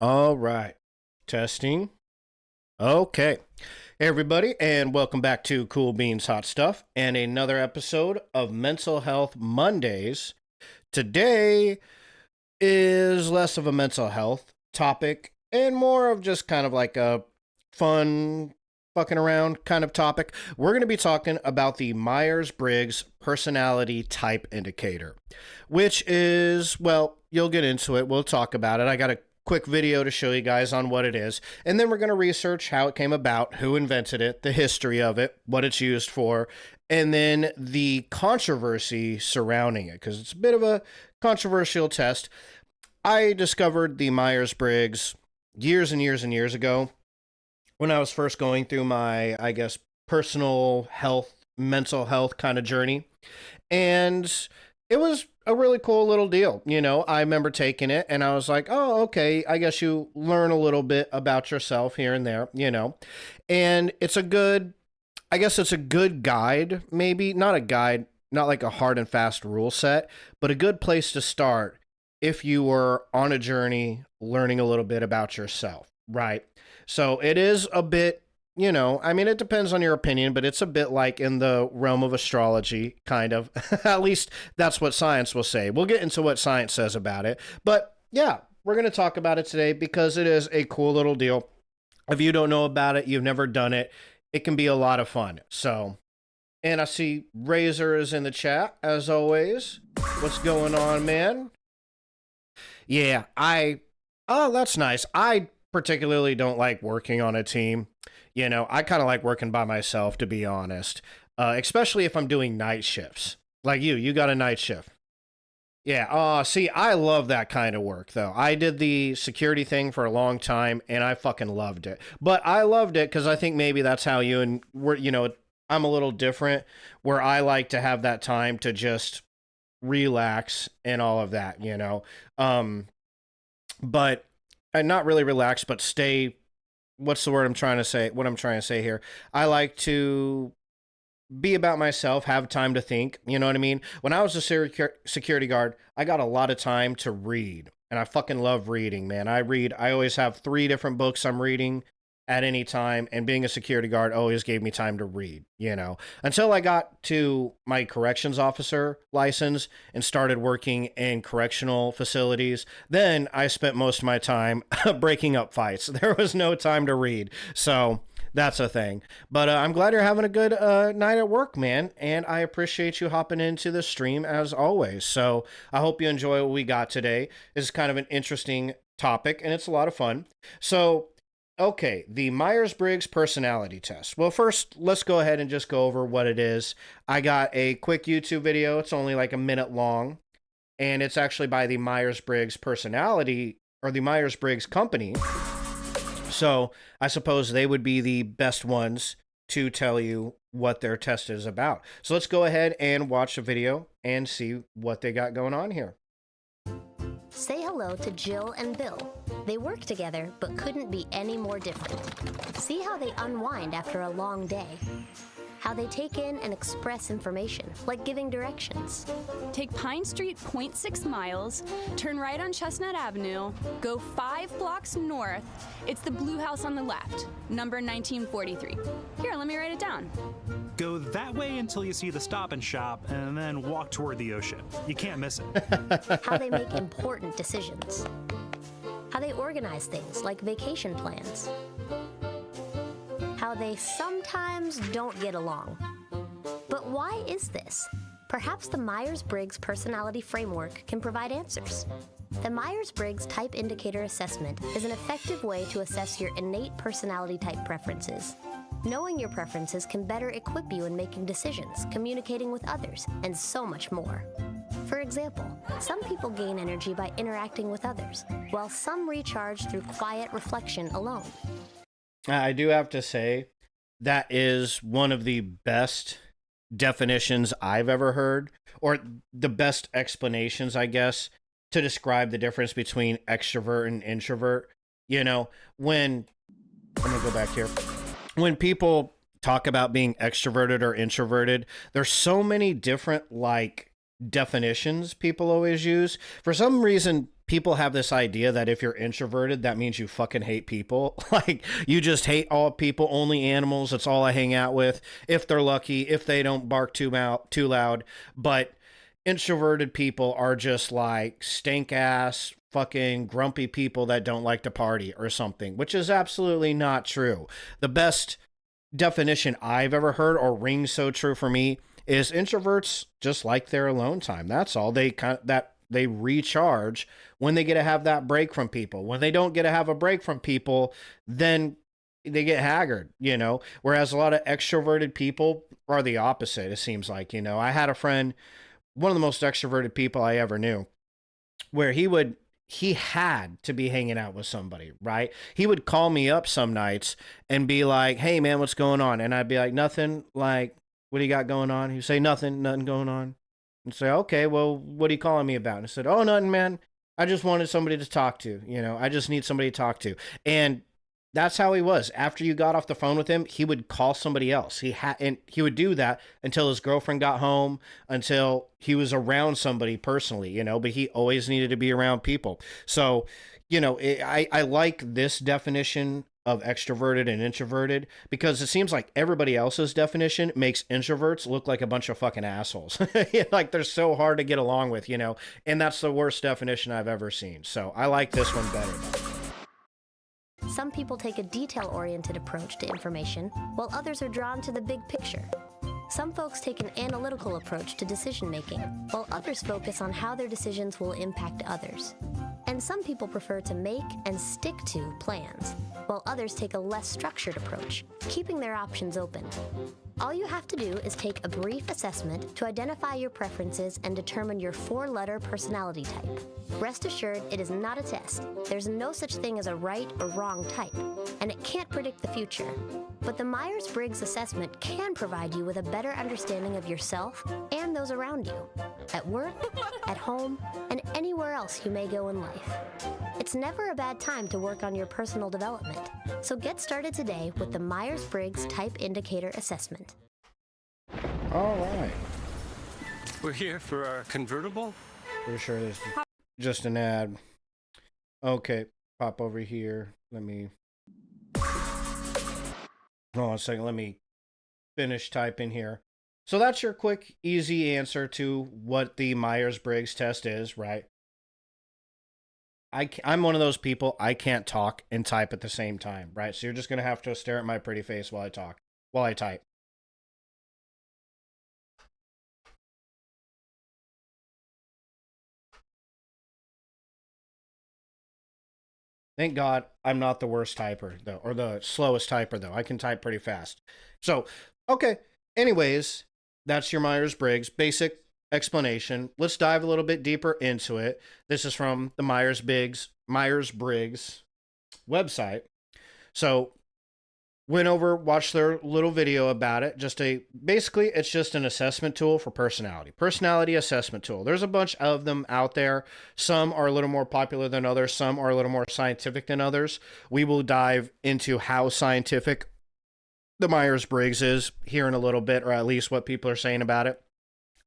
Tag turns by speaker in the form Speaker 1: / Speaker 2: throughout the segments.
Speaker 1: All right. Testing. Okay. Hey, everybody, and welcome back to Cool Beans Hot Stuff and another episode of Mental Health Mondays. Today is less of a mental health topic and more of just kind of like a fun, fucking around kind of topic. We're going to be talking about the Myers Briggs personality type indicator, which is, well, you'll get into it. We'll talk about it. I got a quick video to show you guys on what it is, and then we're going to research how it came about, who invented it, the history of it, what it's used for, and then the controversy surrounding it, because it's a bit of a controversial test. I discovered the Myers-Briggs years and years and years ago when I was first going through my, I guess, personal health, mental health kind of journey. And it was a really cool little deal. I remember taking it and I was like, oh, okay, I guess you learn a little bit about yourself here and there. And it's a good, I guess it's a good guide, maybe not a guide, not like a hard and fast rule set, but a good place to start if you were on a journey learning a little bit about yourself, right? So it is a bit, I mean, it depends on your opinion, but it's a bit like in the realm of astrology, kind of. At least that's what science will say. We'll get into what science says about it. But yeah, we're going to talk about it today because it is a cool little deal. If you don't know about it, you've never done it, it can be a lot of fun. So, and I see Razor is in the chat, as always. What's going on, man? Yeah, oh, that's nice. I particularly don't like working on a team. I kind of like working by myself, to be honest, especially if I'm doing night shifts. Like you got a night shift. Yeah, see, I love that kind of work, though. I did the security thing for a long time, and I fucking loved it. But I loved it because I think maybe that's how I'm a little different, where I like to have that time to just relax and all of that. But and not really relax, but stay. What's the word I'm trying to say? What I'm trying to say here. I like to be about myself, have time to think. You know what I mean? When I was a security guard, I got a lot of time to read. And I fucking love reading, man. I read. I always have 3 different books I'm reading at any time, and being a security guard always gave me time to read, until I got to my corrections officer license and started working in correctional facilities. Then I spent most of my time breaking up fights. There was no time to read. So that's a thing. But I'm glad you're having a good night at work, man. And I appreciate you hopping into the stream as always. So I hope you enjoy what we got today. This is kind of an interesting topic and it's a lot of fun. So okay, the Myers-Briggs personality test. Well, first, let's go ahead and just go over what it is. I got a quick YouTube video. It's only like a minute long, and it's actually by the Myers-Briggs personality, or the Myers-Briggs company. So I suppose they would be the best ones to tell you what their test is about. So let's go ahead and watch the video and see what they got going on here.
Speaker 2: Say hello to Jill and Bill. They work together, but couldn't be any more different. See how they unwind after a long day. How they take in and express information, like giving directions.
Speaker 3: Take Pine Street 0.6 miles, turn right on Chestnut Avenue, go 5 blocks north. It's the blue house on the left, number 1943. Here, let me write it down.
Speaker 4: Go that way until you see the Stop and Shop, and then walk toward the ocean. You can't miss it.
Speaker 2: How they make important decisions. How they organize things like vacation plans. How they sometimes don't get along. But why is this? Perhaps the Myers-Briggs personality framework can provide answers. The Myers-Briggs Type Indicator Assessment is an effective way to assess your innate personality type preferences. Knowing your preferences can better equip you in making decisions, communicating with others, and so much more. For example, some people gain energy by interacting with others, while some recharge through quiet reflection alone.
Speaker 1: I do have to say, that is one of the best definitions I've ever heard, or the best explanations, I guess, to describe the difference between extrovert and introvert. When, let me go back here. When people talk about being extroverted or introverted, there's so many different, definitions people always use. For some reason, people have this idea that if you're introverted, that means you fucking hate people. Like, you just hate all people, only animals. That's all I hang out with. If they're lucky, if they don't bark too loud. But introverted people are just like stink ass, fucking grumpy people that don't like to party or something, which is absolutely not true. The best definition I've ever heard, or rings so true for me, is introverts just like their alone time. That's all. They recharge when they get to have that break from people. When they don't get to have a break from people, then they get haggard, you know. Whereas a lot of extroverted people are the opposite, it seems like, you know. I had a friend, one of the most extroverted people I ever knew, where he had to be hanging out with somebody, right? He would call me up some nights and be like, "Hey man, what's going on?" And I'd be like, "Nothing." Like, "What do you got going on?" He'd say, "Nothing going on." And say, "Okay, well, what are you calling me about?" And I said, "Oh, nothing, man. I just wanted somebody to talk to. You know, I just need somebody to talk to." And that's how he was. After you got off the phone with him, he would call somebody else. And he would do that until his girlfriend got home, until he was around somebody personally, you know, but he always needed to be around people. So, you know, I like this definition of extroverted and introverted, because it seems like everybody else's definition makes introverts look like a bunch of fucking assholes. Like, they're so hard to get along with, you know, and that's the worst definition I've ever seen. So I like this one better.
Speaker 2: Some people take a detail-oriented approach to information, while others are drawn to the big picture. Some folks take an analytical approach to decision-making, while others focus on how their decisions will impact others. And some people prefer to make and stick to plans, while others take a less structured approach, keeping their options open. All you have to do is take a brief assessment to identify your preferences and determine your 4-letter personality type. Rest assured, it is not a test. There's no such thing as a right or wrong type, and it can't predict the future. But the Myers-Briggs assessment can provide you with a better understanding of yourself and those around you, at work, at home, and anywhere else you may go in life. It's never a bad time to work on your personal development, so get started today with the Myers-Briggs Type Indicator Assessment.
Speaker 1: All right.
Speaker 5: We're here for our convertible?
Speaker 1: Pretty sure this is just an ad. Okay, pop over here. Let me... Hold on a second. Let me finish typing here. So that's your quick, easy answer to what the Myers-Briggs test is, right? I'm one of those people, I can't talk and type at the same time, right? So you're just going to have to stare at my pretty face while I type. Thank God I'm not the worst typer, though, or the slowest typer, though. I can type pretty fast. So, okay. Anyways, that's your Myers-Briggs basic explanation. Let's dive a little bit deeper into it. This is from the Myers-Briggs website. So, went over, watched their little video about it. Basically, it's just an assessment tool for personality assessment tool. There's a bunch of them out there. Some are a little more popular than others. Some are a little more scientific than others. We will dive into how scientific the Myers-Briggs is here in a little bit, or at least what people are saying about it.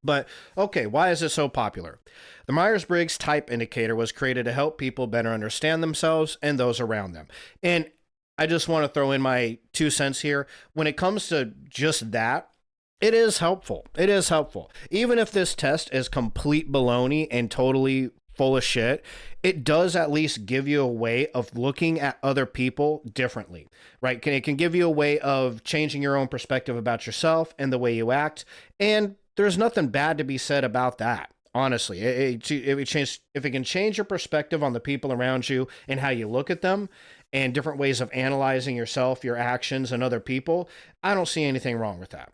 Speaker 1: But, okay, why is it so popular? The Myers-Briggs Type Indicator was created to help people better understand themselves and those around them. And I just want to throw in my 2 cents here. When it comes to just that, it is helpful. It is helpful. Even if this test is complete baloney and totally full of shit, it does at least give you a way of looking at other people differently, right? It can give you a way of changing your own perspective about yourself and the way you act. And there's nothing bad to be said about that. Honestly, if it can change your perspective on the people around you and how you look at them and different ways of analyzing yourself, your actions, and other people, I don't see anything wrong with that.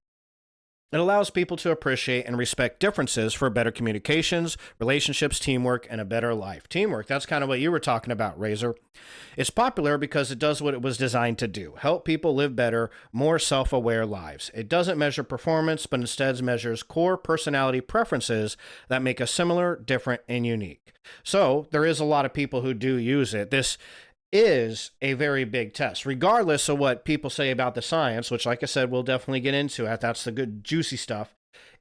Speaker 1: It allows people to appreciate and respect differences for better communications, relationships, teamwork, and a better life. Teamwork, that's kind of what you were talking about, Razor. It's popular because it does what it was designed to do: help people live better, more self-aware lives. It doesn't measure performance, but instead measures core personality preferences that make us similar, different, and unique. So there is a lot of people who do use it. This is a very big test, regardless of what people say about the science, which, like I said, we'll definitely get into it. That's the good, juicy stuff.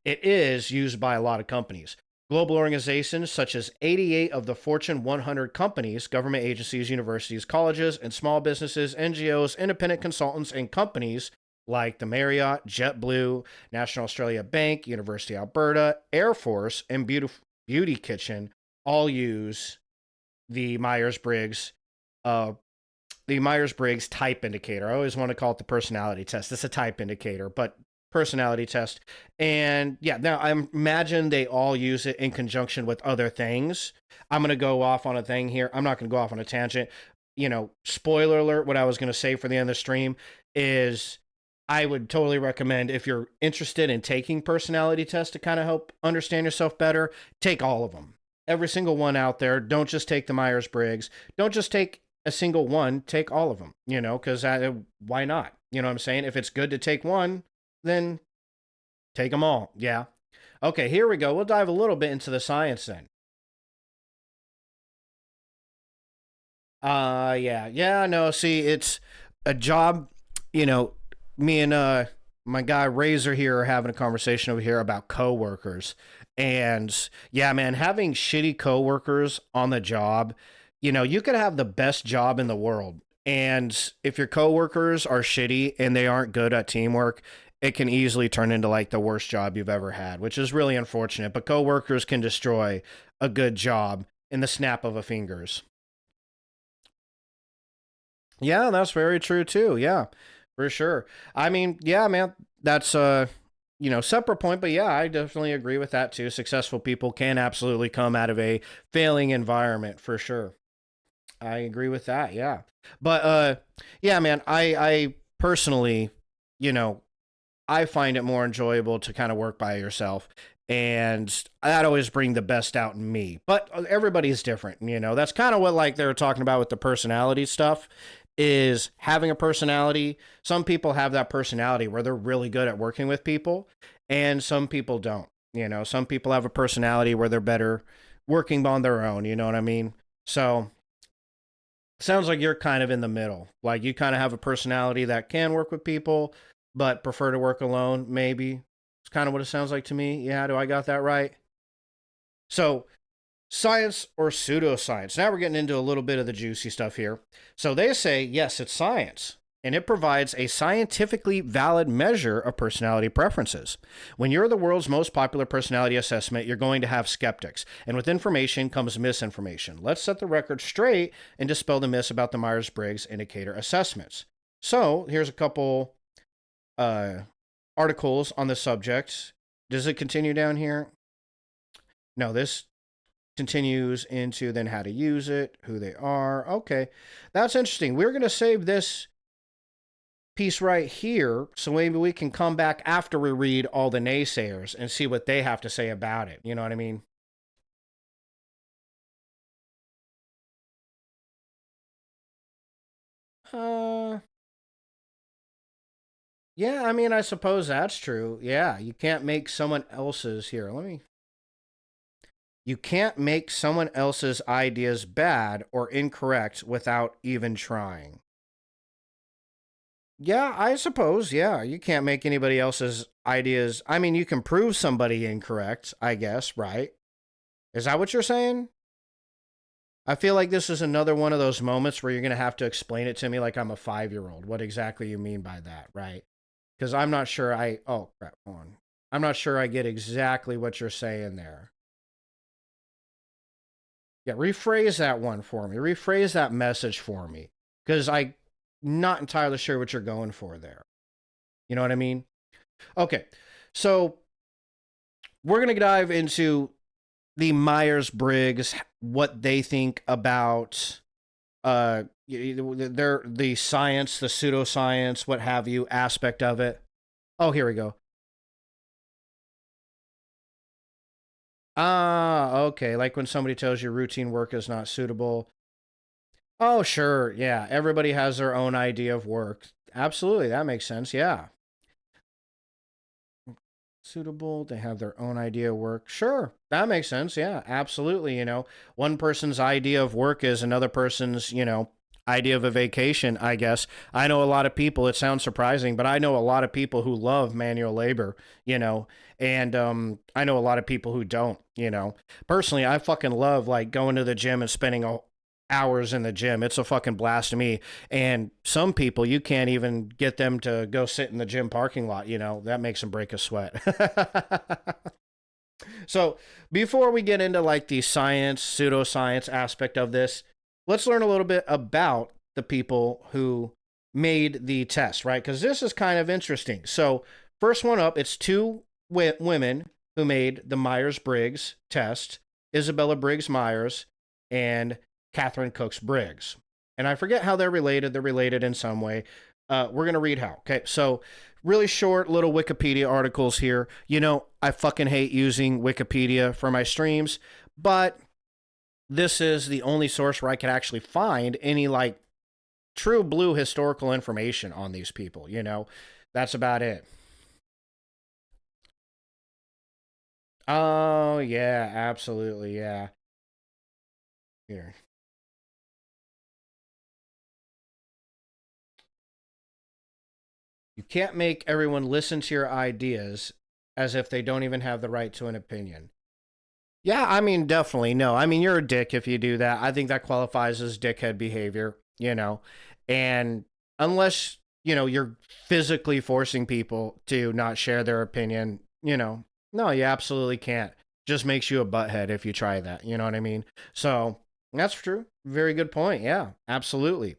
Speaker 1: It is used by a lot of companies. Global organizations such as 88 of the Fortune 100 companies, government agencies, universities, colleges, and small businesses, NGOs, independent consultants, and companies like the Marriott, JetBlue, National Australia Bank, University of Alberta, Air Force, and Beauty Kitchen all use the Myers-Briggs uh, the Myers-Briggs type indicator. I always want to call it the personality test. It's a type indicator, but personality test. And yeah, now I imagine they all use it in conjunction with other things. I'm going to go off on a thing here. I'm not going to go off on a tangent. Spoiler alert, what I was going to say for the end of the stream is I would totally recommend, if you're interested in taking personality tests to kind of help understand yourself better, take all of them. Every single one out there. Don't just take the Myers-Briggs. Don't just take a single one, take all of them, because why not? You know what I'm saying? If it's good to take one, then take them all. Yeah. Okay, here we go. We'll dive a little bit into the science then. Yeah, no, see, it's a job, me and my guy Razor here are having a conversation over here about coworkers. And yeah, man, having shitty coworkers on the job, you could have the best job in the world. And if your coworkers are shitty and they aren't good at teamwork, it can easily turn into like the worst job you've ever had, which is really unfortunate. But coworkers can destroy a good job in the snap of a fingers. Yeah, that's very true too. Yeah, for sure. I mean, yeah, man, that's separate point, but yeah, I definitely agree with that too. Successful people can absolutely come out of a failing environment for sure. I agree with that. Yeah. But yeah, man, I personally, you know, I find it more enjoyable to kind of work by yourself, and that always bring the best out in me. But everybody's different, That's kind of what like they were talking about with the personality stuff, is having a personality. Some people have that personality where they're really good at working with people, and some people don't. Some people have a personality where they're better working on their own, you know what I mean? So sounds like you're kind of in the middle. Like you kind of have a personality that can work with people, but prefer to work alone, maybe. It's kind of what it sounds like to me. Yeah, do I got that right? So, science or pseudoscience? Now we're getting into a little bit of the juicy stuff here. So they say, yes, it's science, and it provides a scientifically valid measure of personality preferences. When you're the world's most popular personality assessment, you're going to have skeptics, and with information comes misinformation. Let's set the record straight and dispel the myths about the Myers-Briggs indicator assessments. So here's a couple articles on the subject. Does it continue down here? No, this continues into then how to use it, who they are. Okay, that's interesting. We're going to save this piece right here so maybe we can come back after we read all the naysayers and see what they have to say about it. You know what I mean? Yeah, I mean, I suppose that's true. Yeah, you can't make someone else's here. You can't make someone else's ideas bad or incorrect without even trying. Yeah, I suppose. Yeah, you can't make anybody else's ideas. I mean, you can prove somebody incorrect, I guess, right? Is that what you're saying? I feel like this is another one of those moments where you're going to have to explain it to me like I'm a 5-year-old. What exactly you mean by that, right? Because I'm not sure oh, crap, hold on. I'm not sure I get exactly what you're saying there. Yeah, rephrase that one for me. Rephrase that message for me. Because I'm not entirely sure what you're going for there. You know what I mean? Okay, so we're going to dive into the Myers-Briggs, what they think about the science, the pseudoscience, what have you, aspect of it. Oh, here we go. Ah, okay. Like when somebody tells you routine work is not suitable. Oh, sure. Yeah. Everybody has their own idea of work. Absolutely. That makes sense. Yeah. Suitable. They have their own idea of work. Sure. That makes sense. Yeah. Absolutely. One person's idea of work is another person's, idea of a vacation, I guess. I know a lot of people, it sounds surprising, but I know a lot of people who love manual labor, And I know a lot of people who don't, you know. Personally, I fucking love like going to the gym and spending hours in the gym. It's a fucking blast to me. And some people, you can't even get them to go sit in the gym parking lot, you know. That makes them break a sweat. So, before we get into like the science, pseudoscience aspect of this, let's learn a little bit about the people who made the test, right? Because this is kind of interesting. So, first one up, it's two women who made the Myers Briggs test, Isabella Briggs Myers and Catherine Cooks Briggs. And I forget how they're related. They're related in some way. We're going to read how. Okay. So, really short little Wikipedia articles here. You know, I fucking hate using Wikipedia for my streams, but this is the only source where I can actually find any like true blue historical information on these people. You know, that's about it. Oh, yeah, absolutely. Yeah. Here. You can't make everyone listen to your ideas as if they don't even have the right to an opinion. Yeah, I mean, definitely. No, I mean, you're a dick if you do that. I think that qualifies as dickhead behavior, you know. And unless, you know, you're physically forcing people to not share their opinion, you know, no, you absolutely can't. Just makes you a butthead if you try that. You know what I mean? So that's true. Very good point. Yeah, absolutely.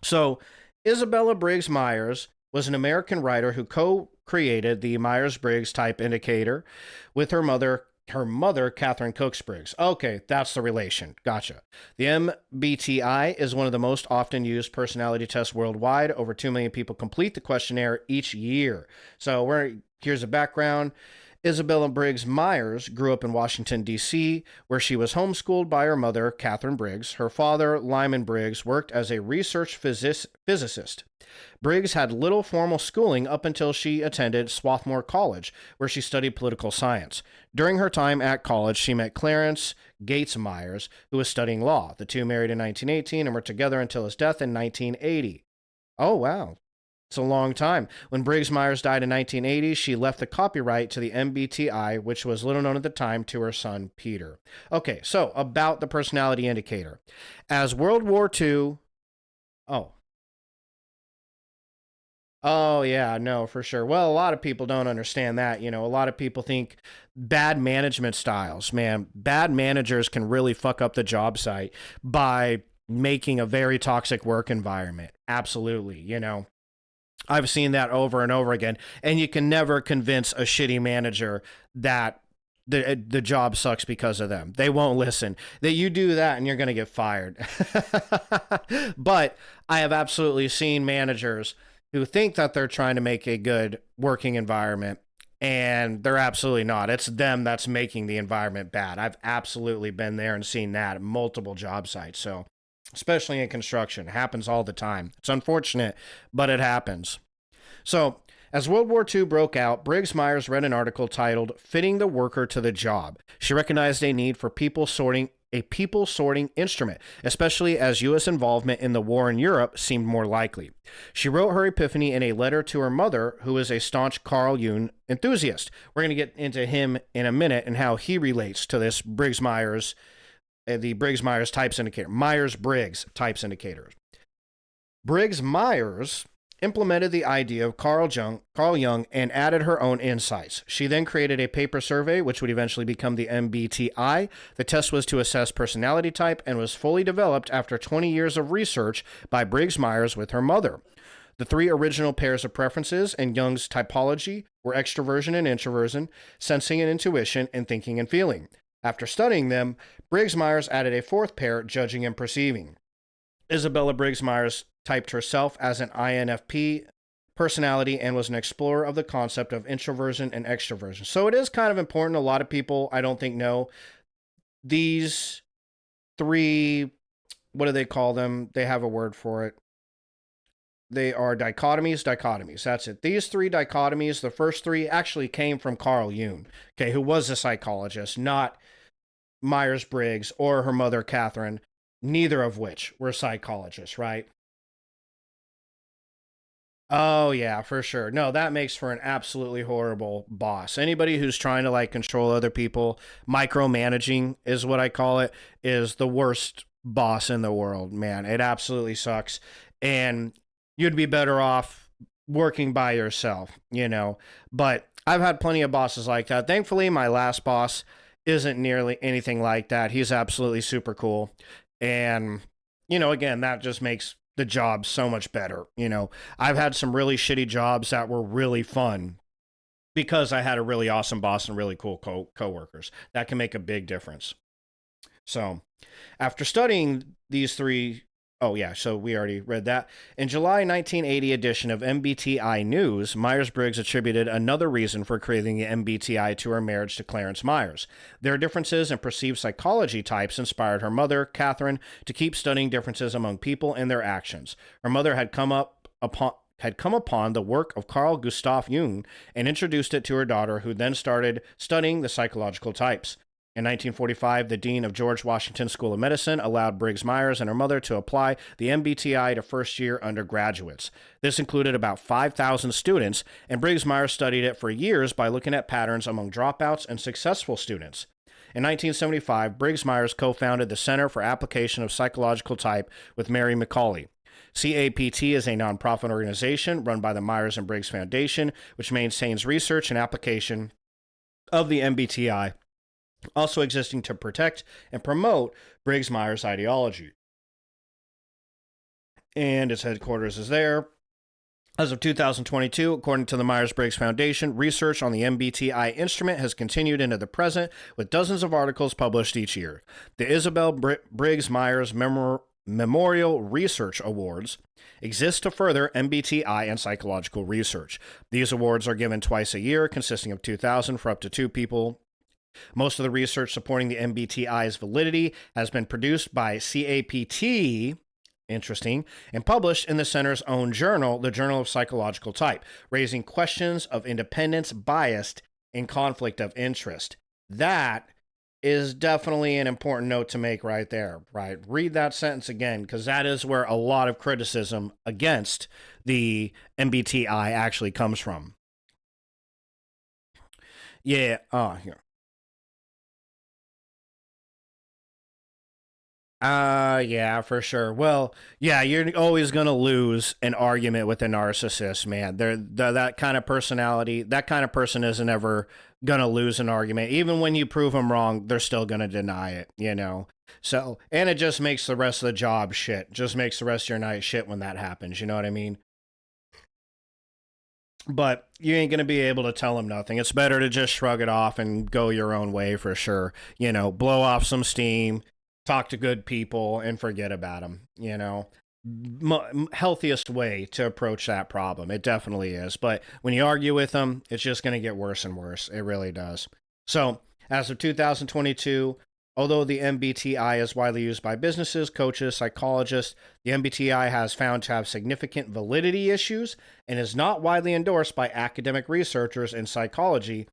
Speaker 1: So, Isabella Briggs Myers was an American writer who co-created the Myers-Briggs type indicator with her mother Catherine Cooks Briggs. Okay, that's the relation. Gotcha. The MBTI is one of the most often used personality tests worldwide. Over 2 million people complete the questionnaire each year. So, here's a background. Isabella Briggs Myers grew up in Washington, D.C., where she was homeschooled by her mother, Catherine Briggs. Her father, Lyman Briggs, worked as a research physicist. Briggs had little formal schooling up until she attended Swarthmore College, where she studied political science. During her time at college, she met Clarence Gates Myers, who was studying law. The two married in 1918 and were together until his death in 1980. Oh, wow. It's a long time. When Briggs Myers died in 1980, she left the copyright to the MBTI, which was little known at the time, to her son, Peter. Okay, so about the personality indicator. As World War II. Oh. Oh, yeah, no, for sure. Well, a lot of people don't understand that. You know, a lot of people think bad management styles, man, bad managers can really fuck up the job site by making a very toxic work environment. Absolutely. You know, I've seen that over and over again, and you can never convince a shitty manager that the job sucks because of them. They won't listen. That you do that and you're going to get fired. But I have absolutely seen managers who think that they're trying to make a good working environment, and they're absolutely not. It's them that's making the environment bad. I've absolutely been there and seen that at multiple job sites. So, especially in construction, it happens all the time. It's unfortunate, but it happens. So, as World War II broke out, Briggs Myers read an article titled Fitting the Worker to the Job. She recognized a need for a people sorting instrument, especially as U.S. involvement in the war in Europe seemed more likely. She wrote her epiphany in a letter to her mother, who is a staunch Carl Jung enthusiast. We're going to get into him in a minute and how he relates to this Briggs Myers, the Briggs Myers types indicator, Myers Briggs types indicators. Briggs Myers implemented the idea of Carl Jung and added her own insights. She then created a paper survey, which would eventually become the MBTI. The test was to assess personality type and was fully developed after 20 years of research by Briggs Myers with her mother. The three original pairs of preferences in Jung's typology were extroversion and introversion, sensing and intuition, and thinking and feeling. After studying them, Briggs Myers added a fourth pair, judging and perceiving. Isabella Briggs Myers typed herself as an INFP personality and was an explorer of the concept of introversion and extroversion. So it is kind of important. A lot of people, I don't think, know these three, what do they call them? They have a word for it. They are dichotomies. That's it. These three dichotomies, the first three actually came from Carl Jung, okay, who was a psychologist, not Myers-Briggs or her mother, Catherine, neither of which were psychologists, right? Oh yeah, for sure. No, that makes for an absolutely horrible boss. Anybody who's trying to like control other people, micromanaging is what I call it, is the worst boss in the world, man. It absolutely sucks. And you'd be better off working by yourself. But I've had plenty of bosses like that. Thankfully, my last boss isn't nearly anything like that. He's absolutely super cool. And again, that just makes the job so much better. I've had some really shitty jobs that were really fun because I had a really awesome boss and really cool coworkers. That can make a big difference. So, after studying these three, oh yeah, so we already read that. In July 1980 edition of MBTI News, Myers-Briggs attributed another reason for creating the MBTI to her marriage to Clarence Myers. Their differences in perceived psychology types inspired her mother, Catherine, to keep studying differences among people and their actions. Her mother had come upon the work of Carl Gustav Jung and introduced it to her daughter, who then started studying the psychological types. In 1945, the dean of George Washington School of Medicine allowed Briggs Myers and her mother to apply the MBTI to first-year undergraduates. This included about 5,000 students, and Briggs Myers studied it for years by looking at patterns among dropouts and successful students. In 1975, Briggs Myers co-founded the Center for Application of Psychological Type with Mary McCauley. CAPT is a nonprofit organization run by the Myers and Briggs Foundation, which maintains research and application of the MBTI, also existing to protect and promote Briggs Myers ideology. And its headquarters is there. As of 2022, according to the Myers-Briggs Foundation, research on the MBTI instrument has continued into the present, with dozens of articles published each year. The Isabel Briggs Myers Memorial Research Awards exist to further MBTI and psychological research. These awards are given twice a year, consisting of 2,000 for up to 2 people. Most of the research supporting the MBTI's validity has been produced by CAPT, interesting, and published in the center's own journal, the Journal of Psychological Type, raising questions of independence, bias, and conflict of interest. That is definitely an important note to make right there, right? Read that sentence again, because that is where a lot of criticism against the MBTI actually comes from. Yeah, here. Yeah, for sure. Well, yeah, you're always gonna lose an argument with a narcissist, man. They're that kind of personality, that kind of person isn't ever gonna lose an argument. Even when you prove them wrong, they're still gonna deny it. So, and it just makes the rest of the job shit. Just makes the rest of your night shit when that happens. You know what I mean? But you ain't gonna be able to tell them nothing. It's better to just shrug it off and go your own way for sure. Blow off some steam, talk to good people, and forget about them. Healthiest way to approach that problem. It definitely is. But when you argue with them, it's just going to get worse and worse. It really does. So, as of 2022, although the MBTI is widely used by businesses, coaches, psychologists, the MBTI has found to have significant validity issues and is not widely endorsed by academic researchers in psychology,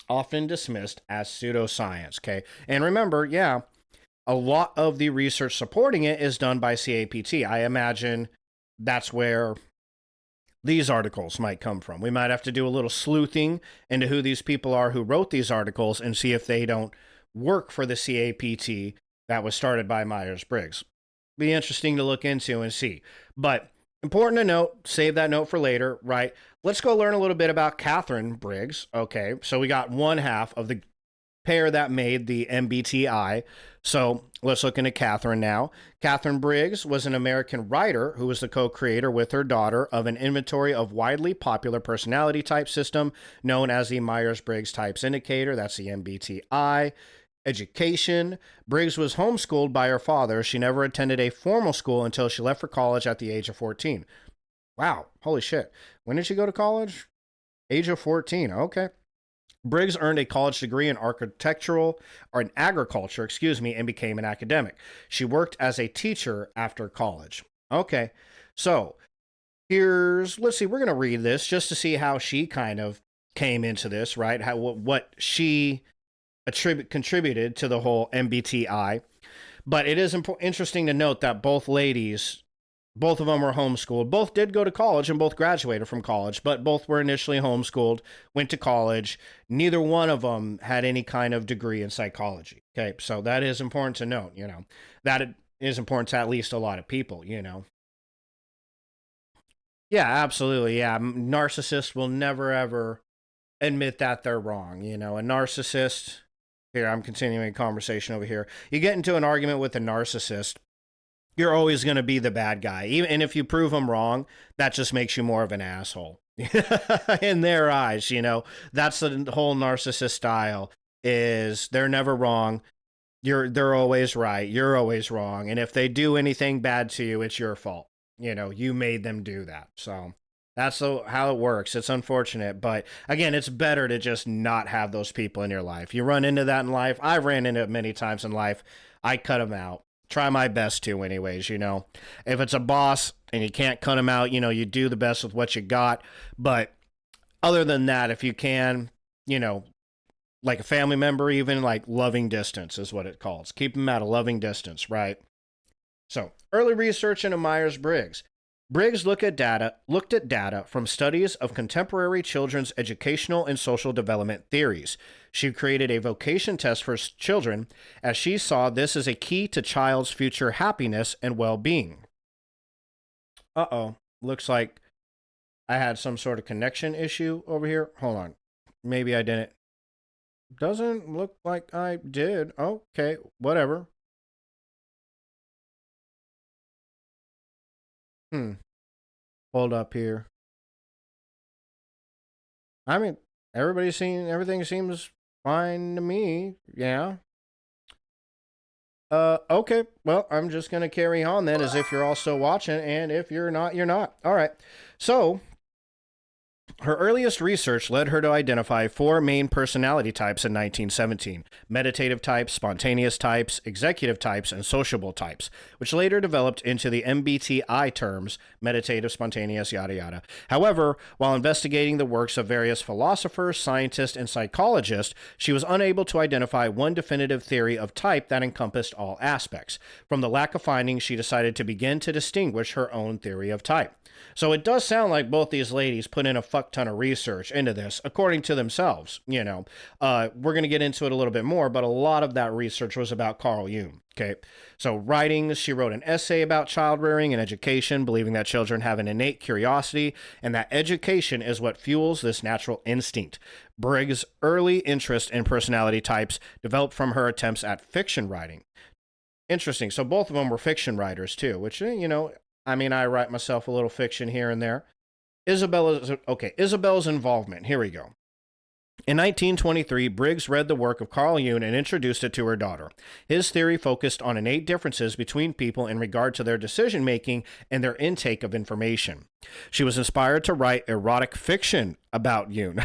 Speaker 1: often dismissed as pseudoscience. Okay. And remember, yeah, a lot of the research supporting it is done by CAPT. I imagine that's where these articles might come from. We might have to do a little sleuthing into who these people are who wrote these articles and see if they don't work for the CAPT that was started by Myers-Briggs. Be interesting to look into and see. But important to note, save that note for later, right? Let's go learn a little bit about Catherine Briggs. Okay, so we got one half of the pair that made the MBTI. So let's look into Catherine now. Catherine Briggs was an American writer who was the co-creator with her daughter of an inventory of widely popular personality type system known as the Myers-Briggs Types Indicator. That's the MBTI. Education. Briggs was homeschooled by her father. She never attended a formal school until she left for college at the age of 14. Wow, holy shit. When did she go to college? Age of 14, okay. Briggs earned a college degree in agriculture, and became an academic. She worked as a teacher after college. Okay, so let's see, we're going to read this just to see how she kind of came into this, right? What she contributed to the whole MBTI. But it is interesting to note that both ladies Both of them were homeschooled. Both did go to college and both graduated from college, but both were initially homeschooled, went to college. Neither one of them had any kind of degree in psychology. Okay, so that is important to note, that it is important to at least a lot of people, Yeah, absolutely. Yeah, narcissists will never, ever admit that they're wrong. A narcissist, here, I'm continuing a conversation over here. You get into an argument with a narcissist, you're always going to be the bad guy. And if you prove them wrong, that just makes you more of an asshole in their eyes. That's the whole narcissist style, is they're never wrong. They're always right. You're always wrong. And if they do anything bad to you, it's your fault. You made them do that. So that's how it works. It's unfortunate, but again, it's better to just not have those people in your life. You run into that in life. I've ran into it many times in life. I cut them out. Try my best to, anyways. If it's a boss and you can't cut them out, you do the best with what you got. But other than that, if you can, like a family member, even, like loving distance is what it calls. Keep them at a loving distance, right? So, early research into Myers-Briggs. Briggs looked at data from studies of contemporary children's educational and social development theories. She created a vocation test for children, as she saw this as a key to child's future happiness and well-being. Uh-oh. Looks like I had some sort of connection issue over here. Hold on. Maybe I didn't. Doesn't look like I did. Okay, whatever. Hold up here. I mean, everything seems fine to me. Yeah. Okay. Well, I'm just going to carry on then as if you're also watching, and if you're not, you're not. All right. So, her earliest research led her to identify 4 main personality types in 1917: meditative types, spontaneous types, executive types, and sociable types, which later developed into the MBTI terms: meditative, spontaneous, yada yada. However, while investigating the works of various philosophers, scientists, and psychologists, she was unable to identify one definitive theory of type that encompassed all aspects. From the lack of findings, she decided to begin to distinguish her own theory of type. So it does sound like both these ladies put in a fuck ton of research into this, according to themselves. We're going to get into it a little bit more, but a lot of that research was about Carl Jung. Okay. So writings, she wrote an essay about child rearing and education, believing that children have an innate curiosity and that education is what fuels this natural instinct. Briggs' early interest in personality types developed from her attempts at fiction writing. Interesting. So both of them were fiction writers too, which, I write myself a little fiction here and there. Isabel's involvement. Here we go. In 1923, Briggs read the work of Carl Jung and introduced it to her daughter. His theory focused on innate differences between people in regard to their decision-making and their intake of information. She was inspired to write erotic fiction about Jung.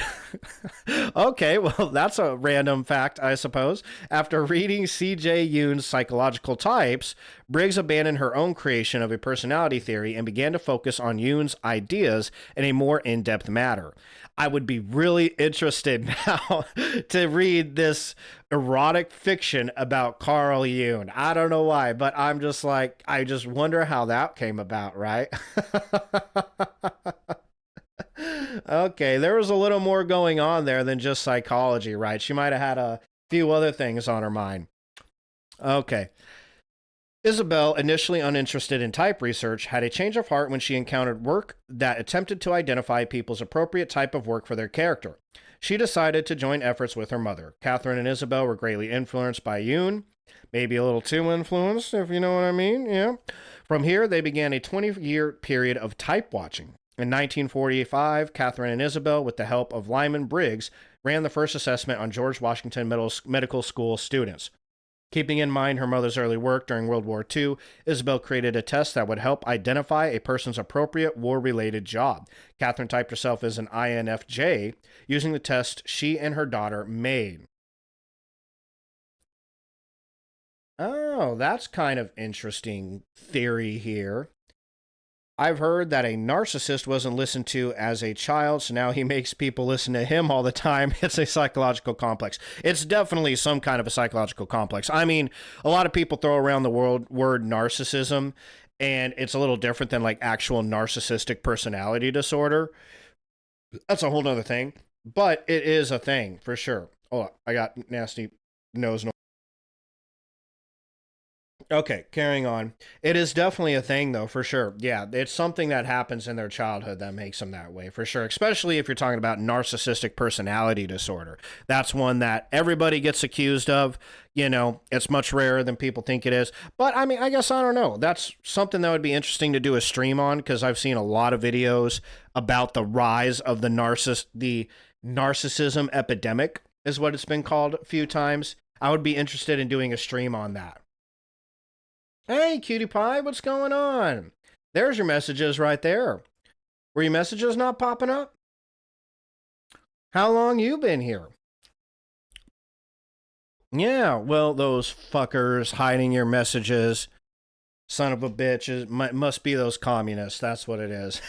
Speaker 1: Okay, well, that's a random fact, I suppose. After reading C.J. Jung's psychological types, Briggs abandoned her own creation of a personality theory and began to focus on Jung's ideas in a more in-depth manner. I would be really interested now to read this erotic fiction about Carl Jung. I don't know why, but I'm just like, I just wonder how that came about, right? Okay, there was a little more going on there than just psychology, right? She might have had a few other things on her mind. Okay. Isabel, initially uninterested in type research, had a change of heart when she encountered work that attempted to identify people's appropriate type of work for their character. She decided to join efforts with her mother. Catherine and Isabel were greatly influenced by Jung, maybe a little too influenced, if you know what I mean, yeah. From here, they began a 20-year period of type watching. In 1945, Catherine and Isabel, with the help of Lyman Briggs, ran the first assessment on George Washington Medical School students. Keeping in mind her mother's early work during World War II, Isabel created a test that would help identify a person's appropriate war-related job. Catherine typed herself as an INFJ, using the test she and her daughter made. Oh, that's kind of interesting theory here. I've heard that a narcissist wasn't listened to as a child, so now he makes people listen to him all the time. It's a psychological complex. It's definitely some kind of a psychological complex. I mean, a lot of people throw around the word narcissism, and it's a little different than like actual narcissistic personality disorder. That's a whole nother thing, but it is a thing for sure. Oh, I got nasty nose. Okay, carrying on. It is definitely a thing, though, for sure. Yeah, it's something that happens in their childhood that makes them that way, for sure. Especially if you're talking about narcissistic personality disorder. That's one that everybody gets accused of. You know, it's much rarer than people think it is. But I mean, I guess I don't know. That's something that would be interesting to do a stream on because I've seen a lot of videos about the rise of the narcissism epidemic, is what it's been called a few times. I would be interested in doing a stream on that. Hey, cutie pie, what's going on? There's your messages right there. Were your messages not popping up? How long you been here? Yeah, well, those fuckers hiding your messages. Son of a bitch. It must be those communists. That's what it is.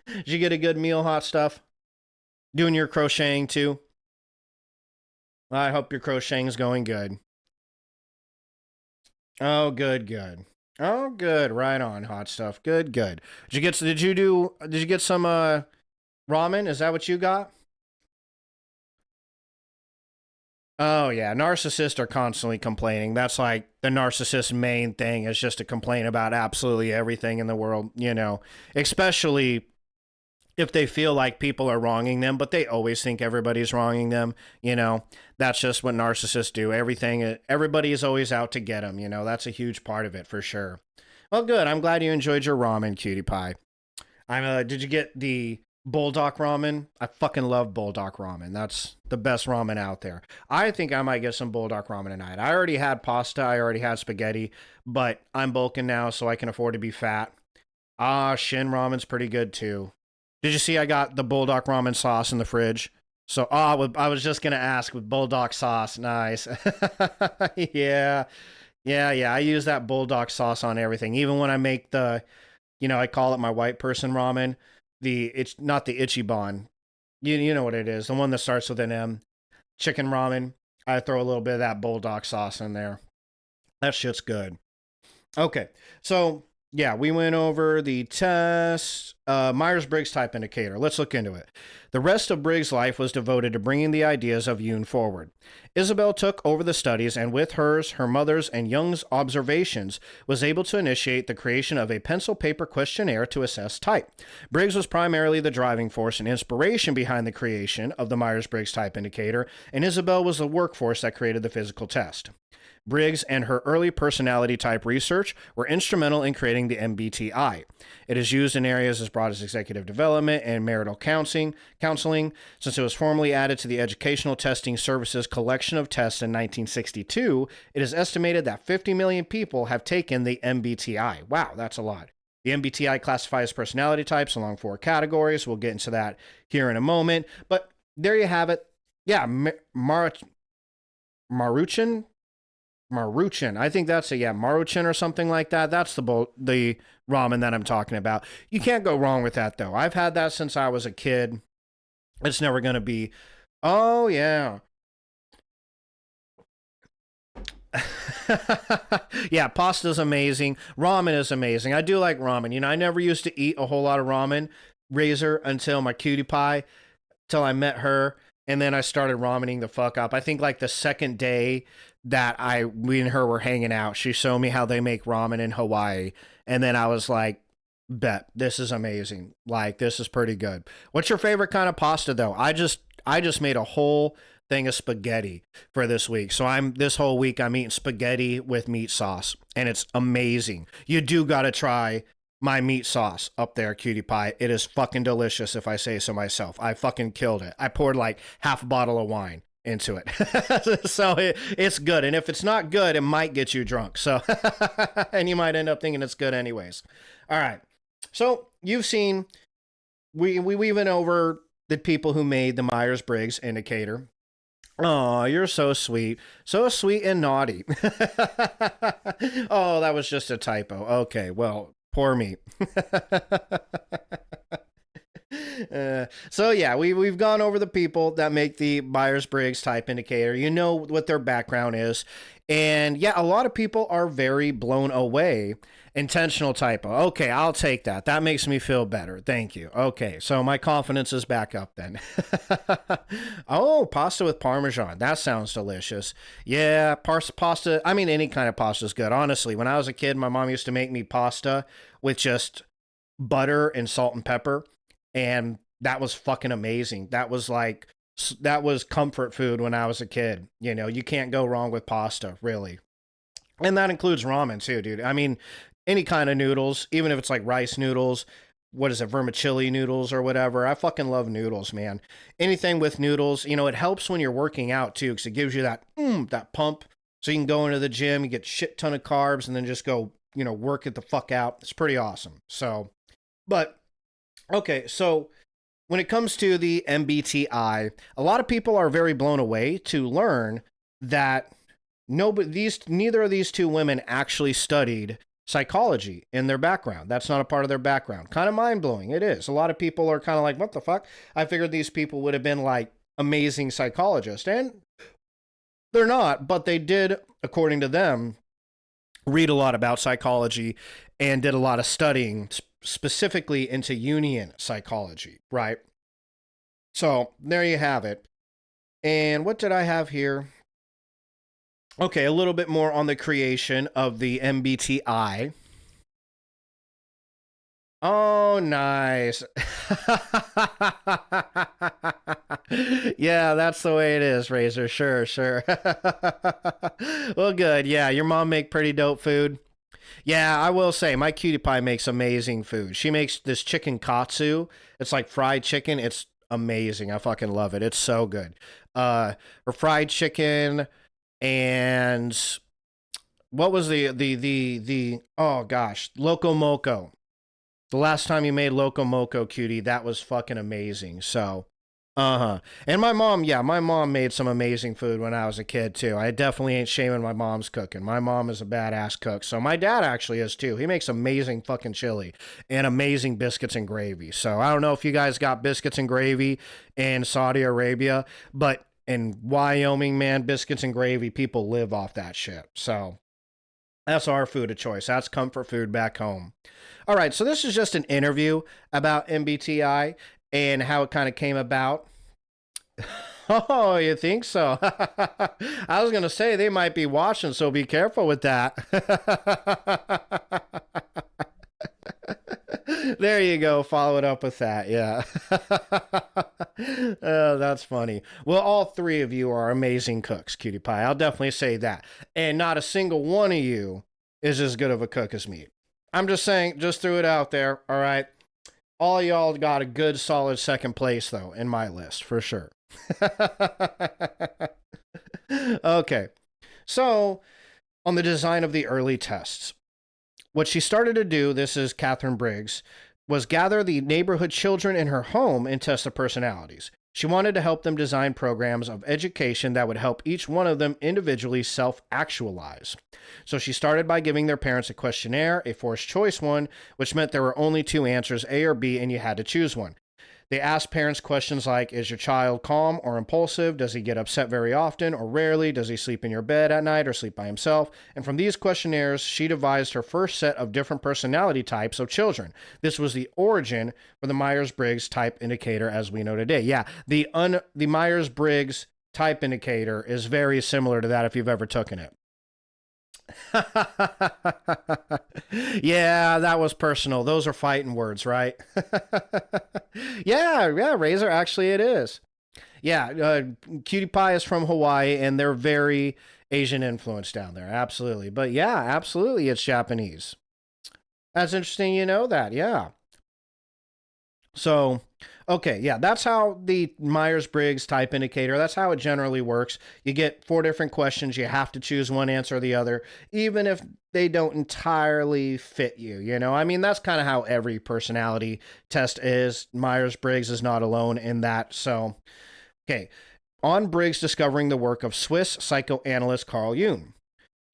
Speaker 1: Did you get a good meal, hot stuff? Doing your crocheting too? I hope your crocheting's going good. Oh, good, good. Oh, good. Right on, hot stuff. Good, good. Did you get some ramen? Is that what you got? Oh yeah, narcissists are constantly complaining. That's like the narcissist's main thing is just to complain about absolutely everything in the world, you know. Especially if they feel like people are wronging them, but they always think everybody's wronging them, you know. That's just what narcissists do. Everybody is always out to get them, you know. That's a huge part of it for sure. Well, good. I'm glad you enjoyed your ramen, cutie pie. Did you get the Bulldog ramen? I fucking love Bulldog ramen. That's the best ramen out there. I think I might get some Bulldog ramen tonight. I already had pasta. I already had spaghetti, but I'm bulking now, so I can afford to be fat. Shin ramen's pretty good too. Did you see I got the Bulldog ramen sauce in the fridge? So, I was just going to ask with Bulldog sauce. Nice. Yeah. Yeah. I use that Bulldog sauce on everything. Even when I make I call it my white person ramen. It's not the Ichiban. You know what it is. The one that starts with an M. Chicken ramen. I throw a little bit of that Bulldog sauce in there. That shit's good. Okay. So, yeah, we went over the test, Myers-Briggs type indicator. Let's look into it. The rest of Briggs' life was devoted to bringing the ideas of Jung forward. Isabel took over the studies and with hers, her mother's, and Jung's observations, was able to initiate the creation of a pencil-paper questionnaire to assess type. Briggs was primarily the driving force and inspiration behind the creation of the Myers-Briggs type indicator, and Isabel was the workforce that created the physical test. Briggs and her early personality type research were instrumental in creating the MBTI. It is used in areas as broad as executive development and marital counseling. Since it was formally added to the Educational Testing Services collection of tests in 1962, it is estimated that 50 million people have taken the MBTI. Wow, that's a lot. The MBTI classifies personality types along 4 categories. We'll get into that here in a moment. But there you have it. Yeah, Maruchan. I think that's Maruchan or something like that. That's the ramen that I'm talking about. You can't go wrong with that, though. I've had that since I was a kid. It's never going to be, oh, yeah. Yeah, pasta's amazing. Ramen is amazing. I do like ramen. You know, I never used to eat a whole lot of ramen, Razor, until my cutie pie, till I met her. And then I started ramening the fuck up. I think like the second day that we and her were hanging out, she showed me how they make ramen in Hawaii. And then I was like, bet, this is amazing. Like, this is pretty good. What's your favorite kind of pasta though? I just made a whole thing of spaghetti for this week. So this whole week I'm eating spaghetti with meat sauce and it's amazing. You do got to try my meat sauce up there, cutie pie. It is fucking delicious if I say so myself. I fucking killed it. I poured like half a bottle of wine into it. So it's good. And if it's not good, it might get you drunk. So, and you might end up thinking it's good anyways. All right. So you've seen, we went over the people who made the Myers-Briggs indicator. Oh, you're so sweet. So sweet and naughty. Oh, that was just a typo. Okay, well, poor me. So yeah, we've gone over the people that make the Myers-Briggs type indicator. You know what their background is. And yeah, a lot of people are very blown away. Intentional typo. Okay, I'll take that. That makes me feel better. Thank you. Okay, so my confidence is back up then. Oh, pasta with Parmesan. That sounds delicious. Yeah, pasta. I mean, any kind of pasta is good. Honestly, when I was a kid, my mom used to make me pasta with just butter and salt and pepper. And that was fucking amazing. That was comfort food when I was a kid. You know, you can't go wrong with pasta, really. And that includes ramen too, dude. I mean, any kind of noodles, even if it's like rice noodles, what is it, vermicelli noodles or whatever. I fucking love noodles, man. Anything with noodles, you know, it helps when you're working out too, because it gives you that pump. So you can go into the gym, you get shit ton of carbs, and then just go, you know, work it the fuck out. It's pretty awesome. So, but okay, so when it comes to the MBTI, a lot of people are very blown away to learn that neither of these two women actually studied psychology in their background. That's not a part of their background. Kind of mind blowing. It is. A lot of people are kind of like, what the fuck? I figured these people would have been like amazing psychologists, and they're not, but they did, according to them, read a lot about psychology and did a lot of studying specifically into Jungian psychology, right? So there you have it. And what did I have here? Okay, a little bit more on the creation of the MBTI. Oh, nice. Yeah, that's the way it is, Razor. Sure, sure. Well, good. Yeah, your mom make pretty dope food. Yeah, I will say my cutie pie makes amazing food. She makes this chicken katsu. It's like fried chicken. It's amazing. I fucking love it. It's so good. Her fried chicken and what was the oh gosh, Loco Moco. The last time you made Loco Moco, cutie, that was fucking amazing. So, uh-huh. And my mom made some amazing food when I was a kid too. I definitely ain't shaming my mom's cooking. My mom is a badass cook. So my dad actually is too. He makes amazing fucking chili and amazing biscuits and gravy. So I don't know if you guys got biscuits and gravy in Saudi Arabia, but in Wyoming, man, biscuits and gravy, people live off that shit. So that's our food of choice. That's comfort food back home. All right, so this is just an interview about MBTI and how it kind of came about. Oh, you think so? I was going to say they might be watching, so be careful with that. There you go. Follow it up with that. Yeah. Oh, that's funny. Well, all three of you are amazing cooks, Cutie Pie. I'll definitely say that. And not a single one of you is as good of a cook as me. I'm just saying, just threw it out there. All right. All y'all got a good, solid second place, though, in my list, for sure. Okay. So, on the design of the early tests, what she started to do, this is Catherine Briggs, was gather the neighborhood children in her home and test their personalities. She wanted to help them design programs of education that would help each one of them individually self-actualize. So she started by giving their parents a questionnaire, a forced choice one, which meant there were only two answers, A or B, and you had to choose one. They asked parents questions like, is your child calm or impulsive? Does he get upset very often or rarely? Does he sleep in your bed at night or sleep by himself? And from these questionnaires, she devised her first set of different personality types of children. This was the origin for the Myers-Briggs type indicator as we know today. Yeah, the Myers-Briggs type indicator is very similar to that if you've ever taken it. Yeah, that was personal. Those are fighting words, right? Yeah, Razor, actually it is. Yeah, Cutie Pie is from Hawaii, and they're very Asian influenced down there. Absolutely. But yeah, absolutely, it's Japanese. That's interesting you know that, yeah. So, okay, yeah, that's how the Myers-Briggs type indicator, that's how it generally works. You get 4 different questions, you have to choose one answer or the other, even if they don't entirely fit you, you know? I mean, that's kind of how every personality test is. Myers-Briggs is not alone in that. So, okay, on Briggs discovering the work of Swiss psychoanalyst Carl Jung.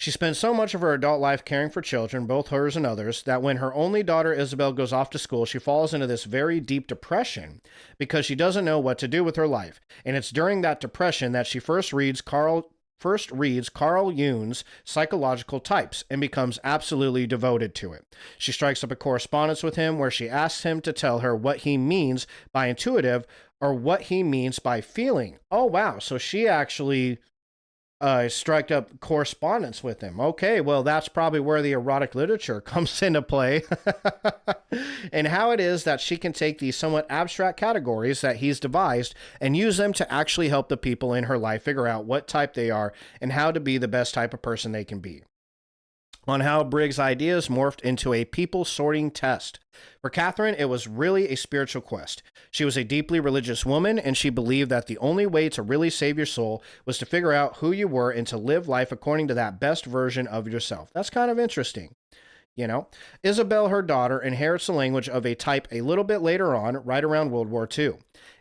Speaker 1: She spends so much of her adult life caring for children, both hers and others, that when her only daughter Isabel goes off to school, she falls into this very deep depression because she doesn't know what to do with her life. And it's during that depression that she first reads Carl Jung's Psychological Types and becomes absolutely devoted to it. She strikes up a correspondence with him where she asks him to tell her what he means by intuitive or what he means by feeling. Oh, wow. So she actually striked up correspondence with him. Okay, well, that's probably where the erotic literature comes into play. And how it is that she can take these somewhat abstract categories that he's devised and use them to actually help the people in her life figure out what type they are and how to be the best type of person they can be. On how Briggs' ideas morphed into a people sorting test. For Catherine, it was really a spiritual quest. She was a deeply religious woman, and she believed that the only way to really save your soul was to figure out who you were and to live life according to that best version of yourself. That's kind of interesting. You know, Isabel, her daughter, inherits the language of a type a little bit later on, right around World War II.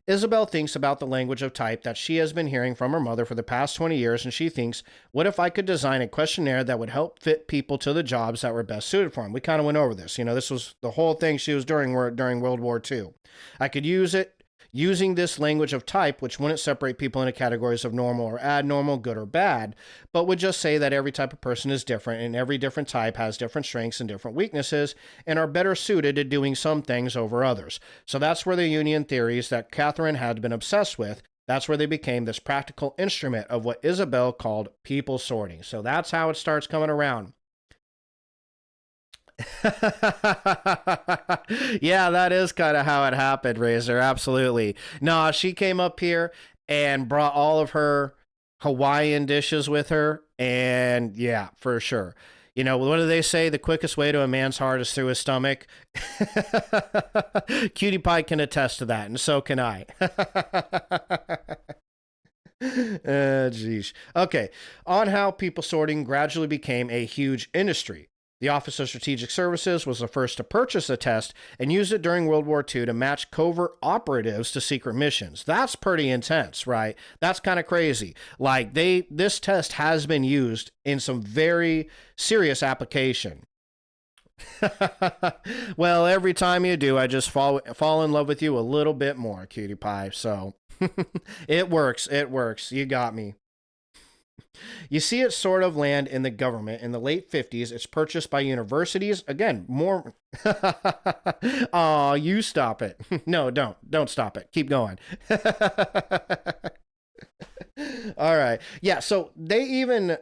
Speaker 1: Isabel thinks about the language of type that she has been hearing from her mother for the past 20 years, and she thinks, what if I could design a questionnaire that would help fit people to the jobs that were best suited for them? We kind of went over this. You know, this was the whole thing she was doing during World War II. I could use it using this language of type, which wouldn't separate people into categories of normal or abnormal, good or bad, but would just say that every type of person is different and every different type has different strengths and different weaknesses and are better suited to doing some things over others. So that's where the union theories that Catherine had been obsessed with, that's where they became this practical instrument of what Isabel called people sorting. So that's how it starts coming around. Yeah, that is kind of how it happened, Razor. Absolutely. No, she came up here and brought all of her Hawaiian dishes with her. And yeah, for sure. You know, what do they say? The quickest way to a man's heart is through his stomach. Cutie Pie can attest to that, and so can I. Geez. Okay, on how people sorting gradually became a huge industry. The Office of Strategic Services was the first to purchase the test and used it during World War II to match covert operatives to secret missions. That's pretty intense, right? That's kind of crazy. Like this test has been used in some very serious application. Well, every time you do, I just fall in love with you a little bit more, Cutie Pie. So it works. It works. You got me. You see it sort of land in the government in the late 50s. It's purchased by universities. Again, more. Aw, you stop it. No, don't stop it. Keep going. All right. Yeah, so they even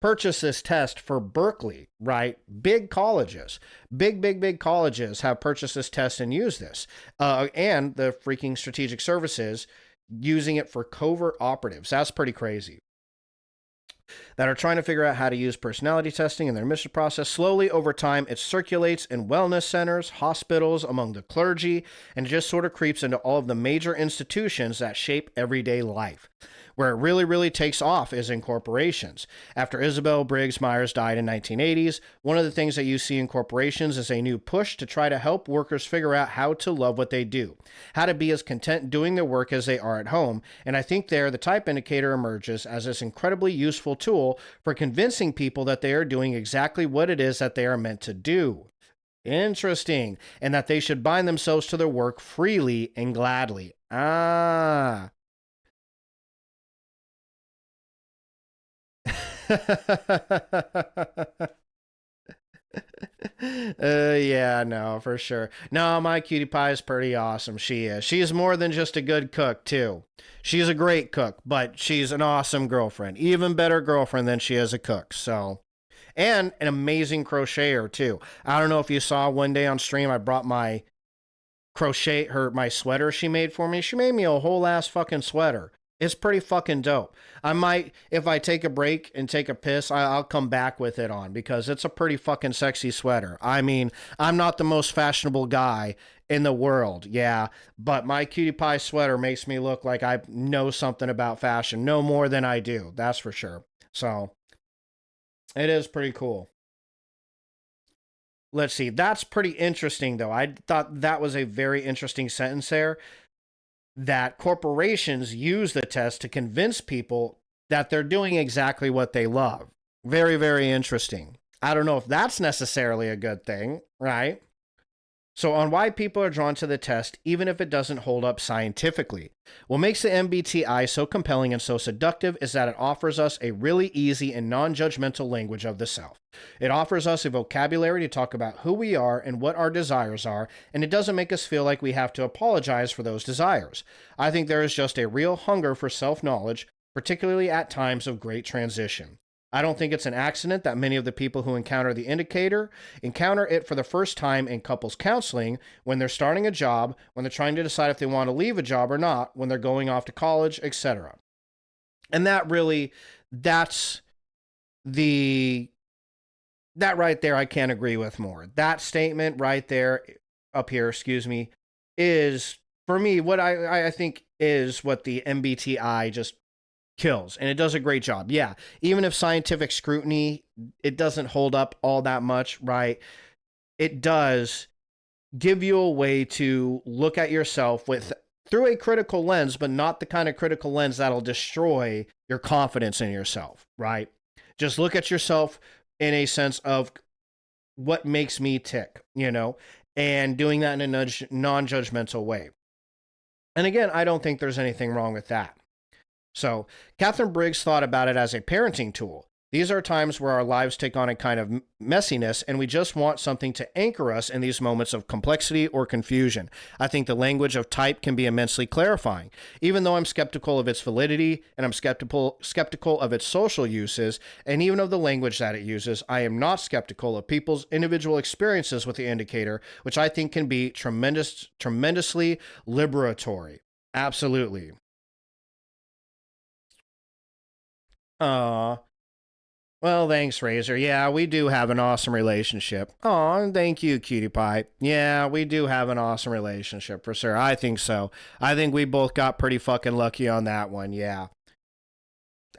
Speaker 1: purchase this test for Berkeley, right? Big colleges, big colleges have purchased this test and used this. And the freaking strategic services using it for covert operatives. That's pretty crazy. That are trying to figure out how to use personality testing in their mission process. Slowly over time, it circulates in wellness centers, hospitals, among the clergy, and just sort of creeps into all of the major institutions that shape everyday life. Where it really takes off is in corporations. After Isabel Briggs Myers died in 1980s, one of the things that you see in corporations is a new push to try to help workers figure out how to love what they do, how to be as content doing their work as they are at home. And I think there the type indicator emerges as this incredibly useful tool for convincing people that they are doing exactly what it is that they are meant to do. Interesting. And that they should bind themselves to their work freely and gladly. Ah. Yeah, no, for sure. No, my Cutie Pie is pretty awesome. She is. She's more than just a good cook, too. She's a great cook, but she's an awesome girlfriend. Even better girlfriend than she is a cook. So, and an amazing crocheter, too. I don't know if you saw one day on stream, I brought my my sweater she made for me. She made me a whole ass fucking sweater. It's pretty fucking dope. I might, if I take a break and take a piss, I'll come back with it on because it's a pretty fucking sexy sweater. I mean, I'm not the most fashionable guy in the world, yeah, but my Cutie Pie sweater makes me look like I know something about fashion, no more than I do, that's for sure. So, it is pretty cool. Let's see, that's pretty interesting though. I thought that was a very interesting sentence there. That corporations use the test to convince people that they're doing exactly what they love. Very, very interesting. I don't know if that's necessarily a good thing, right? So, on why people are drawn to the test, even if it doesn't hold up scientifically. What makes the MBTI so compelling and so seductive is that it offers us a really easy and non judgmental language of the self. It offers us a vocabulary to talk about who we are and what our desires are, and it doesn't make us feel like we have to apologize for those desires. I think there is just a real hunger for self knowledge, particularly at times of great transition. I don't think it's an accident that many of the people who encounter the indicator encounter it for the first time in couples counseling, when they're starting a job, when they're trying to decide if they want to leave a job or not, when they're going off to college, etc. And that's that right there I can't agree with more. That statement right there, up here, excuse me, is for me what I think is what the MBTI just kills, and it does a great job. Yeah, even if scientific scrutiny, it doesn't hold up all that much, right? It does give you a way to look at yourself with through a critical lens, but not the kind of critical lens that'll destroy your confidence in yourself, right? Just look at yourself in a sense of what makes me tick, and doing that in a non-judgmental way. And again, I don't think there's anything wrong with that. So, Catherine Briggs thought about it as a parenting tool. These are times where our lives take on a kind of messiness, and we just want something to anchor us in these moments of complexity or confusion. I think the language of type can be immensely clarifying. Even though I'm skeptical of its validity, and I'm skeptical of its social uses, and even of the language that it uses, I am not skeptical of people's individual experiences with the indicator, which I think can be tremendously liberatory. Absolutely. Aw. Well, thanks, Razor. Yeah, we do have an awesome relationship. Aw, thank you, Cutie Pie. Yeah, we do have an awesome relationship, for sure. I think so. I think we both got pretty fucking lucky on that one, yeah.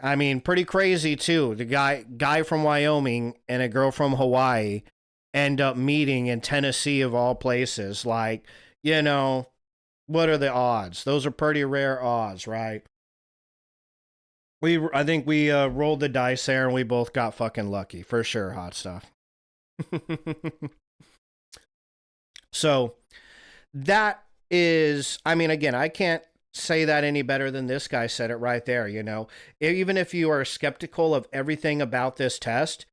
Speaker 1: I mean, pretty crazy, too. The guy from Wyoming and a girl from Hawaii end up meeting in Tennessee, of all places. Like, what are the odds? Those are pretty rare odds, right? I think we rolled the dice there and we both got fucking lucky, for sure, hot stuff. So that is, I mean, again, I can't say that any better than this guy said it right there, Even if you are skeptical of everything about this test,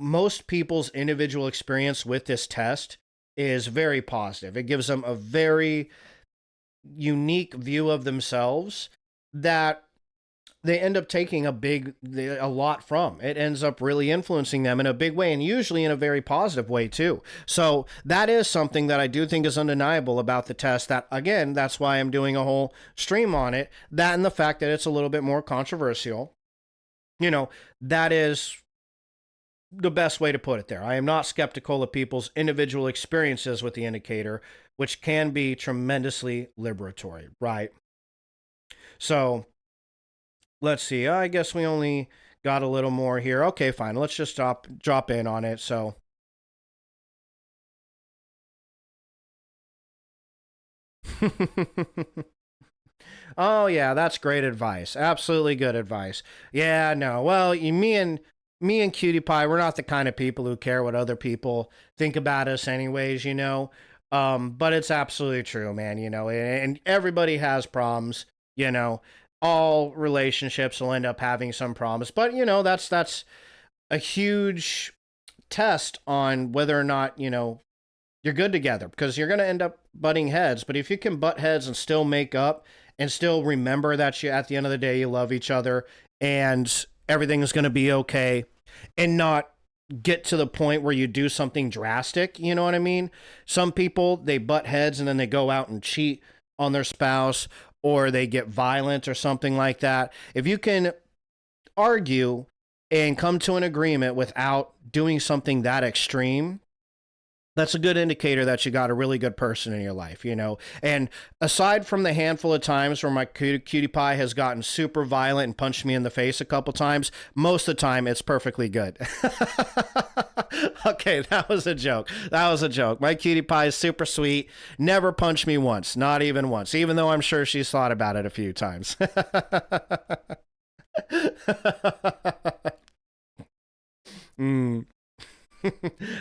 Speaker 1: most people's individual experience with this test is very positive. It gives them a very unique view of themselves that they end up taking a lot from. It ends up really influencing them in a big way, and usually in a very positive way too. So that is something that I do think is undeniable about the test. That, again, that's why I'm doing a whole stream on it. That and the fact that it's a little bit more controversial. That is the best way to put it there. I am not skeptical of people's individual experiences with the indicator, which can be tremendously liberatory, right? So let's see. I guess we only got a little more here. Okay, fine. Let's just drop in on it. So, oh yeah, that's great advice. Absolutely good advice. Yeah, no. Well, me and Cutie Pie, we're not the kind of people who care what other people think about us, anyways. But it's absolutely true, man. And everybody has problems. All relationships will end up having some problems, but that's a huge test on whether or not you're good together, because you're going to end up butting heads. But if you can butt heads and still make up and still remember that at the end of the day you love each other and everything is going to be okay, and not get to the point where you do something drastic, you know what I mean? Some people, they butt heads and then they go out and cheat on their spouse, or they get violent or something like that. If you can argue and come to an agreement without doing something that extreme, that's a good indicator that you got a really good person in your life, And aside from the handful of times where my cutie pie has gotten super violent and punched me in the face a couple times, most of the time it's perfectly good. Okay, that was a joke. My cutie pie is super sweet. Never punched me once, not even once, even though I'm sure she's thought about it a few times.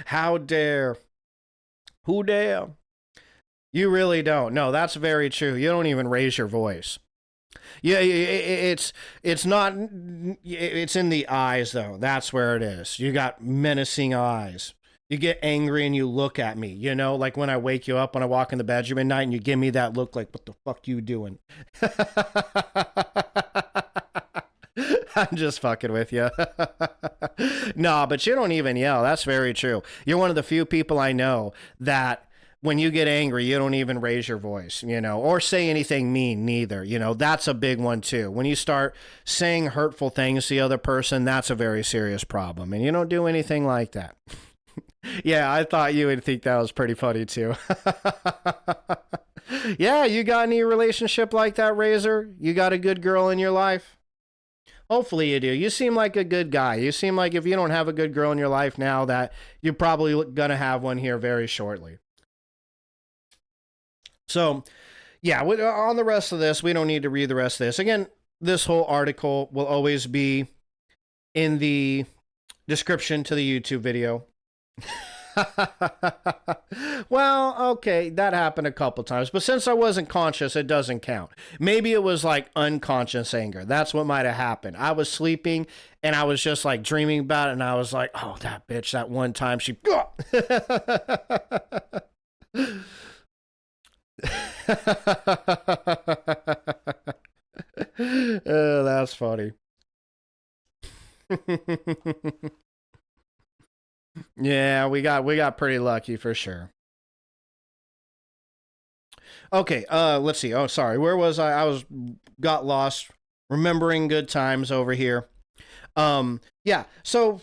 Speaker 1: How dare? Who dare? You really don't. No, that's very true. You don't even raise your voice. Yeah, it's not. It's in the eyes though. That's where it is. You got menacing eyes. You get angry and you look at me. You know, like when I wake you up when I walk in the bedroom at night and you give me that look, like, what the fuck you doing? I'm just fucking with you. No, but you don't even yell. That's very true. You're one of the few people I know that when you get angry, you don't even raise your voice, you know, or say anything mean, neither. You know, that's a big one too. When you start saying hurtful things to the other person, that's a very serious problem. And you don't do anything like that. Yeah, I thought you would think that was pretty funny too. Yeah, you got any relationship like that, Razor? You got a good girl in your life? Hopefully you do. You seem like a good guy. You seem like if you don't have a good girl in your life now, that you're probably going to have one here very shortly. So, yeah, on the rest of this, we don't need to read the rest of this. Again, this whole article will always be in the description to the YouTube video. Well, okay, that happened a couple times, but since I wasn't conscious, it doesn't count. Maybe it was like unconscious anger. That's what might have happened. I was sleeping and I was just like dreaming about it, and I was like, oh, that bitch, that one time she. Oh, that's funny. Yeah, we got pretty lucky for sure. Okay, let's see. Oh, sorry. Where was I? I was got lost remembering good times over here. Yeah. So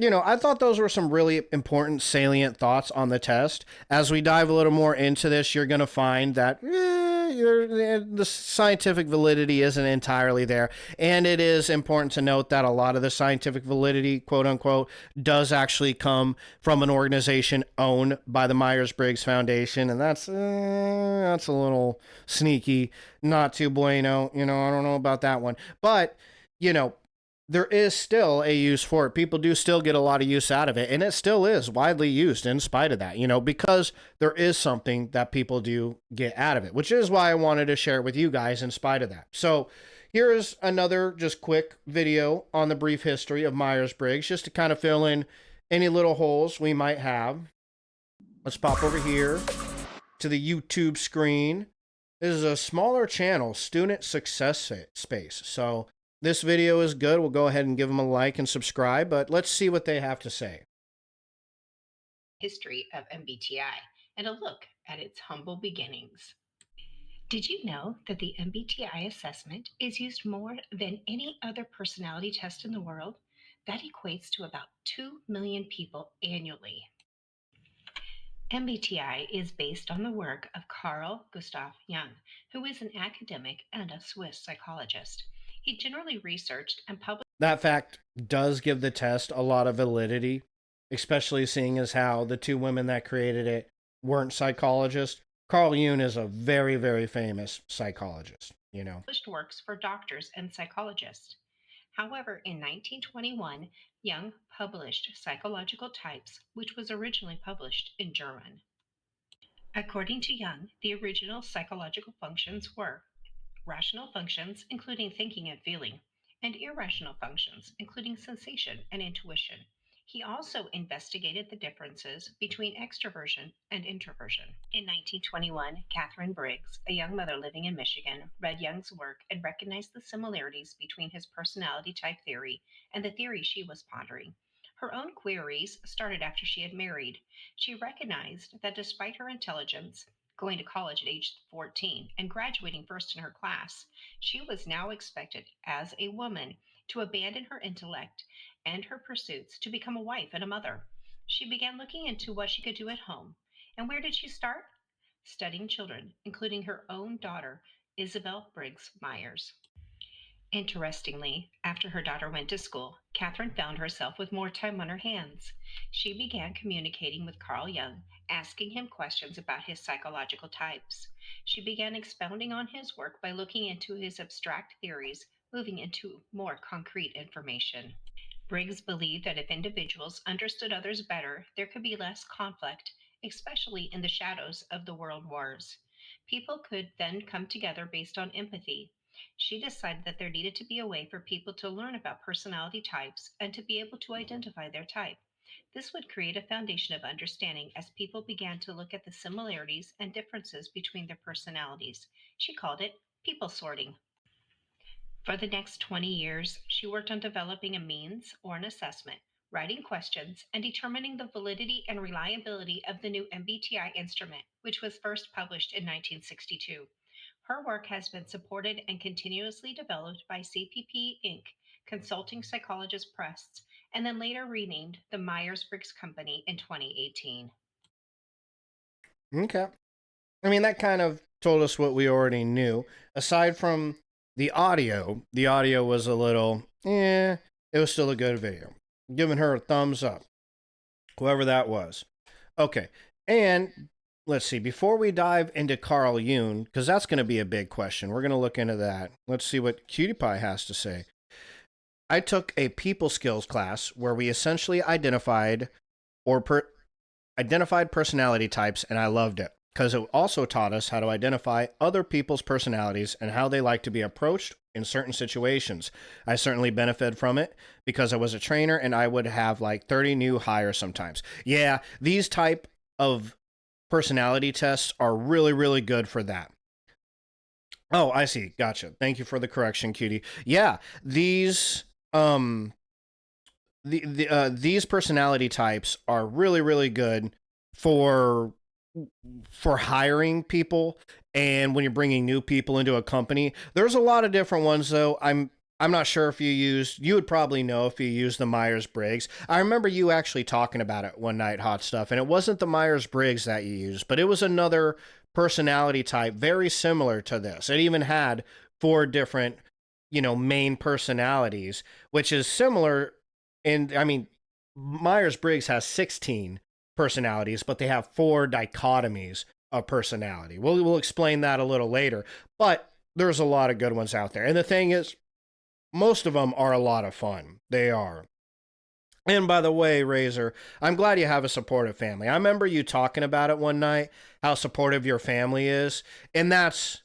Speaker 1: I thought those were some really important, salient thoughts on the test. As we dive a little more into this, you're going to find that the scientific validity isn't entirely there. And it is important to note that a lot of the scientific validity, quote unquote, does actually come from an organization owned by the Myers-Briggs Foundation. And that's a little sneaky, not too bueno. I don't know about that one. But, you know, there is still a use for it. People do still get a lot of use out of it, and it still is widely used in spite of that, because there is something that people do get out of it, which is why I wanted to share it with you guys in spite of that. So here is another just quick video on the brief history of Myers-Briggs, just to kind of fill in any little holes we might have. Let's pop over here to the YouTube screen. This is a smaller channel, Student Success Space. So this video is good. We'll go ahead and give them a like and subscribe, but let's see what they have to say.
Speaker 6: History of MBTI and a look at its humble beginnings. Did you know that the MBTI assessment is used more than any other personality test in the world? That equates to about 2 million people annually. MBTI is based on the work of Carl Gustav Jung, who is an academic and a Swiss psychologist. He generally researched and published.
Speaker 1: That fact does give the test a lot of validity, especially seeing as how the two women that created it weren't psychologists. Carl Jung is a very, very famous psychologist,
Speaker 6: Published works for doctors and psychologists. However, in 1921, Jung published Psychological Types, which was originally published in German. According to Jung, the original psychological functions were rational functions, including thinking and feeling, and irrational functions, including sensation and intuition. He also investigated the differences between extroversion and introversion. In 1921, Catherine Briggs, a young mother living in Michigan, read Jung's work and recognized the similarities between his personality type theory and the theory she was pondering. Her own queries started after she had married. She recognized that despite her intelligence, going to college at age 14 and graduating first in her class, she was now expected as a woman to abandon her intellect and her pursuits to become a wife and a mother. She began looking into what she could do at home. And where did she start? Studying children, including her own daughter, Isabel Briggs Myers. Interestingly, after her daughter went to school, Catherine found herself with more time on her hands. She began communicating with Carl Jung, asking him questions about his psychological types. She began expounding on his work by looking into his abstract theories, moving into more concrete information. Briggs believed that if individuals understood others better, there could be less conflict, especially in the shadows of the world wars. People could then come together based on empathy. She decided that there needed to be a way for people to learn about personality types and to be able to identify their type. This would create a foundation of understanding as people began to look at the similarities and differences between their personalities. She called it people sorting. For the next 20 years, she worked on developing a means or an assessment, writing questions, and determining the validity and reliability of the new MBTI instrument, which was first published in 1962. Her work has been supported and continuously developed by CPP Inc., Consulting Psychologist Press, and then later renamed the Myers Briggs Company in 2018.
Speaker 1: Okay. I mean, that kind of told us what we already knew. Aside from the audio was a little, it was still a good video. Giving her a thumbs up, whoever that was. Okay. And let's see, before we dive into Carl Jung, because that's going to be a big question, we're going to look into that. Let's see what Cutie Pie has to say. I took a people skills class where we essentially identified or identified personality types, and I loved it because it also taught us how to identify other people's personalities and how they like to be approached in certain situations. I certainly benefited from it because I was a trainer and I would have like 30 new hires sometimes. Yeah, these type of personality tests are really, really good for that. Oh, I see. Gotcha. Thank you for the correction, cutie. Yeah, um these personality types are really, really good for hiring people, and when you're bringing new people into a company. There's a lot of different ones though. I'm not sure if you would probably know if you used the Myers-Briggs. I remember you actually talking about it one night, Hot Stuff, and it wasn't the Myers-Briggs that you used, but it was another personality type very similar to this. It even had four different, main personalities, which is similar. And I mean, Myers-Briggs has 16 personalities, but they have four dichotomies of personality. We'll explain that a little later, but there's a lot of good ones out there. And the thing is, most of them are a lot of fun. They are. And by the way, Razor, I'm glad you have a supportive family. I remember you talking about it one night, how supportive your family is, and that's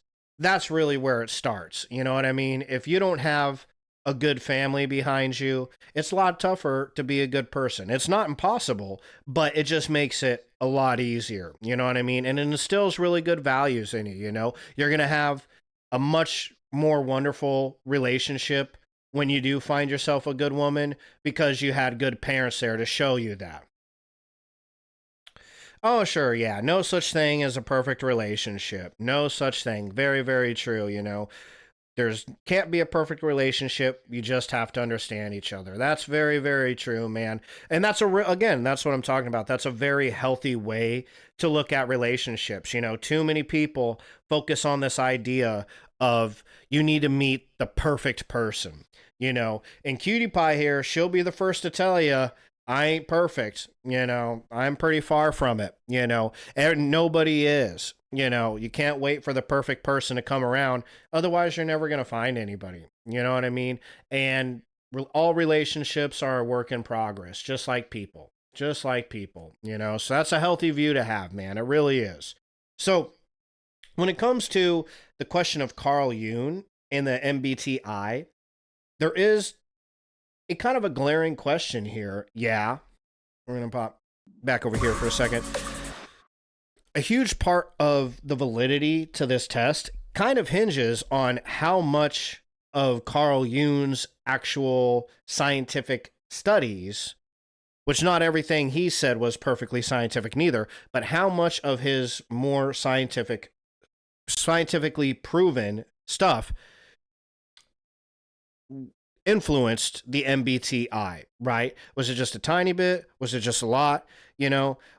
Speaker 1: really where it starts. You know what I mean? If you don't have a good family behind you, it's a lot tougher to be a good person. It's not impossible, but it just makes it a lot easier. You know what I mean? And it instills really good values in you, You're going to have a much more wonderful relationship when you do find yourself a good woman because you had good parents there to show you that. Oh, sure, yeah. No such thing as a perfect relationship. No such thing. Very, very true, There's can't be a perfect relationship. You just have to understand each other. That's very, very true, man. And that's again, that's what I'm talking about. That's a very healthy way to look at relationships. Too many people focus on this idea of you need to meet the perfect person. And Cutie Pie here, she'll be the first to tell you, I ain't perfect. I'm pretty far from it. Nobody is. You can't wait for the perfect person to come around. Otherwise, you're never going to find anybody. You know what I mean? And all relationships are a work in progress, just like people. Just like people, So that's a healthy view to have, man. It really is. So when it comes to the question of Carl Jung and the MBTI, there is a kind of a glaring question here. Yeah. We're going to pop back over here for a second. A huge part of the validity to this test kind of hinges on how much of Carl Jung's actual scientific studies, which not everything he said was perfectly scientific neither, but how much of his more scientifically proven stuff influenced the MBTI, right? Was it just a tiny bit? Was it just a lot?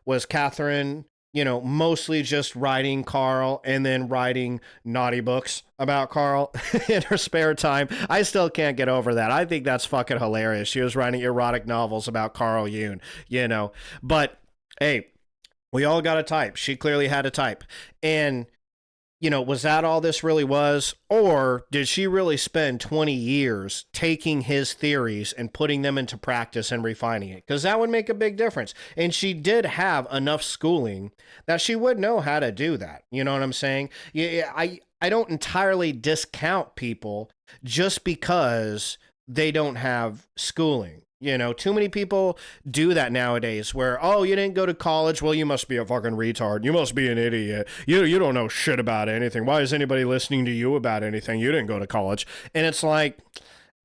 Speaker 1: Was Catherine, mostly just writing Carl and then writing naughty books about Carl in her spare time? I still can't get over that. I think that's fucking hilarious. She was writing erotic novels about Carl Jung, But hey, we all got a type. She clearly had a type. And was that all this really was? Or did she really spend 20 years taking his theories and putting them into practice and refining it? Because that would make a big difference. And she did have enough schooling that she would know how to do that. You know what I'm saying? Yeah, I don't entirely discount people just because they don't have schooling. Too many people do that nowadays where, oh, you didn't go to college. Well, you must be a fucking retard. You must be an idiot. You don't know shit about anything. Why is anybody listening to you about anything? You didn't go to college. And it's like,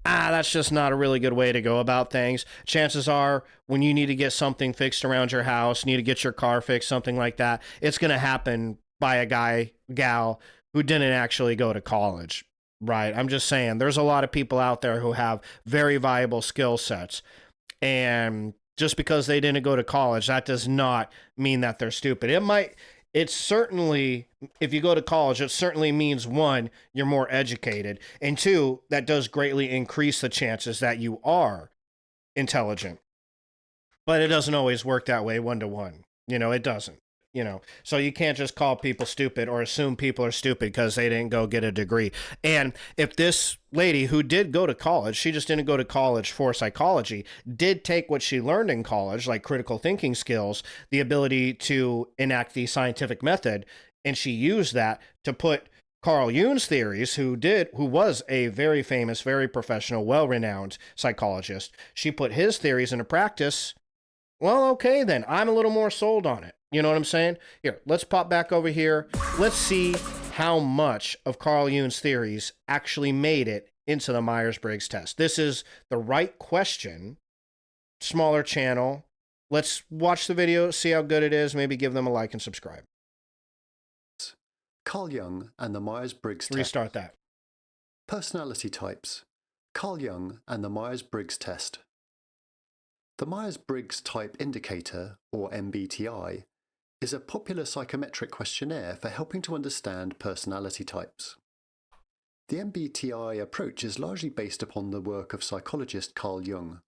Speaker 1: that's just not a really good way to go about things. Chances are when you need to get something fixed around your house, need to get your car fixed, something like that, it's going to happen by a gal who didn't actually go to college. Right. I'm just saying there's a lot of people out there who have very viable skill sets. And just because they didn't go to college, that does not mean that they're stupid. It's certainly, if you go to college, it certainly means one, you're more educated. And two, that does greatly increase the chances that you are intelligent. But it doesn't always work that way 1-to-1. It doesn't. So you can't just call people stupid or assume people are stupid because they didn't go get a degree. And if this lady who did go to college, she just didn't go to college for psychology, did take what she learned in college, like critical thinking skills, the ability to enact the scientific method, and she used that to put Carl Jung's theories, who was a very famous, very professional, well-renowned psychologist, she put his theories into practice. Well, okay, then I'm a little more sold on it. You know what I'm saying? Here, let's pop back over here. Let's see how much of Carl Jung's theories actually made it into the Myers-Briggs test. This is the right question. Smaller channel. Let's watch the video, see how good it is, maybe give them a like and subscribe.
Speaker 7: Carl Jung and the Myers-Briggs test.
Speaker 1: Restart that.
Speaker 7: Personality types. Carl Jung and the Myers-Briggs test. The Myers-Briggs Type Indicator, or MBTI, is a popular psychometric questionnaire for helping to understand personality types. The MBTI approach is largely based upon the work of psychologist Carl Jung.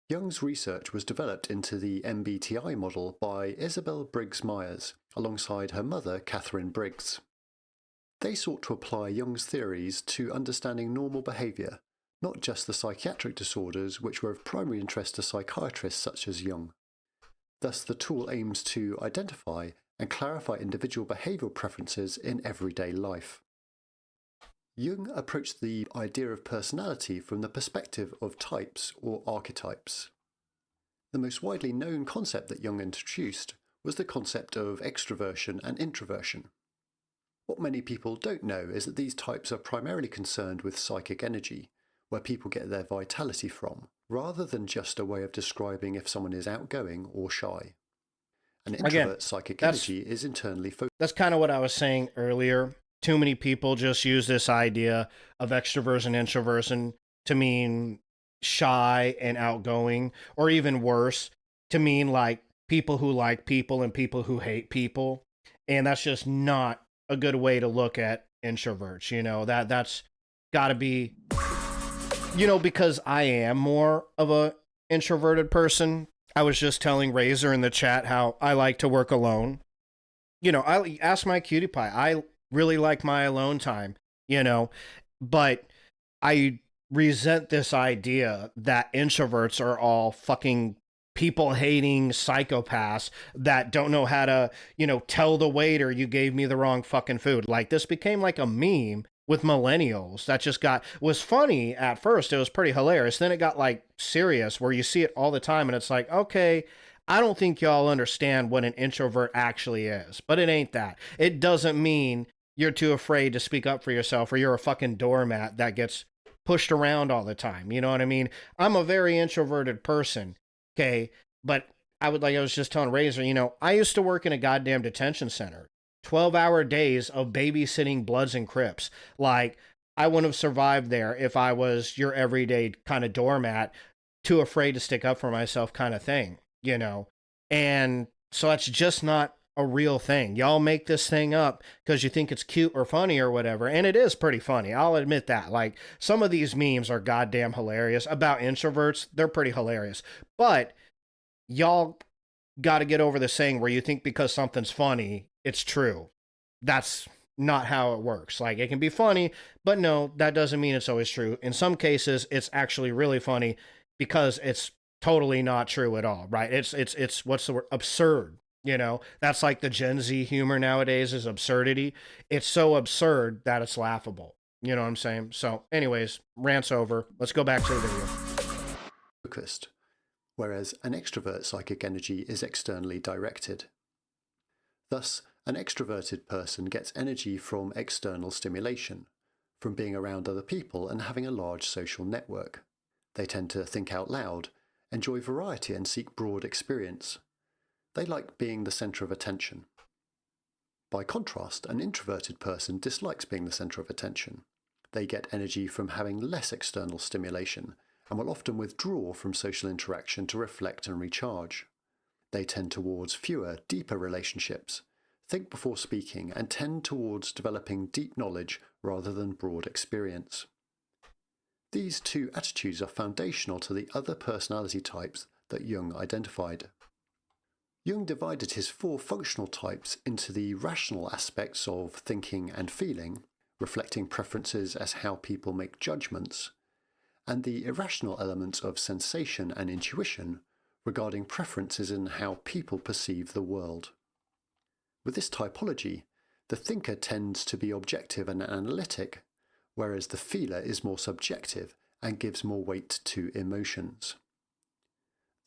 Speaker 7: Jung's research was developed into the MBTI model by Isabel Briggs Myers, alongside her mother, Catherine Briggs. They sought to apply Jung's theories to understanding normal behaviour, not just the psychiatric disorders which were of primary interest to psychiatrists such as Jung. Thus, the tool aims to identify and clarify individual behavioural preferences in everyday life. Jung approached the idea of personality from the perspective of types or archetypes. The most widely known concept that Jung introduced was the concept of extroversion and introversion. What many people don't know is that these types are primarily concerned with psychic energy, where people get their vitality from, rather than just a way of describing if someone is outgoing or shy. An introvert's psychic energy is internally focused.
Speaker 1: That's kind of what I was saying earlier. Too many people just use this idea of extroversion, introversion to mean shy and outgoing, or even worse, to mean like people who like people and people who hate people. And that's just not a good way to look at introverts. That's got to be, because I am more of a introverted person. I was just telling Razor in the chat how I like to work alone. I ask my cutie pie. I really like my alone time, but I resent this idea that introverts are all fucking people-hating psychopaths that don't know how to, tell the waiter you gave me the wrong fucking food. Like, this became like a meme with millennials that just was funny at first. It was pretty hilarious. Then it got like serious where you see it all the time and it's like, okay, I don't think y'all understand what an introvert actually is, but it ain't that. It doesn't mean you're too afraid to speak up for yourself or you're a fucking doormat that gets pushed around all the time. You know what I mean? I'm a very introverted person. Okay. But I was just telling Razor, I used to work in a goddamn detention center. 12-hour days of babysitting Bloods and Crips. Like, I wouldn't have survived there if I was your everyday kind of doormat, too afraid to stick up for myself kind of thing, And so that's just not a real thing. Y'all make this thing up because you think it's cute or funny or whatever, and it is pretty funny. I'll admit that. Like, some of these memes are goddamn hilarious. About introverts, they're pretty hilarious. But y'all got to get over the saying where you think because something's funny, it's true. That's not how it works. Like, it can be funny, but no, that doesn't mean it's always true. In some cases, it's actually really funny because it's totally not true at all, right? It's what's the word? Absurd. You know, that's like the Gen Z humor nowadays is absurdity. It's so absurd that it's laughable. You know what I'm saying? So, anyways, rants over. Let's go back to the video.
Speaker 7: Focused, whereas an extrovert's psychic energy is externally directed. Thus, an extroverted person gets energy from external stimulation, from being around other people and having a large social network. They tend to think out loud, enjoy variety and seek broad experience. They like being the centre of attention. By contrast, an introverted person dislikes being the centre of attention. They get energy from having less external stimulation and will often withdraw from social interaction to reflect and recharge. They tend towards fewer, deeper relationships, think before speaking, and tend towards developing deep knowledge rather than broad experience. These two attitudes are foundational to the other personality types that Jung identified. Jung divided his 4 functional types into the rational aspects of thinking and feeling, reflecting preferences as how people make judgments, and the irrational elements of sensation and intuition, regarding preferences in how people perceive the world. With this typology, the thinker tends to be objective and analytic, whereas the feeler is more subjective and gives more weight to emotions.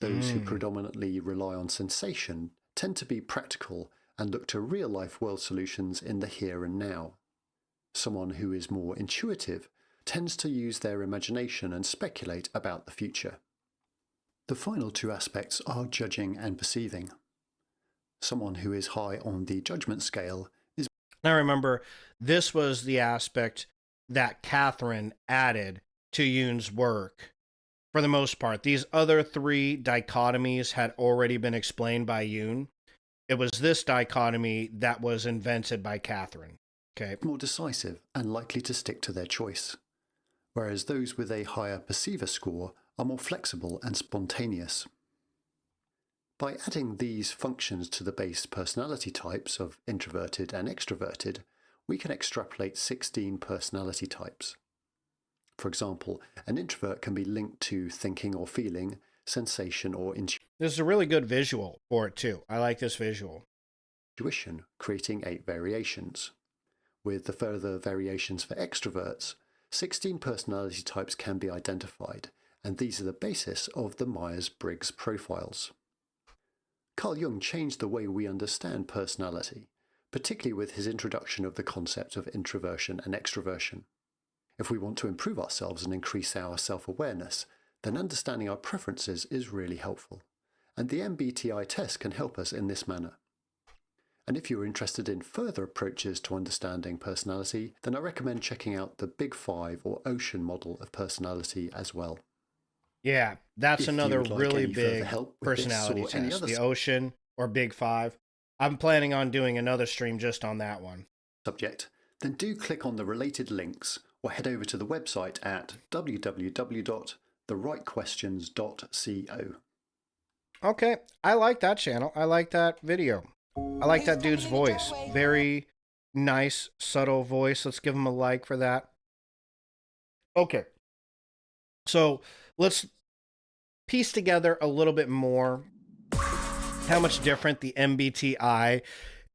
Speaker 7: Those who predominantly rely on sensation tend to be practical and look to real-life world solutions in the here and now. Someone who is more intuitive tends to use their imagination and speculate about the future. The final 2 aspects are judging and perceiving. Someone who is high on the judgment scale is...
Speaker 1: Now remember, this was the aspect that Catherine added to Jung's work. For the most part, these other 3 dichotomies had already been explained by Jung. It was this dichotomy that was invented by Catherine. Okay.
Speaker 7: More decisive and likely to stick to their choice, whereas those with a higher perceiver score are more flexible and spontaneous. By adding these functions to the base personality types of introverted and extroverted, we can extrapolate 16 personality types. For example, an introvert can be linked to thinking or feeling, sensation or
Speaker 1: This is a really good visual for it too. I like this visual.
Speaker 7: intuition, creating 8 variations. With the further variations for extroverts, 16 personality types can be identified, and these are the basis of the Myers-Briggs profiles. Carl Jung changed the way we understand personality, particularly with his introduction of the concept of introversion and extroversion. If we want to improve ourselves and increase our self-awareness, then understanding our preferences is really helpful, and the MBTI test can help us in this manner. And if you're interested in further approaches to understanding personality, then I recommend checking out the Big 5 or Ocean model of personality as well.
Speaker 1: Yeah, that's
Speaker 7: If you
Speaker 1: another
Speaker 7: would like
Speaker 1: really
Speaker 7: any further
Speaker 1: big
Speaker 7: help with this
Speaker 1: personality
Speaker 7: or any
Speaker 1: test.
Speaker 7: other
Speaker 1: The Ocean or Big 5. I'm planning on doing another stream just on that one.
Speaker 7: subject, then do click on the related links or head over to the website at www.therightquestions.co.
Speaker 1: Okay, I like that channel. I like that video. I like that dude's voice. Very nice, subtle voice. Let's give him a like for that. Okay. So let's piece together a little bit more how much different the MBTI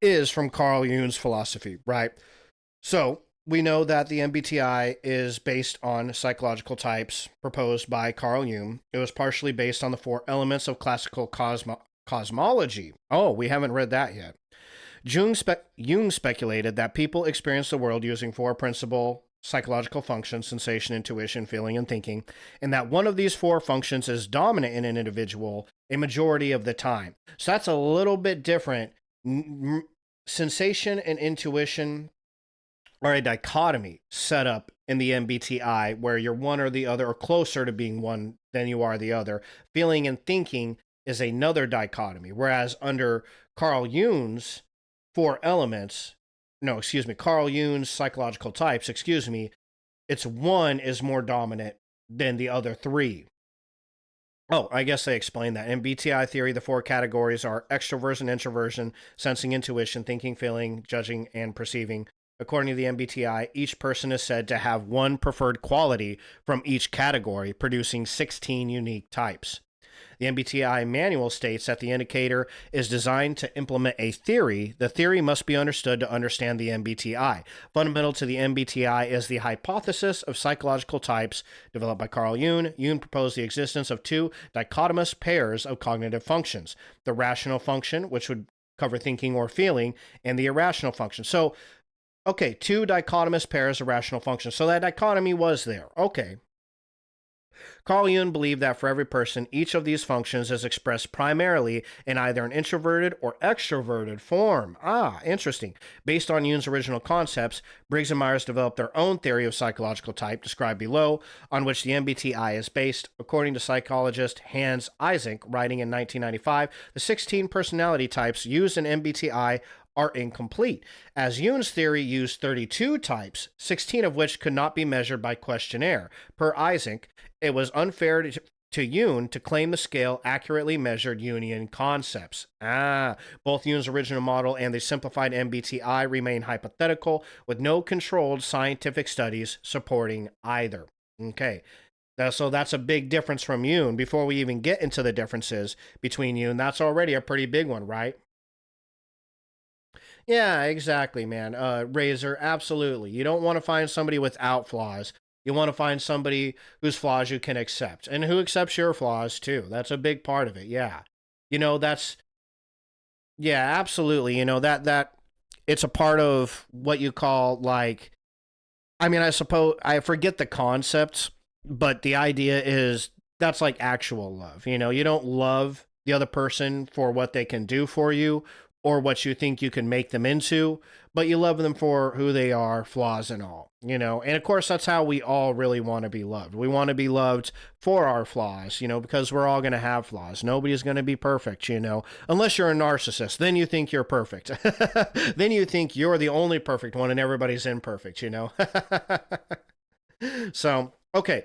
Speaker 1: is from Carl Jung's philosophy, right? So we know that the MBTI is based on psychological types proposed by Carl Jung. It was partially based on the 4 elements of classical cosmology. Oh, we haven't read that yet. Jung speculated that people experience the world using 4 principal psychological functions: sensation, intuition, feeling, and thinking, and that one of these 4 functions is dominant in an individual a majority of the time. So that's a little bit different. Sensation and intuition are a dichotomy set up in the MBTI where you're one or the other, or closer to being one than you are the other. Feeling and thinking is another dichotomy, whereas under Carl Jung's 4 elements, Carl Jung's psychological types, it's one is more dominant than the other 3. Oh, I guess they explained that. In MBTI theory, the 4 categories are extroversion, introversion, sensing, intuition, thinking, feeling, judging, and perceiving. According to the MBTI, each person is said to have one preferred quality from each category, producing 16 unique types. The MBTI manual states that the indicator is designed to implement a theory. The theory must be understood to understand the MBTI. Fundamental to the MBTI is the hypothesis of psychological types developed by Carl Jung. Jung proposed the existence of two dichotomous pairs of cognitive functions: the rational function, which would cover thinking or feeling, and the irrational function. So, okay, two dichotomous pairs of rational functions. So that dichotomy was there. Okay. Carl Jung believed that for every person, each of these functions is expressed primarily in either an introverted or extroverted form. Ah, interesting. Based on Jung's original concepts, Briggs and Myers developed their own theory of psychological type, described below, on which the MBTI is based. According to psychologist Hans Eysenck, writing in 1995, the 16 personality types used in MBTI are incomplete, as Jung's theory used 32 types, 16 of which could not be measured by questionnaire. Per Eysenck, it was unfair to Jung to claim the scale accurately measured Jungian concepts. Both Jung's original model and the simplified MBTI remain hypothetical, with no controlled scientific studies supporting either. Okay. So that's a big difference from Jung. Before we even get into the differences between Jung, that's already a pretty big one, right? Yeah, exactly, man. Razor, absolutely. You don't want to find somebody without flaws. You want to find somebody whose flaws you can accept and who accepts your flaws too. That's a big part of it. Yeah. That's, yeah, absolutely. That it's a part of what you call, like, I mean, I suppose I forget the concepts, but the idea is that's like actual love. You don't love the other person for what they can do for you or what you think you can make them into, but you love them for who they are, flaws and all. And of course, that's how we all really want to be loved. We want to be loved for our flaws, because we're all going to have flaws. Nobody's going to be perfect, unless you're a narcissist. Then you think you're perfect. Then you think you're the only perfect one and everybody's imperfect, So, okay,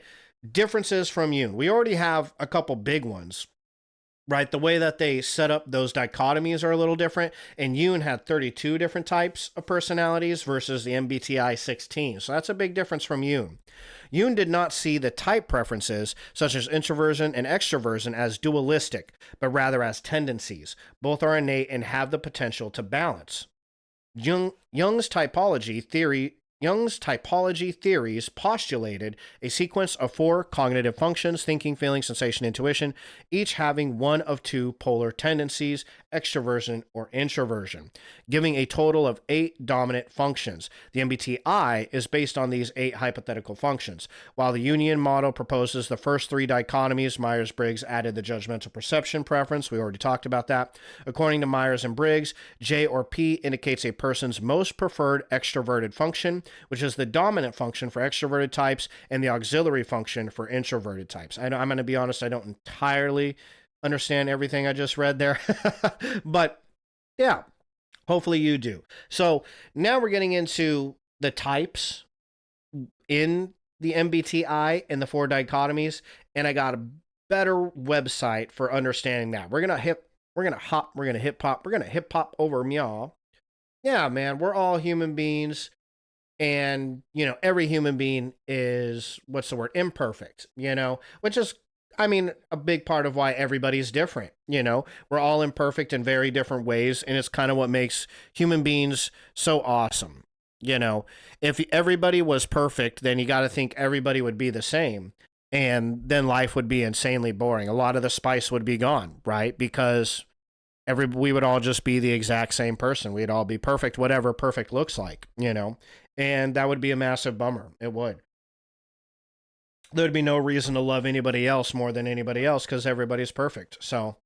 Speaker 1: differences from you. We already have a couple big ones, right? The way that they set up those dichotomies are a little different. And Jung had 32 different types of personalities versus the MBTI 16. So that's a big difference from Jung. Jung did not see the type preferences, such as introversion and extroversion, as dualistic, but rather as tendencies. Both are innate and have the potential to balance. Jung's typology theories postulated a sequence of 4 cognitive functions: thinking, feeling, sensation, intuition, each having one of 2 polar tendencies, extroversion or introversion, giving a total of 8 dominant functions. The MBTI is based on these 8 hypothetical functions. While the Jungian model proposes the first 3 dichotomies, Myers-Briggs added the judgmental perception preference. We already talked about that. According to Myers and Briggs, J or P indicates a person's most preferred extroverted function, which is the dominant function for extroverted types, and the auxiliary function for introverted types. I'm going to be honest, I don't entirely understand everything I just read there, but yeah, hopefully you do. So now we're getting into the types in the MBTI and the 4 dichotomies, and I got a better website for understanding that. We're gonna hip hop over y'all. Yeah, man, we're all human beings. And, every human being is, imperfect, which is, a big part of why everybody's different. We're all imperfect in very different ways. And it's kind of what makes human beings so awesome. If everybody was perfect, then you got to think everybody would be the same. And then life would be insanely boring. A lot of the spice would be gone, right? Because we would all just be the exact same person. We'd all be perfect, whatever perfect looks like, and that would be a massive bummer. It would. There'd be no reason to love anybody else more than anybody else because everybody's perfect. So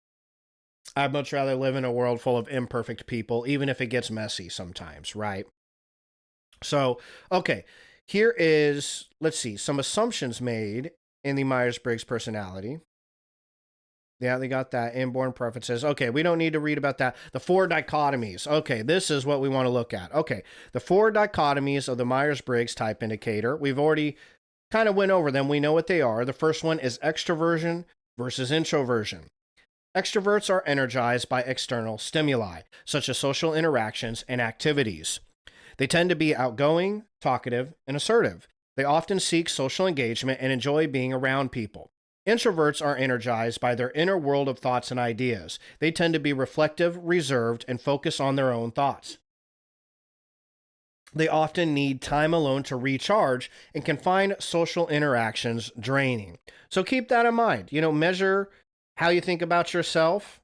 Speaker 1: I'd much rather live in a world full of imperfect people, even if it gets messy sometimes, right? So, okay, here is, let's see, some assumptions made in the Myers-Briggs personality. Yeah, they got that. Inborn preferences. Okay, we don't need to read about that. The 4 dichotomies. Okay, this is what we want to look at. Okay, the 4 dichotomies of the Myers-Briggs type indicator. We've already kind of went over them. We know what they are. The first one is extroversion versus introversion. Extroverts are energized by external stimuli, such as social interactions and activities. They tend to be outgoing, talkative, and assertive. They often seek social engagement and enjoy being around people. Introverts are energized by their inner world of thoughts and ideas. They tend to be reflective, reserved, and focus on their own thoughts. They often need time alone to recharge and can find social interactions draining. So keep that in mind. Measure how you think about yourself.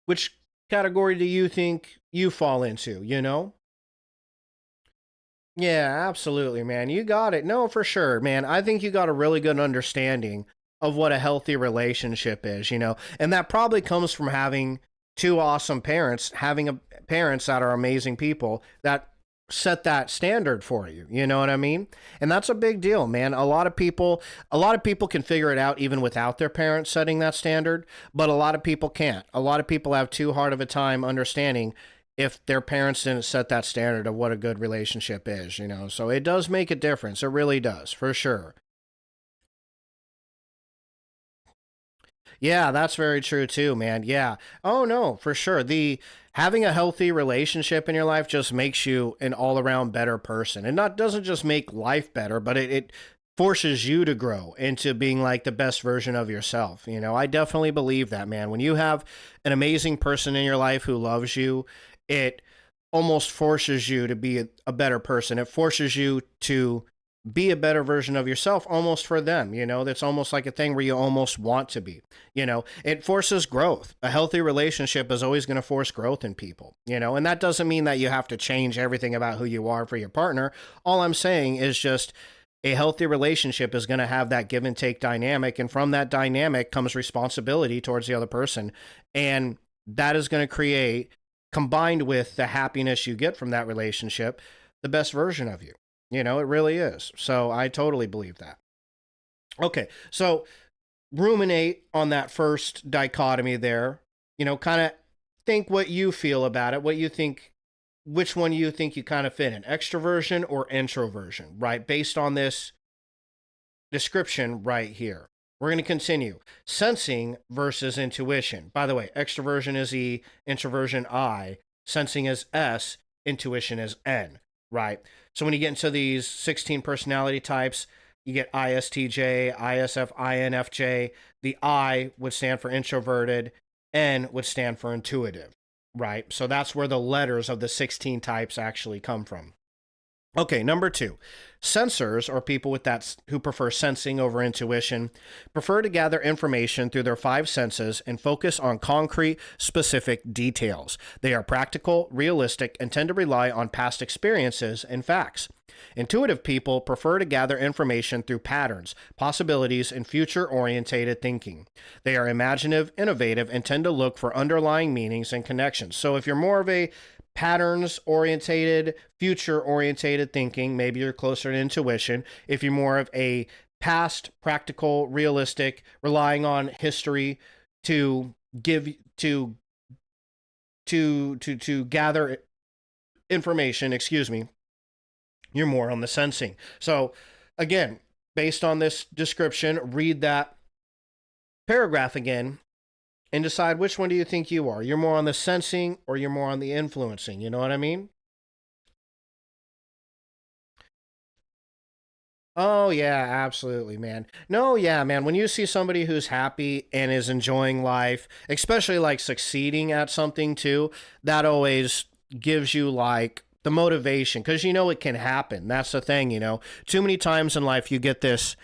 Speaker 1: Which category do you think you fall into? Yeah, absolutely, man. You got it. No, for sure, man. I think you got a really good understanding of what a healthy relationship is. And that probably comes from having two awesome parents, having parents that are amazing people that set that standard for you. You know what I mean? And that's a big deal, man. A lot of people can figure it out even without their parents setting that standard, but a lot of people can't. A lot of people have too hard of a time understanding if their parents didn't set that standard of what a good relationship is. So it does make a difference. It really does, for sure. Yeah, that's very true too, man. Yeah. Oh no, for sure. The Having a healthy relationship in your life just makes you an all-around better person. And not doesn't just make life better, but it forces you to grow into being like the best version of yourself. I definitely believe that, man. When you have an amazing person in your life who loves you, it almost forces you to be a better person. It forces you to be a better version of yourself almost for them. That's almost like a thing where you almost want to be. It forces growth. A healthy relationship is always going to force growth in people. And that doesn't mean that you have to change everything about who you are for your partner. All I'm saying is just a healthy relationship is going to have that give and take dynamic. And from that dynamic comes responsibility towards the other person. And that is going to create, combined with the happiness you get from that relationship, the best version of you. It really is. So I totally believe that. Okay, so ruminate on that first dichotomy there. Kind of think what you feel about it, what you think, which one you think you kind of fit in, extroversion or introversion, right? Based on this description right here. We're going to continue. Sensing versus intuition. By the way, extroversion is E, introversion I, sensing is S, intuition is N, right? So when you get into these 16 personality types, you get ISTJ, ISF, INFJ. The I would stand for introverted, N would stand for intuitive, right? So that's where the letters of the 16 types actually come from. Okay, number 2. Sensors, or people with that who prefer sensing over intuition, prefer to gather information through their 5 senses and focus on concrete, specific details. They are practical, realistic, and tend to rely on past experiences and facts. Intuitive people prefer to gather information through patterns, possibilities, and future-orientated thinking. They are imaginative, innovative, and tend to look for underlying meanings and connections. So if you're more of a patterns orientated, future orientated thinking, maybe you're closer to intuition. If you're more of a past, practical, realistic, relying on history to give to gather information, you're more on the sensing. So again, based on this description, read that paragraph again and decide which one do you think you are. You're more on the sensing or you're more on the influencing. You know what I mean? Oh, yeah, absolutely, man. No, yeah, man. When you see somebody who's happy and is enjoying life, especially like succeeding at something too, that always gives you like the motivation because it can happen. That's the thing. Too many times in life you get this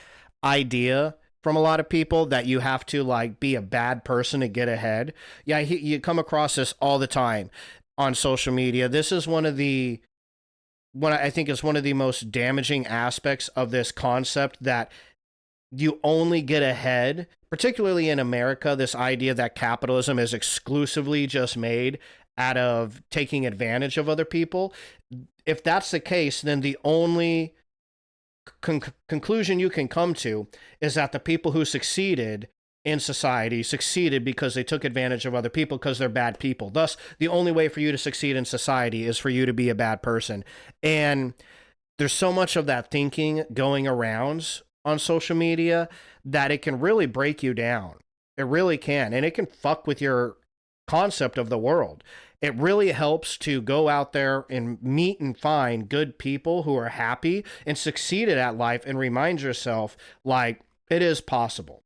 Speaker 1: idea from a lot of people that you have to like be a bad person to get ahead. Yeah, you come across this all the time on social media. This is one I think is one of the most damaging aspects of this concept that you only get ahead, particularly in America, this idea that capitalism is exclusively just made out of taking advantage of other people. If that's the case, then the only conclusion you can come to is that the people who succeeded in society succeeded because they took advantage of other people because they're bad people. Thus, the only way for you to succeed in society is for you to be a bad person. And there's so much of that thinking going around on social media that it can really break you down. It really can. And it can fuck with your concept of the world. It really helps to go out there and meet and find good people who are happy and succeeded at life, and remind yourself like it is possible.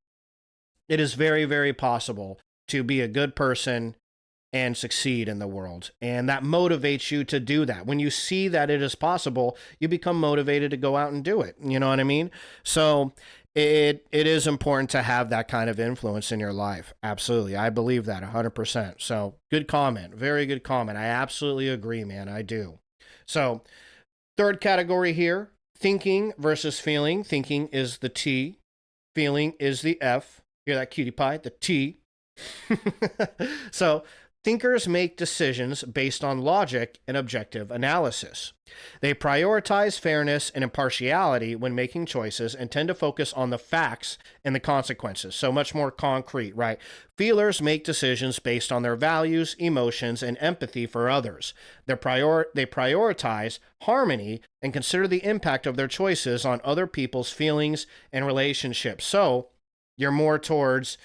Speaker 1: It is very, very possible to be a good person and succeed in the world. And that motivates you to do that. When you see that it is possible, you become motivated to go out and do it. You know what I mean? So it is important to have that kind of influence in your life. Absolutely. I believe that 100%. So good comment. Very good comment. I absolutely agree, man. I do. So third category here, thinking versus feeling. Thinking is the T. Feeling is the F. Hear that, cutie pie? The T. So thinkers make decisions based on logic and objective analysis. They prioritize fairness and impartiality when making choices and tend to focus on the facts and the consequences. So much more concrete, right? Feelers make decisions based on their values, emotions, and empathy for others. They prioritize harmony and consider the impact of their choices on other people's feelings and relationships. So you're more towards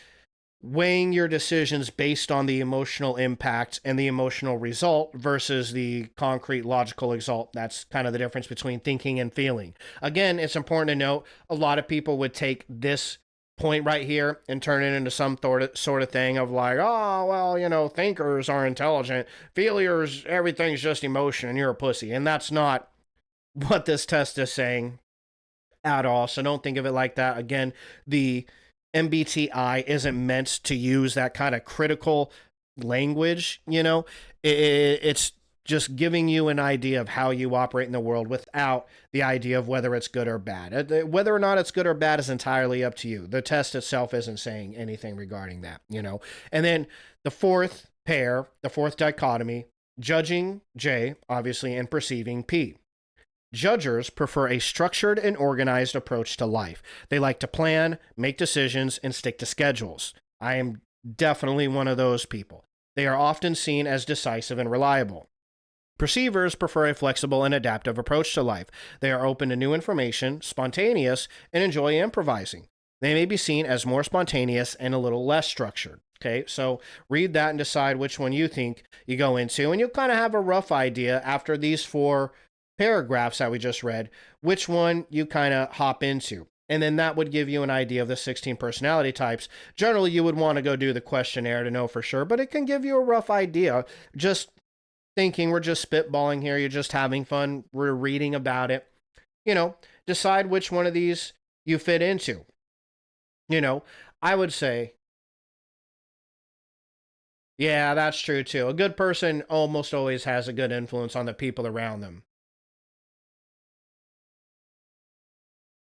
Speaker 1: weighing your decisions based on the emotional impact and the emotional result versus the concrete logical result. That's kind of the difference between thinking and feeling. Again, it's important to note a lot of people would take this point right here and turn it into some sort of thing of like, oh, well, you know, thinkers are intelligent, feelers, everything's just emotion and you're a pussy. And that's not what this test is saying at all. So don't think of it like that. Again, the MBTI isn't meant to use that kind of critical language, you know. It's just giving you an idea of how you operate in the world without the idea of whether it's good or bad. Whether or not it's good or bad is entirely up to you. The test itself isn't saying anything regarding that, you know. And then the fourth pair, the fourth dichotomy, judging, J, obviously, and perceiving, P. Judgers prefer a structured and organized approach to life. They like to plan, make decisions, and stick to schedules. I am definitely one of those people. They are often seen as decisive and reliable. Perceivers prefer a flexible and adaptive approach to life. They are open to new information, spontaneous, and enjoy improvising. They may be seen as more spontaneous and a little less structured. Okay, so read that and decide which one you think you go into, and you'll kind of have a rough idea after these four paragraphs that we just read, which one you kind of hop into. And then that would give you an idea of the 16 personality types. Generally, you would want to go do the questionnaire to know for sure, but it can give you a rough idea. Just thinking, we're just spitballing here. You're just having fun. We're reading about it. You know, decide which one of these you fit into. You know, I would say, yeah, that's true too. A good person almost always has a good influence on the people around them.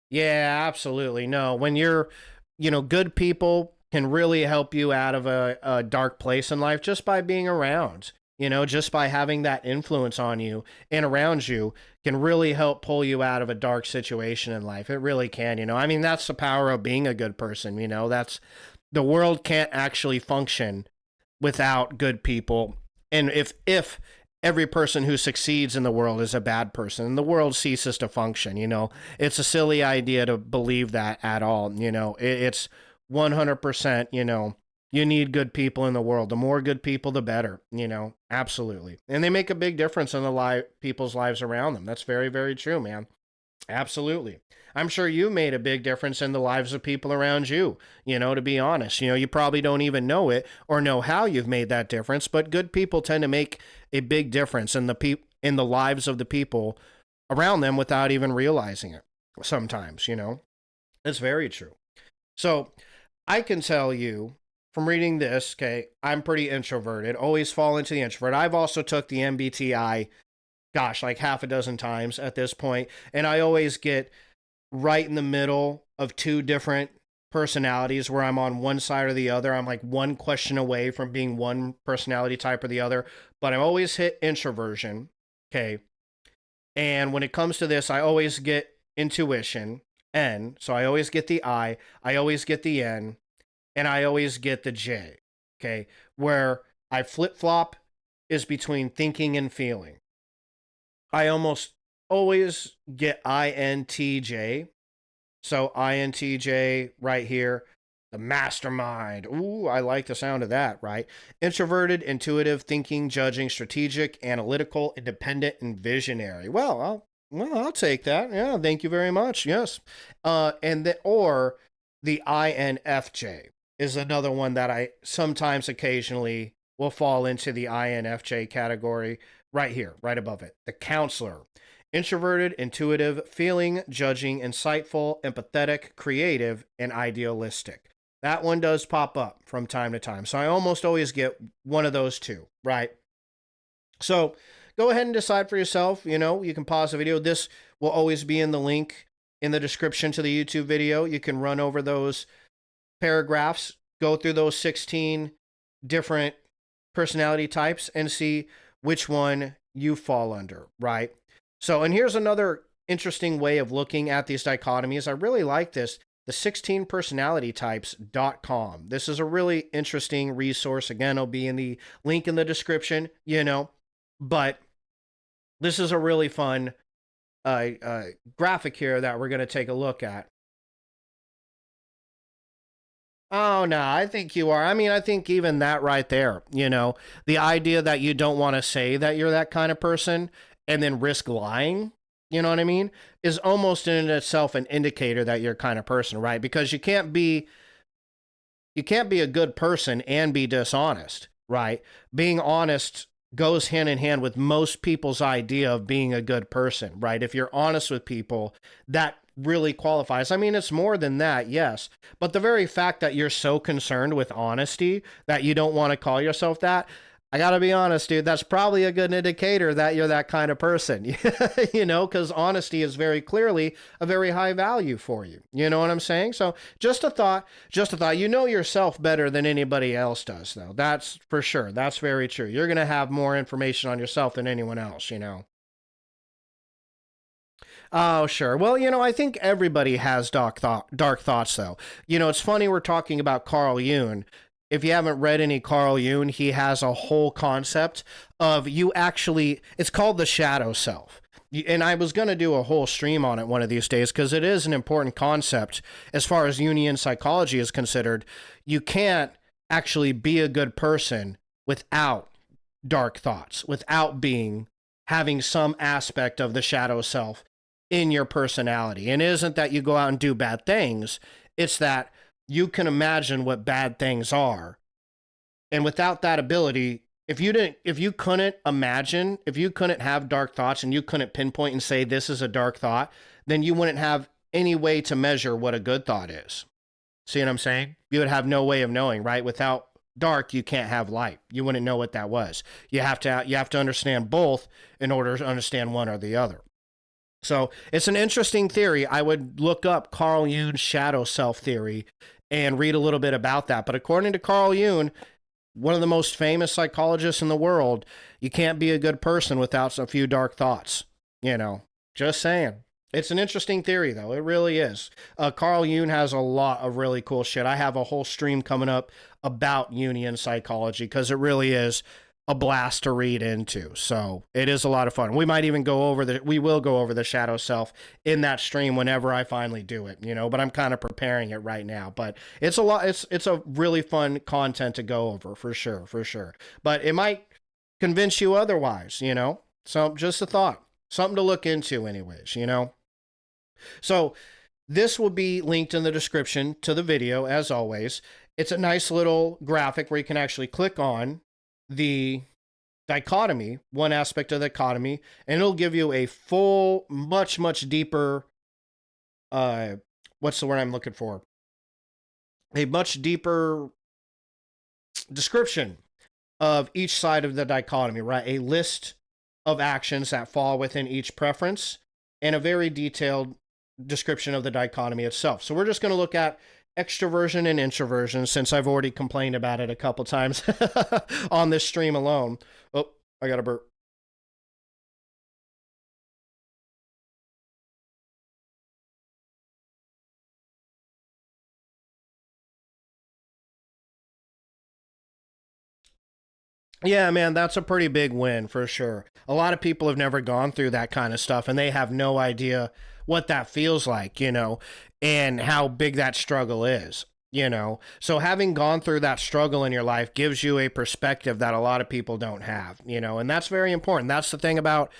Speaker 1: Yeah, absolutely. No, when you're, you know, good people can really help you out of a dark place in life just by being around, you know, just by having that influence on you and around you can really help pull you out of a dark situation in life. It really can, you know. I mean, that's the power of being a good person, you know. That's the world can't actually function without good people. And if every person who succeeds in the world is a bad person, the world ceases to function, you know. It's a silly idea to believe that at all, you know. It's 100%, you know, you need good people in the world. The more good people, the better, you know. Absolutely. And they make a big difference in the people's lives around them. That's very, very true, man. Absolutely. I'm sure you made a big difference in the lives of people around you, you know, to be honest. You know, you probably don't even know it or know how you've made that difference, but good people tend to make a big difference in in the lives of the people around them without even realizing it sometimes, you know. It's very true. So, I can tell you from reading this, okay, I'm pretty introverted, always fall into the introvert. I've also took the MBTI, gosh, like half a dozen times at this point, and I always get right in the middle of two different personalities where I'm on one side or the other. I'm like one question away from being one personality type or the other, but I always hit introversion. Okay. And when it comes to this, I always get intuition, N. So I always get the I always get the N, and I always get the J. Okay. Where I flip flop is between thinking and feeling. I almost always get INTJ. So INTJ right here. The mastermind. Ooh, I like the sound of that, right? Introverted, intuitive, thinking, judging, strategic, analytical, independent, and visionary. I'll take that. Yeah, thank you very much. Yes. Or the INFJ is another one that I sometimes occasionally will fall into the INFJ category right here, right above it. The counselor. Introverted, intuitive, feeling, judging, insightful, empathetic, creative, and idealistic. That one does pop up from time to time. So I almost always get one of those two, right? So go ahead and decide for yourself. You can pause the video. This will always be in the link in the description to the YouTube video. You can run over those paragraphs, go through those 16 different personality types and see which one you fall under, right? So, and here's another interesting way of looking at these dichotomies. I really like this, the 16personalitytypes.com. This is a really interesting resource. Again, it'll be in the link in the description, but this is a really fun graphic here that we're going to take a look at. Oh, no, I think you are. I mean, I think even that right there, the idea that you don't want to say that you're that kind of person and then risk lying, you know what I mean, is almost in itself an indicator that you're kind of person, right? Because you can't be a good person and be dishonest, right? Being honest goes hand in hand with most people's idea of being a good person, right? If you're honest with people, that really qualifies. I mean, it's more than that, yes. But the very fact that you're so concerned with honesty that you don't want to call yourself that, I got to be honest, dude, that's probably a good indicator that you're that kind of person, because honesty is very clearly a very high value for you. You know what I'm saying? So just a thought. You know yourself better than anybody else does, though. That's for sure. That's very true. You're going to have more information on yourself than anyone else, Oh, sure. Well, I think everybody has dark thoughts, though. It's funny we're talking about Carl Jung. If you haven't read any Carl Jung, he has a whole concept of it's called the shadow self. And I was going to do a whole stream on it one of these days because it is an important concept as far as Jungian psychology is considered. You can't actually be a good person without dark thoughts, without having some aspect of the shadow self in your personality. And it isn't that you go out and do bad things, it's that you can imagine what bad things are. And without that ability, if you couldn't have dark thoughts and you couldn't pinpoint and say this is a dark thought, then you wouldn't have any way to measure what a good thought is. See what I'm saying? You would have no way of knowing, right? Without dark, you can't have light. You wouldn't know what that was. You have to understand both in order to understand one or the other. So it's an interesting theory. I would look up Carl Jung's shadow self theory and read a little bit about that. But according to Carl Jung, one of the most famous psychologists in the world, you can't be a good person without a few dark thoughts. Just saying. It's an interesting theory, though. It really is. Carl Jung has a lot of really cool shit. I have a whole stream coming up about Jungian psychology because it really is a blast to read into. So it is a lot of fun. We will go over the shadow self in that stream whenever I finally do it, but I'm kind of preparing it right now. But it's a lot. It's a really fun content to go over for sure. But it might convince you otherwise, So just a thought, something to look into anyways, So this will be linked in the description to the video as always. It's a nice little graphic where you can actually click on the dichotomy, one aspect of the dichotomy, and it'll give you a full, much deeper, what's the word I'm looking for? A much deeper description of each side of the dichotomy, right? A list of actions that fall within each preference and a very detailed description of the dichotomy itself. So we're just going to look at extroversion and introversion, since I've already complained about it a couple times on this stream alone. Oh, I got a burp. Yeah, man, that's a pretty big win for sure. A lot of people have never gone through that kind of stuff and they have no idea what that feels like, and how big that struggle is. So having gone through that struggle in your life gives you a perspective that a lot of people don't have, and that's very important. That's the thing about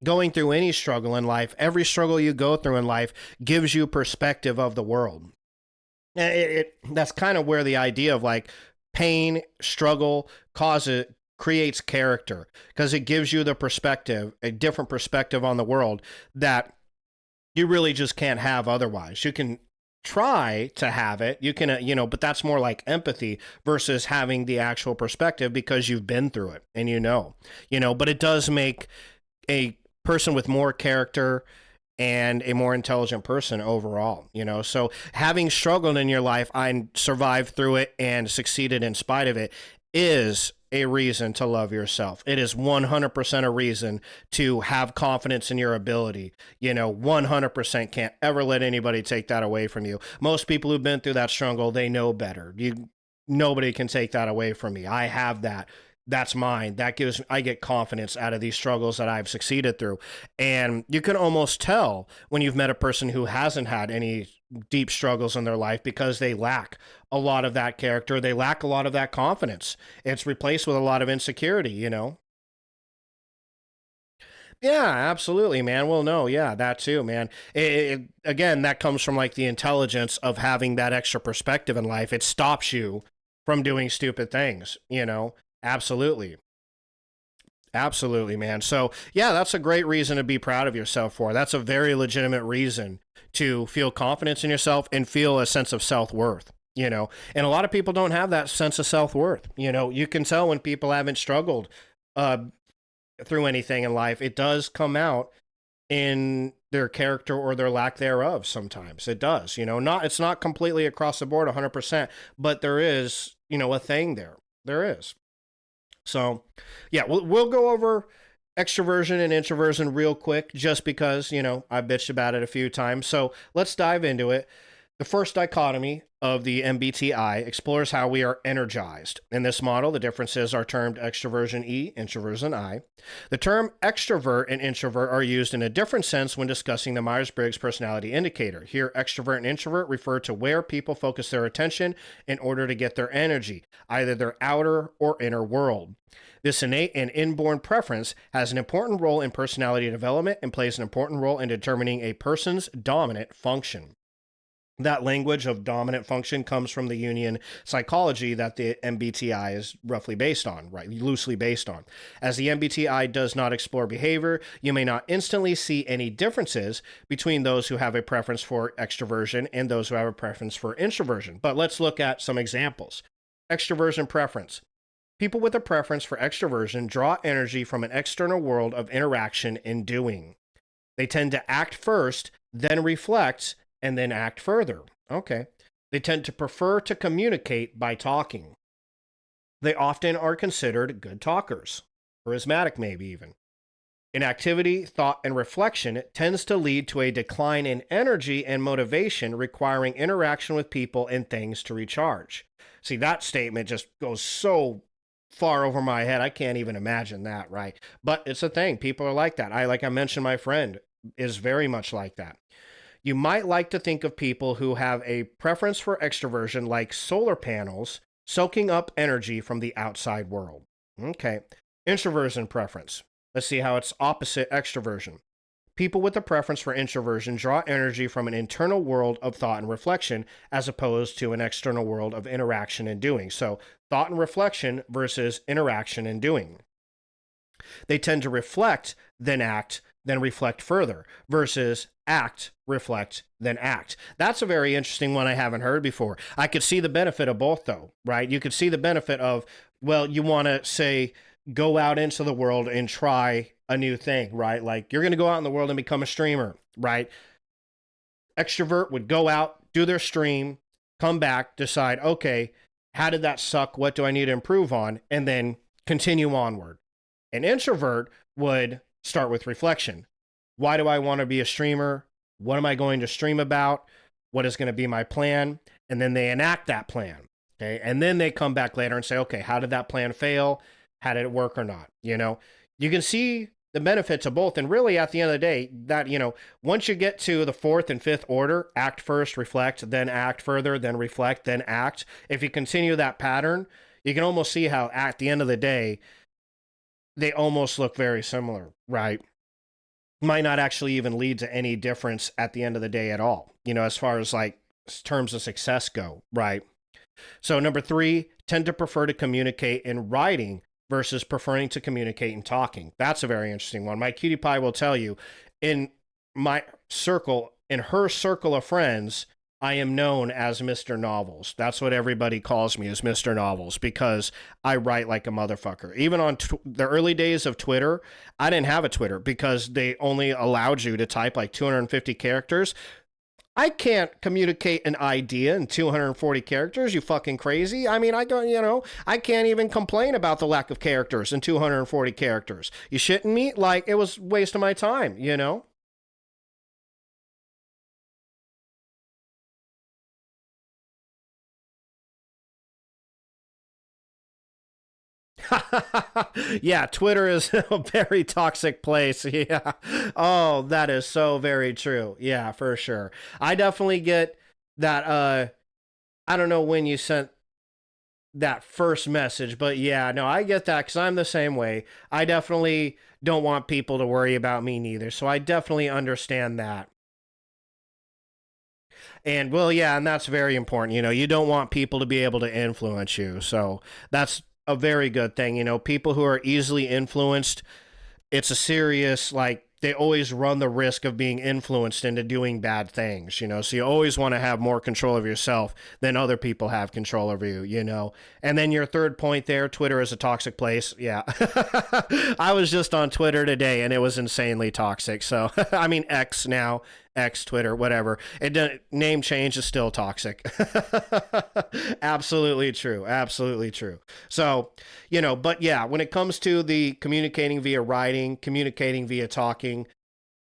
Speaker 1: going through any struggle in life. Every struggle you go through in life gives you perspective of the world. That's kind of where the idea of like pain, struggle, creates character, because it gives you the perspective, a different perspective on the world that you really just can't have otherwise. You can try to have it, you can, but that's more like empathy versus having the actual perspective because you've been through it and but it does make a person with more character and a more intelligent person overall, So having struggled in your life, I survived through it and succeeded in spite of it, is a reason to love yourself. It is 100% a reason to have confidence in your ability. 100% can't ever let anybody take that away from you. Most people who've been through that struggle, they know better. Nobody can take that away from me. I have that. That's mine. I get confidence out of these struggles that I've succeeded through. And you can almost tell when you've met a person who hasn't had any deep struggles in their life because they lack a lot of that character. They lack a lot of that confidence. It's replaced with a lot of insecurity, Yeah, absolutely, man. Well, no, yeah, that too, man. Again, that comes from like the intelligence of having that extra perspective in life. It stops you from doing stupid things, Absolutely. Absolutely, man. So, yeah, that's a great reason to be proud of yourself for. That's a very legitimate reason to feel confidence in yourself and feel a sense of self-worth, And a lot of people don't have that sense of self-worth. You can tell when people haven't struggled through anything in life. It does come out in their character or their lack thereof sometimes. It does, it's not completely across the board 100%, but there is, a thing there. There is. So, yeah, we'll go over extroversion and introversion real quick just because, I bitched about it a few times. So let's dive into it. The first dichotomy of the MBTI explores how we are energized. In this model, the differences are termed extroversion E, introversion I. The term extrovert and introvert are used in a different sense when discussing the Myers-Briggs personality indicator. Here, extrovert and introvert refer to where people focus their attention in order to get their energy, either their outer or inner world. This innate and inborn preference has an important role in personality development and plays an important role in determining a person's dominant function. That language of dominant function comes from the Jungian psychology that the MBTI is roughly based on, right? Loosely based on. As the MBTI does not explore behavior, you may not instantly see any differences between those who have a preference for extroversion and those who have a preference for introversion. But let's look at some examples. Extroversion preference. People with a preference for extroversion draw energy from an external world of interaction and doing. They tend to act first, then reflect, and then act further. Okay. They tend to prefer to communicate by talking. They often are considered good talkers, charismatic maybe even. In activity, thought, and reflection, it tends to lead to a decline in energy and motivation, requiring interaction with people and things to recharge. See, that statement just goes so far over my head. I can't even imagine that, right? But it's a thing. People are like that. Like I mentioned, my friend is very much like that. You might like to think of people who have a preference for extroversion like solar panels, soaking up energy from the outside world. Okay. Introversion preference. Let's see how it's opposite extroversion. People with a preference for introversion draw energy from an internal world of thought and reflection as opposed to an external world of interaction and doing. So, thought and reflection versus interaction and doing. They tend to reflect, then act, then reflect further, versus act, reflect, then act. That's a very interesting one I haven't heard before. I could see the benefit of both, though, right? You could see the benefit of, well, you want to say, go out into the world and try a new thing, right? Like you're going to go out in the world and become a streamer, right? Extrovert would go out, do their stream, come back, decide, okay, how did that suck? What do I need to improve on? And then continue onward. An introvert would start with reflection. Why do I want to be a streamer? What am I going to stream about? What is going to be my plan? And then they enact that plan. Okay. And then they come back later and say, okay, how did that plan fail? How did it work or not? You can see the benefits of both. And really, at the end of the day, that, once you get to the fourth and fifth order, act first, reflect, then act further, then reflect, then act. If you continue that pattern, you can almost see how at the end of the day, they almost look very similar, right? Might not actually even lead to any difference at the end of the day at all, as far as like terms of success go, right? So number 3, tend to prefer to communicate in writing versus preferring to communicate in talking. That's a very interesting one. My cutie pie will tell you, in her circle of friends, I am known as Mr. Novels. That's what everybody calls me, is Mr. Novels, because I write like a motherfucker. Even on the early days of Twitter, I didn't have a Twitter because they only allowed you to type like 250 characters. I can't communicate an idea in 240 characters. You fucking crazy? I mean, I can't even complain about the lack of characters in 240 characters. You shitting me? Like, it was a waste of my time, Yeah, Twitter is a very toxic place. Yeah. Oh, that is so very true. Yeah, for sure. I definitely get that. I don't know when you sent that first message, but yeah, no, I get that because I'm the same way. I definitely don't want people to worry about me neither. So I definitely understand that. And well, yeah, and that's very important. You don't want people to be able to influence you. So that's a very good thing. People who are easily influenced, it's a serious, like, they always run the risk of being influenced into doing bad things, so you always want to have more control of yourself than other people have control over you. And then your third point there, Twitter is a toxic place. Yeah. I was just on Twitter today and it was insanely toxic. So, I mean, X now, X, Twitter, whatever. Name change is still toxic. Absolutely true. Absolutely true. So, but yeah, when it comes to the communicating via writing, communicating via talking,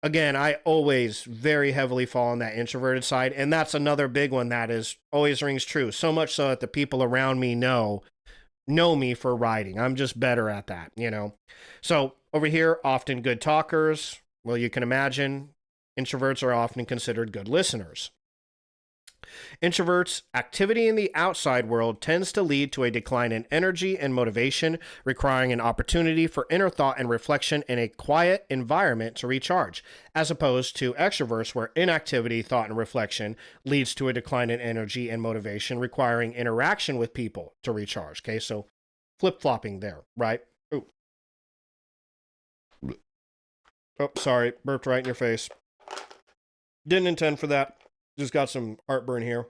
Speaker 1: again, I always very heavily fall on that introverted side. And that's another big one that is always rings true. So much so that the people around me know me for writing. I'm just better at that, So over here, often good talkers. Well, you can imagine introverts are often considered good listeners. Introverts' activity in the outside world tends to lead to a decline in energy and motivation, requiring an opportunity for inner thought and reflection in a quiet environment to recharge, as opposed to extroverts where inactivity, thought, and reflection leads to a decline in energy and motivation, requiring interaction with people to recharge. Okay, so flip-flopping there, right? Ooh. Oh, sorry, burped right in your face. Didn't intend for that. Just got some heartburn here.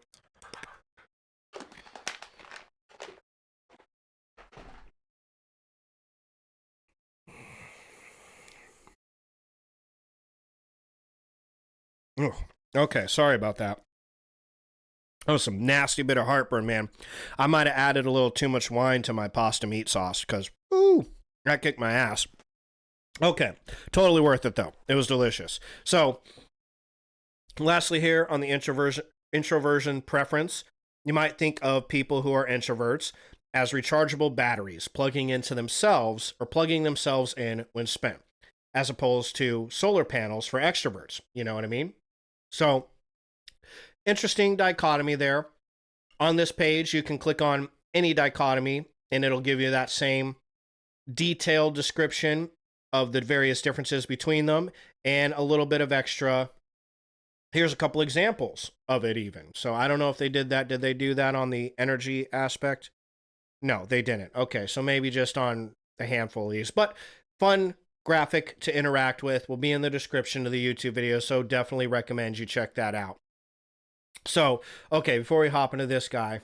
Speaker 1: Oh, okay, sorry about that. That was some nasty bit of heartburn, man. I might have added a little too much wine to my pasta meat sauce because, ooh, that kicked my ass. Okay, totally worth it though. It was delicious. So, lastly here on the introversion preference, you might think of people who are introverts as rechargeable batteries plugging into themselves or plugging themselves in when spent, as opposed to solar panels for extroverts. You know what I mean? So, interesting dichotomy there. On this page, you can click on any dichotomy and it'll give you that same detailed description of the various differences between them and a little bit of extra. Here's a couple examples of it even. So I don't know if they did that. Did they do that on the energy aspect? No, they didn't. Okay, so maybe just on a handful of these. But fun graphic to interact with will be in the description of the YouTube video, so definitely recommend you check that out. So, okay, before we hop into this guy.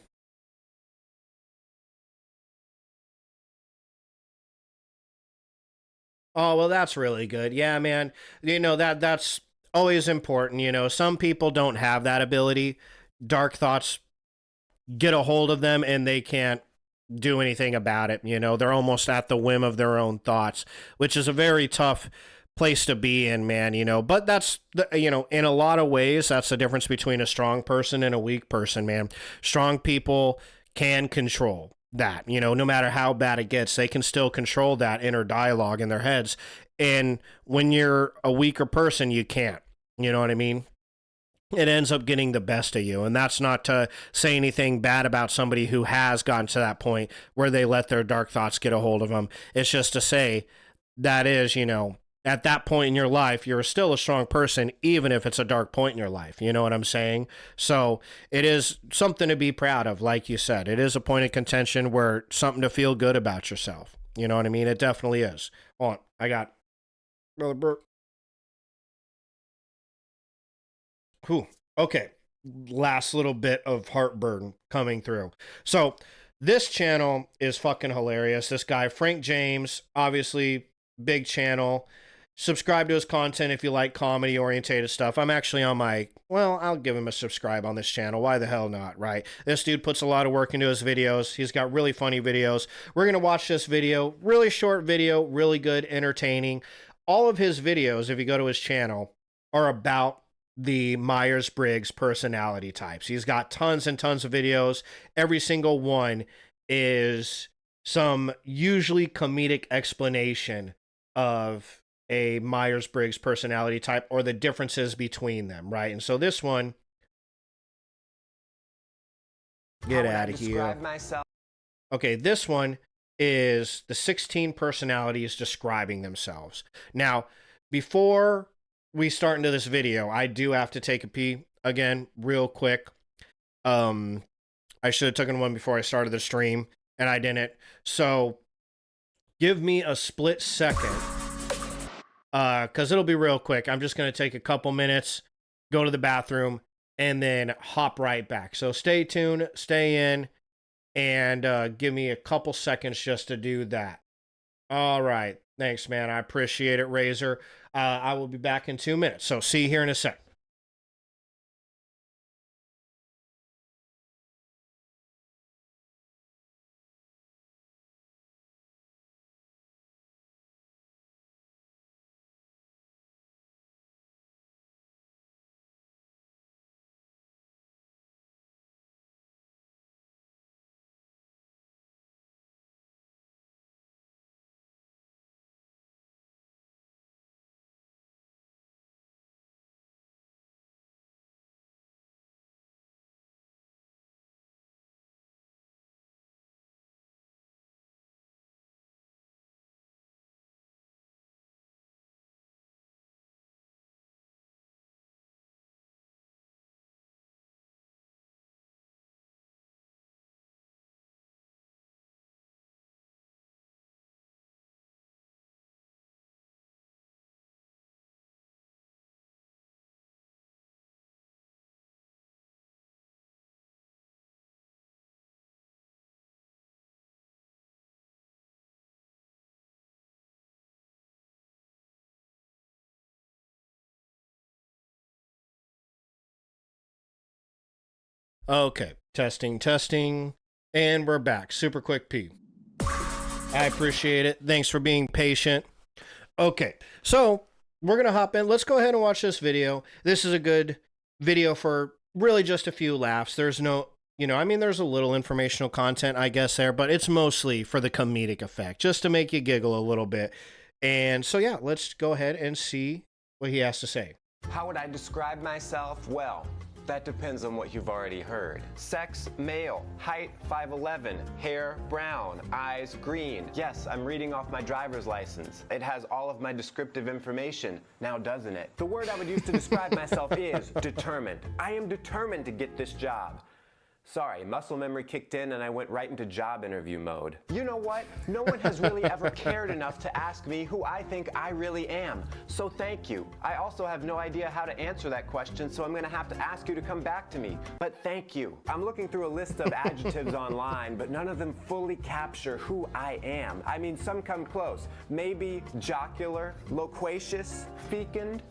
Speaker 1: Oh, well, that's really good. Yeah, man. That's always important. Some people don't have that ability. Dark thoughts get a hold of them and they can't do anything about it. They're almost at the whim of their own thoughts, which is a very tough place to be in, man. But that's in a lot of ways, that's the difference between a strong person and a weak person, man. Strong people can control that, you know, no matter how bad it gets, they can still control that inner dialogue in their heads. And when you're a weaker person, you can't, you know what I mean? It ends up getting the best of you. And that's not to say anything bad about somebody who has gotten to that point where they let their dark thoughts get a hold of them. It's just to say that is, you know, at that point in your life, you're still a strong person, even if it's a dark point in your life. You know what I'm saying? So it is something to be proud of. Like you said, it is a point of contention where something to feel good about yourself. You know what I mean? It definitely is. Hold on. I got Brother Bert. Whew. Okay. Last little bit of heartburn coming through. So this channel is fucking hilarious. This guy, Frank James, obviously big channel. Subscribe to his content if you like comedy orientated stuff. I'm actually on I'll give him a subscribe on this channel. Why the hell not, right? This dude puts a lot of work into his videos. He's got really funny videos. We're going to watch this video. Really short video, really good, entertaining. All of his videos, if you go to his channel, are about the Myers-Briggs personality types. He's got tons and tons of videos. Every single one is some usually comedic explanation of a Myers-Briggs personality type or the differences between them, right? And so this one, get out of here. Okay, this one is the 16 personalities describing themselves. Now, before we start into this video, I do have to take a pee again, real quick. I should have taken one before I started the stream, and I didn't. So give me a split second, because it'll be real quick. I'm just going to take a couple minutes, go to the bathroom, and then hop right back. So stay tuned, stay in, and give me a couple seconds just to do that. All right. Thanks, man. I appreciate it, Razor. I will be back in 2 minutes. So see you here in a sec. Okay, testing, and we're back. Super quick pee. I appreciate it. Thanks for being patient. Okay, so we're going to hop in. Let's go ahead and watch this video. This is a good video for really just a few laughs. There's no, there's a little informational content, I guess, there, but it's mostly for the comedic effect, just to make you giggle a little bit. And so, yeah, let's go ahead and see what he has to say.
Speaker 8: How would I describe myself? Well, that depends on what you've already heard. Sex, male. Height, 5'11". Hair, brown. Eyes, green. Yes, I'm reading off my driver's license. It has all of my descriptive information, now doesn't it? The word I would use to describe myself is determined. I am determined to get this job. Sorry, muscle memory kicked in and I went right into job interview mode. You know what? No one has really ever cared enough to ask me who I think I really am. So thank you. I also have no idea how to answer that question, so I'm going to have to ask you to come back to me. But thank you. I'm looking through a list of adjectives online, but none of them fully capture who I am. I mean, some come close. Maybe jocular, loquacious, fecund,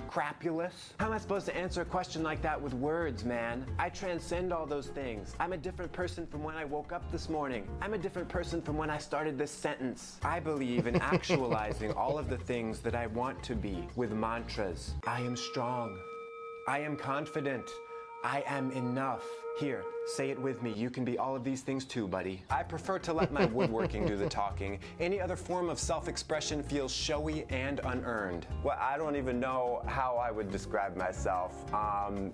Speaker 8: crapulous. How am I supposed to answer a question like that with words, man? I transcend all those things. I'm a different person from when I woke up this morning. I'm a different person from when I started this sentence. I believe in actualizing all of the things that I want to be with mantras. I am strong. I am confident. I am enough. Here, say it with me. You can be all of these things too, buddy. I prefer to let my woodworking do the talking. Any other form of self-expression feels showy and unearned. Well, I don't even know how I would describe myself.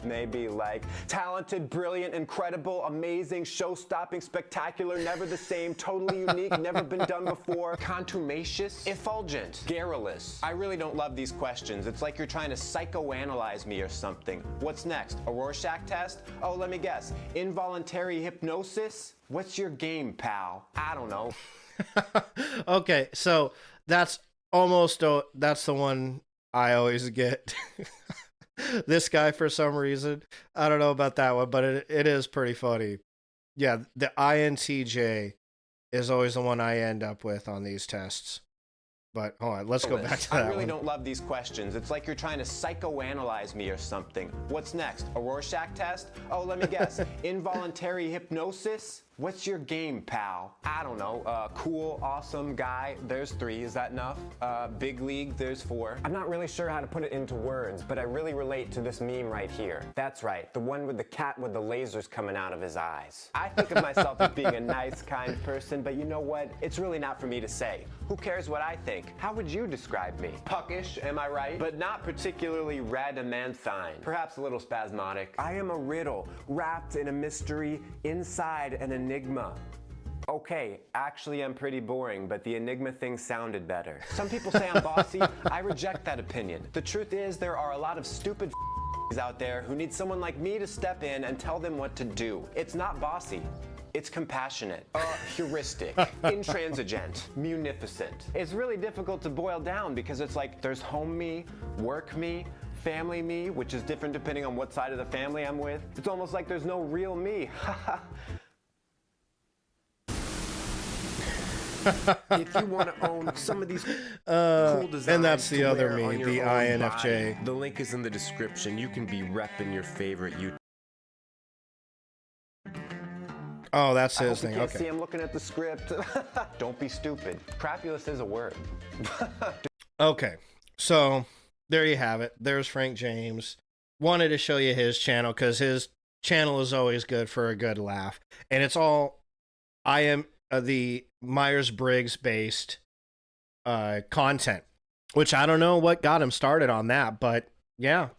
Speaker 8: Maybe like talented, brilliant, incredible, amazing, show-stopping, spectacular, never the same, totally unique, never been done before, contumacious, effulgent, garrulous. I really don't love these questions. It's like you're trying to psychoanalyze me or something. What's next? A Rorschach test? Oh, let me guess. Involuntary hypnosis? What's your game, pal? I don't know.
Speaker 1: Okay, so that's that's the one I always get. This guy, for some reason, I don't know about that one, but it is pretty funny. Yeah, the INTJ is always the one I end up with on these tests. But hold on, let's go back to that
Speaker 8: I really
Speaker 1: one.
Speaker 8: don't love these questions. It's like you're trying to psychoanalyze me or something. What's next? A Rorschach test? Oh, let me guess. Involuntary hypnosis? What's your game, pal? I don't know. Cool, awesome guy. There's 3. Is that enough? Big league. There's 4. I'm not really sure how to put it into words, but I really relate to this meme right here. That's right. The one with the cat with the lasers coming out of his eyes. I think of myself as being a nice, kind person, but you know what? It's really not for me to say. Who cares what I think? How would you describe me? Puckish, am I right? But not particularly radamanthine. Perhaps a little spasmodic. I am a riddle, wrapped in a mystery, inside an enigma. Okay, actually I'm pretty boring, but the enigma thing sounded better. Some people say I'm bossy. I reject that opinion. The truth is there are a lot of stupid out there who need someone like me to step in and tell them what to do. It's not bossy. It's compassionate, heuristic, intransigent, munificent. It's really difficult to boil down because it's like there's home me, work me, family me, which is different depending on what side of the family I'm with. It's almost like there's no real me. If you want to own some of these cool designs,
Speaker 1: and that's the
Speaker 8: to
Speaker 1: other
Speaker 8: wear
Speaker 1: me,
Speaker 8: on your
Speaker 1: the
Speaker 8: own
Speaker 1: INFJ.
Speaker 8: body, the link is in the description. You can be repping your favorite YouTube.
Speaker 1: Oh, that's his
Speaker 8: I hope
Speaker 1: thing.
Speaker 8: you can't
Speaker 1: Okay.
Speaker 8: see, I'm looking at the script. Don't be stupid. Crapulous is a word.
Speaker 1: Okay, so there you have it. There's Frank James. Wanted to show you his channel because his channel is always good for a good laugh. And it's all the Myers-Briggs based content, which I don't know what got him started on that, but yeah,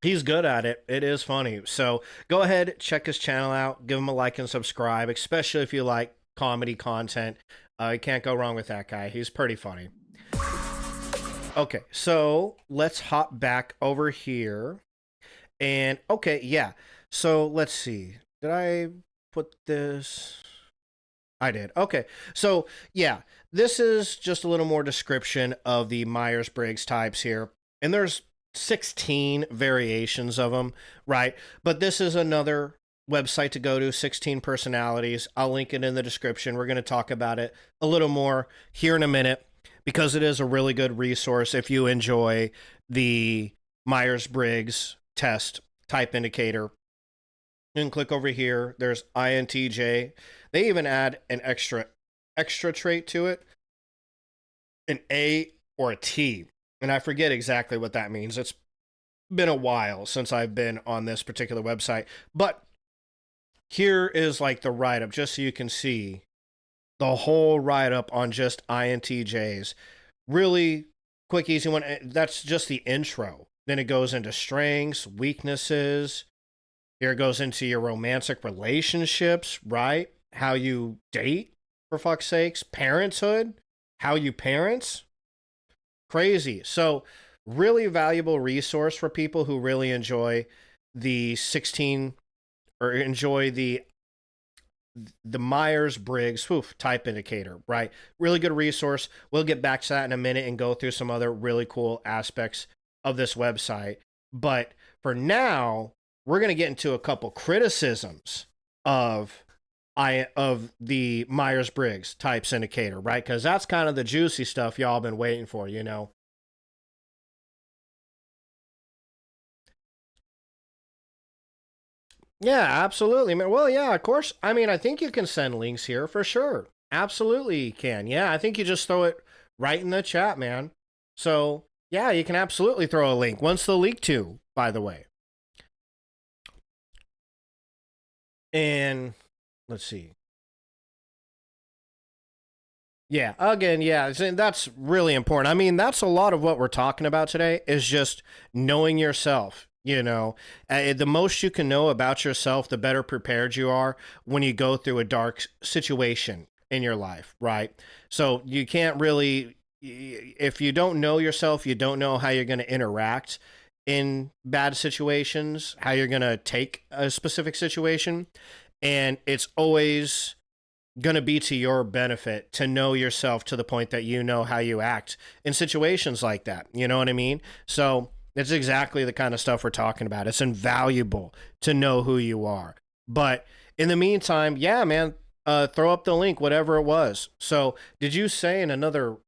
Speaker 1: he's good at it. It is funny. So go ahead, check his channel out, give him a like and subscribe, especially if you like comedy content. You can't go wrong with that guy. He's pretty funny. Okay, so let's hop back over here. And okay, yeah. So let's see. Did I put this? I did. Okay. So yeah, this is just a little more description of the Myers-Briggs types here. And there's 16 variations of them, right? But this is another website to go to, 16 personalities. I'll link it in the description. We're going to talk about it a little more here in a minute because it is a really good resource if you enjoy the Myers-Briggs test type indicator. You can click over here. There's INTJ. They even add an extra trait to it, an A or a T. And I forget exactly what that means. It's been a while since I've been on this particular website. But here is like the write-up, just so you can see the whole write-up on just INTJs. Really quick, easy one. That's just the intro. Then it goes into strengths, weaknesses. Here it goes into your romantic relationships, right? How you date, for fuck's sakes. Parenthood, how you parents. Crazy. So really valuable resource for people who really enjoy the 16 or enjoy the Myers-Briggs type indicator, right? Really good resource. We'll get back to that in a minute and go through some other really cool aspects of this website. But for now, we're going to get into a couple criticisms of the Myers-Briggs types indicator, right? Because that's kind of the juicy stuff y'all been waiting for, you know? Yeah, absolutely, man. Well, yeah, of course. I mean, I think you can send links here for sure. Absolutely you can. Yeah, I think you just throw it right in the chat, man. So, yeah, you can absolutely throw a link. When's the leak to, by the way? And let's see. Yeah, again, yeah, that's really important. I mean, that's a lot of what we're talking about today is just knowing yourself. The most you can know about yourself, the better prepared you are when you go through a dark situation in your life, right? So you can't really, if you don't know yourself, you don't know how you're going to interact in bad situations, how you're going to take a specific situation. And it's always going to be to your benefit to know yourself to the point that you know how you act in situations like that. You know what I mean? So it's exactly the kind of stuff we're talking about. It's invaluable to know who you are. But in the meantime, yeah, man, throw up the link, whatever it was. So did you say in another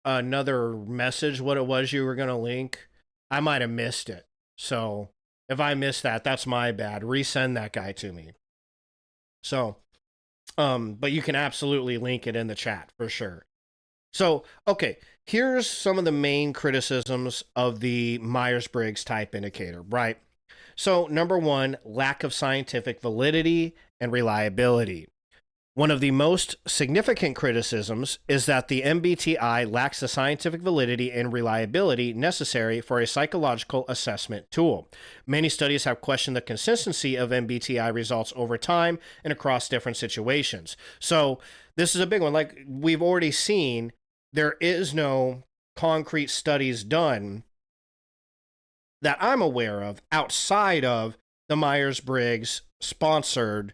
Speaker 1: message what it was you were going to link? I might have missed it. So if I missed that, that's my bad. Resend that guy to me. So but you can absolutely link it in the chat for sure. So, okay, here's some of the main criticisms of the Myers-Briggs type indicator, right? So, number one, lack of scientific validity and reliability. One of the most significant criticisms is that the MBTI lacks the scientific validity and reliability necessary for a psychological assessment tool. Many studies have questioned the consistency of MBTI results over time and across different situations. So, this is a big one. Like we've already seen, there is no concrete studies done that I'm aware of outside of the Myers-Briggs sponsored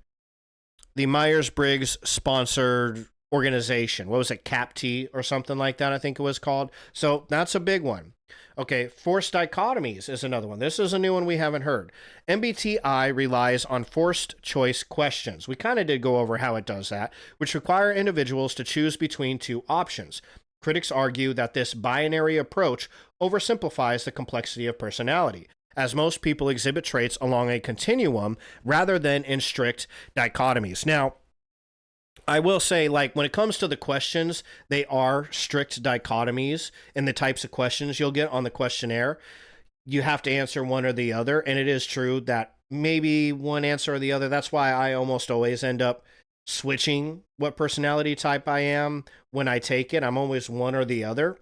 Speaker 1: organization. What was it, CAPT or something like that, I think it was called. So that's a big one. Okay, forced dichotomies is another one. This is a new one we haven't heard. MBTI relies on forced choice questions. We kind of did go over how it does that, which require individuals to choose between two options. Critics argue that this binary approach oversimplifies the complexity of personality, as most people exhibit traits along a continuum rather than in strict dichotomies. Now, I will say, like, when it comes to the questions, they are strict dichotomies in the types of questions you'll get on the questionnaire. You have to answer one or the other, and it is true that maybe one answer or the other. That's why I almost always end up switching what personality type I am when I take it. I'm always one or the other,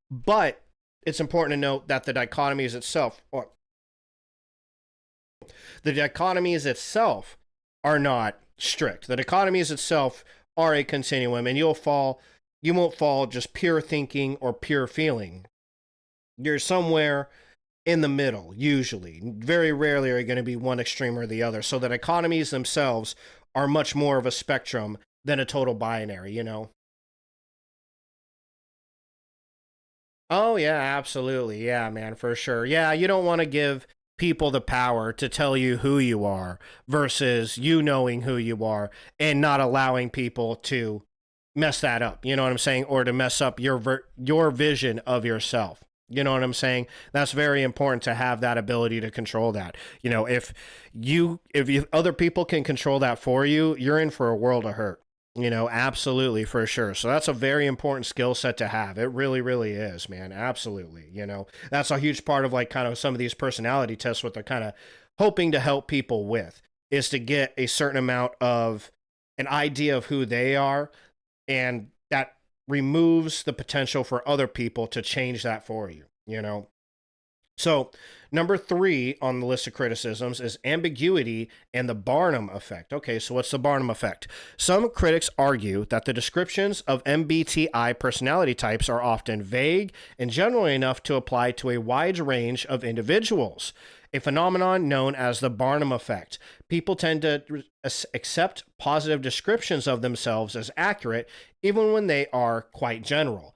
Speaker 1: But it's important to note that the dichotomies itself are not strict. The dichotomies itself are a continuum, and you won't fall just pure thinking or pure feeling. You're somewhere in the middle, usually. Very rarely are you going to be one extreme or the other. So the dichotomies themselves are much more of a spectrum than a total binary, Oh, yeah, absolutely. Yeah, man, for sure. Yeah, you don't want to give people the power to tell you who you are versus you knowing who you are and not allowing people to mess that up. You know what I'm saying? Or to mess up your vision of yourself. You know what I'm saying? That's very important to have that ability to control that. If other people can control that for you, you're in for a world of hurt. Absolutely, for sure. So that's a very important skill set to have. It really, really is, man. Absolutely. That's a huge part of like kind of some of these personality tests, what they're kind of hoping to help people with is to get a certain amount of an idea of who they are. And that removes the potential for other people to change that for you. So, number 3 on the list of criticisms is ambiguity and the Barnum effect. Okay, so what's the Barnum effect? Some critics argue that the descriptions of MBTI personality types are often vague and general enough to apply to a wide range of individuals, a phenomenon known as the Barnum effect. People tend to accept positive descriptions of themselves as accurate, even when they are quite general.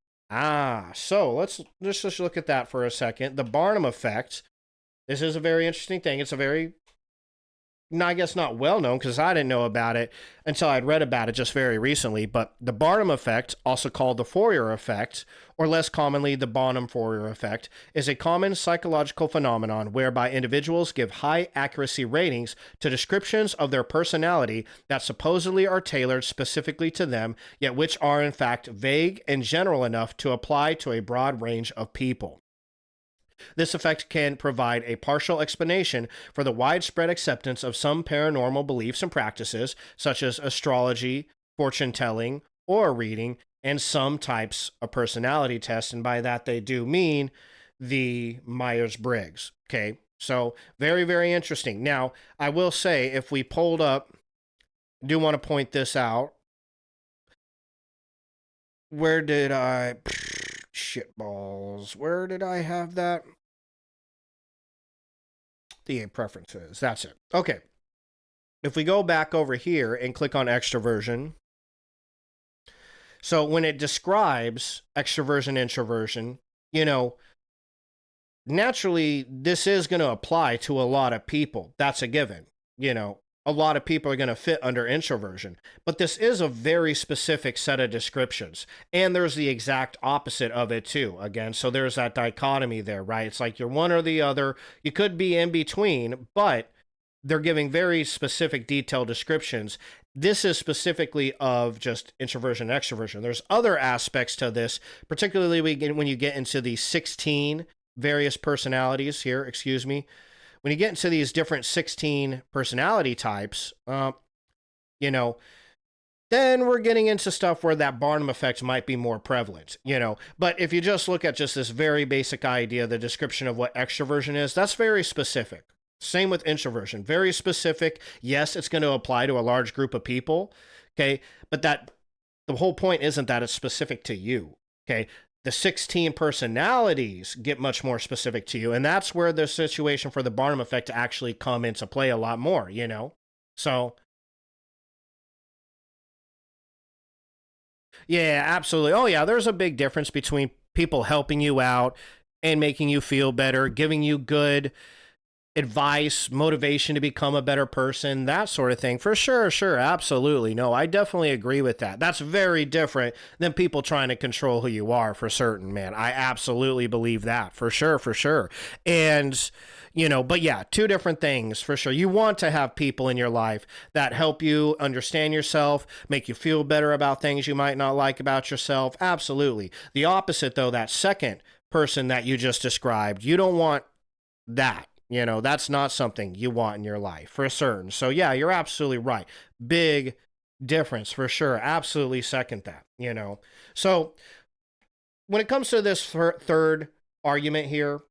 Speaker 1: So let's just look at that for a second. The Barnum effect. This is a very interesting thing. It's a very, I guess, not well known because I didn't know about it until I'd read about it just very recently. But the Barnum effect, also called the Fourier effect, or less commonly the Bonham-Fourier effect, is a common psychological phenomenon whereby individuals give high accuracy ratings to descriptions of their personality that supposedly are tailored specifically to them, yet which are in fact vague and general enough to apply to a broad range of people. This effect can provide a partial explanation for the widespread acceptance of some paranormal beliefs and practices, such as astrology, fortune telling, or reading, and some types of personality tests. And by that, they do mean the Myers Briggs. Okay. So, very, very interesting. Now, I will say, if we pulled up, I do want to point this out. Where did I. Shitballs. Where did I have that? The preferences. That's it. Okay. If we go back over here and click on extroversion. So when it describes extroversion, introversion, naturally this is going to apply to a lot of people. That's a given. A lot of people are going to fit under introversion, but this is a very specific set of descriptions. And there's the exact opposite of it too. Again, so there's that dichotomy there, right? It's like you're one or the other. You could be in between, but they're giving very specific detailed descriptions. This is specifically of just introversion and extroversion. There's other aspects to this, particularly when you get into the 16 various personalities here, when you get into these different 16 personality types, then we're getting into stuff where that Barnum effect might be more prevalent, But if you just look at just this very basic idea, the description of what extroversion is, that's very specific. Same with introversion, very specific. Yes, it's going to apply to a large group of people, okay? But the whole point isn't that it's specific to you, okay? The 16 personalities get much more specific to you, and that's where the situation for the Barnum effect to actually come into play a lot more, So, yeah, absolutely. Oh, yeah, there's a big difference between people helping you out and making you feel better, giving you good advice, motivation to become a better person, that sort of thing. For sure, absolutely. No, I definitely agree with that. That's very different than people trying to control who you are, for certain, man. I absolutely believe that, for sure. And, but yeah, two different things, for sure. You want to have people in your life that help you understand yourself, make you feel better about things you might not like about yourself. Absolutely. The opposite, though, that second person that you just described, you don't want that. That's not something you want in your life, for certain. So yeah, you're absolutely right. Big difference, for sure. Absolutely second that, So when it comes to this third argument here,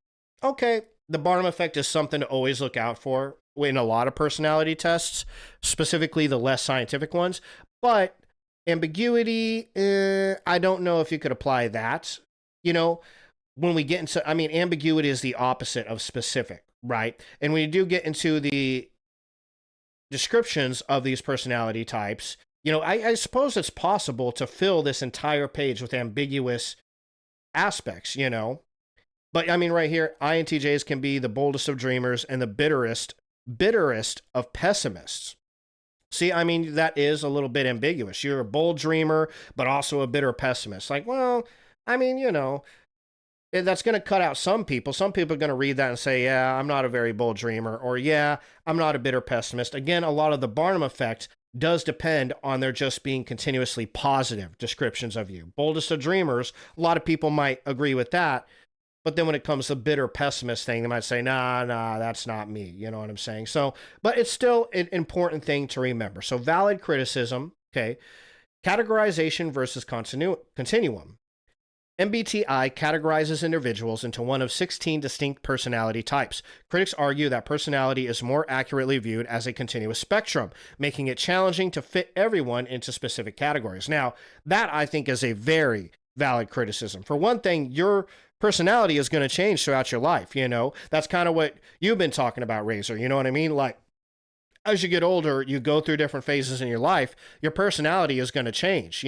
Speaker 1: okay, the Barnum effect is something to always look out for in a lot of personality tests, specifically the less scientific ones. But ambiguity, I don't know if you could apply that. When we get into, ambiguity is the opposite of specific. Right. And when you do get into the descriptions of these personality types, I suppose it's possible to fill this entire page with ambiguous aspects, But right here, INTJs can be the boldest of dreamers and the bitterest of pessimists. See, that is a little bit ambiguous. You're a bold dreamer, but also a bitter pessimist. Like, well, that's going to cut out some people. Some people are going to read that and say, yeah, I'm not a very bold dreamer, or yeah, I'm not a bitter pessimist. Again, a lot of the Barnum effect does depend on there just being continuously positive descriptions of you. Boldest of dreamers, a lot of people might agree with that. But then when it comes to bitter pessimist thing, they might say, nah, that's not me. You know what I'm saying? So, but it's still an important thing to remember. So valid criticism, okay, categorization versus continuum. MBTI categorizes individuals into one of 16 distinct personality types. Critics argue that personality is more accurately viewed as a continuous spectrum, making it challenging to fit everyone into specific categories. Now, that I think is a very valid criticism. For one thing, your personality is going to change throughout your life, That's kind of what you've been talking about, Razor, you know what I mean? Like, as you get older, you go through different phases in your life, your personality is going to change,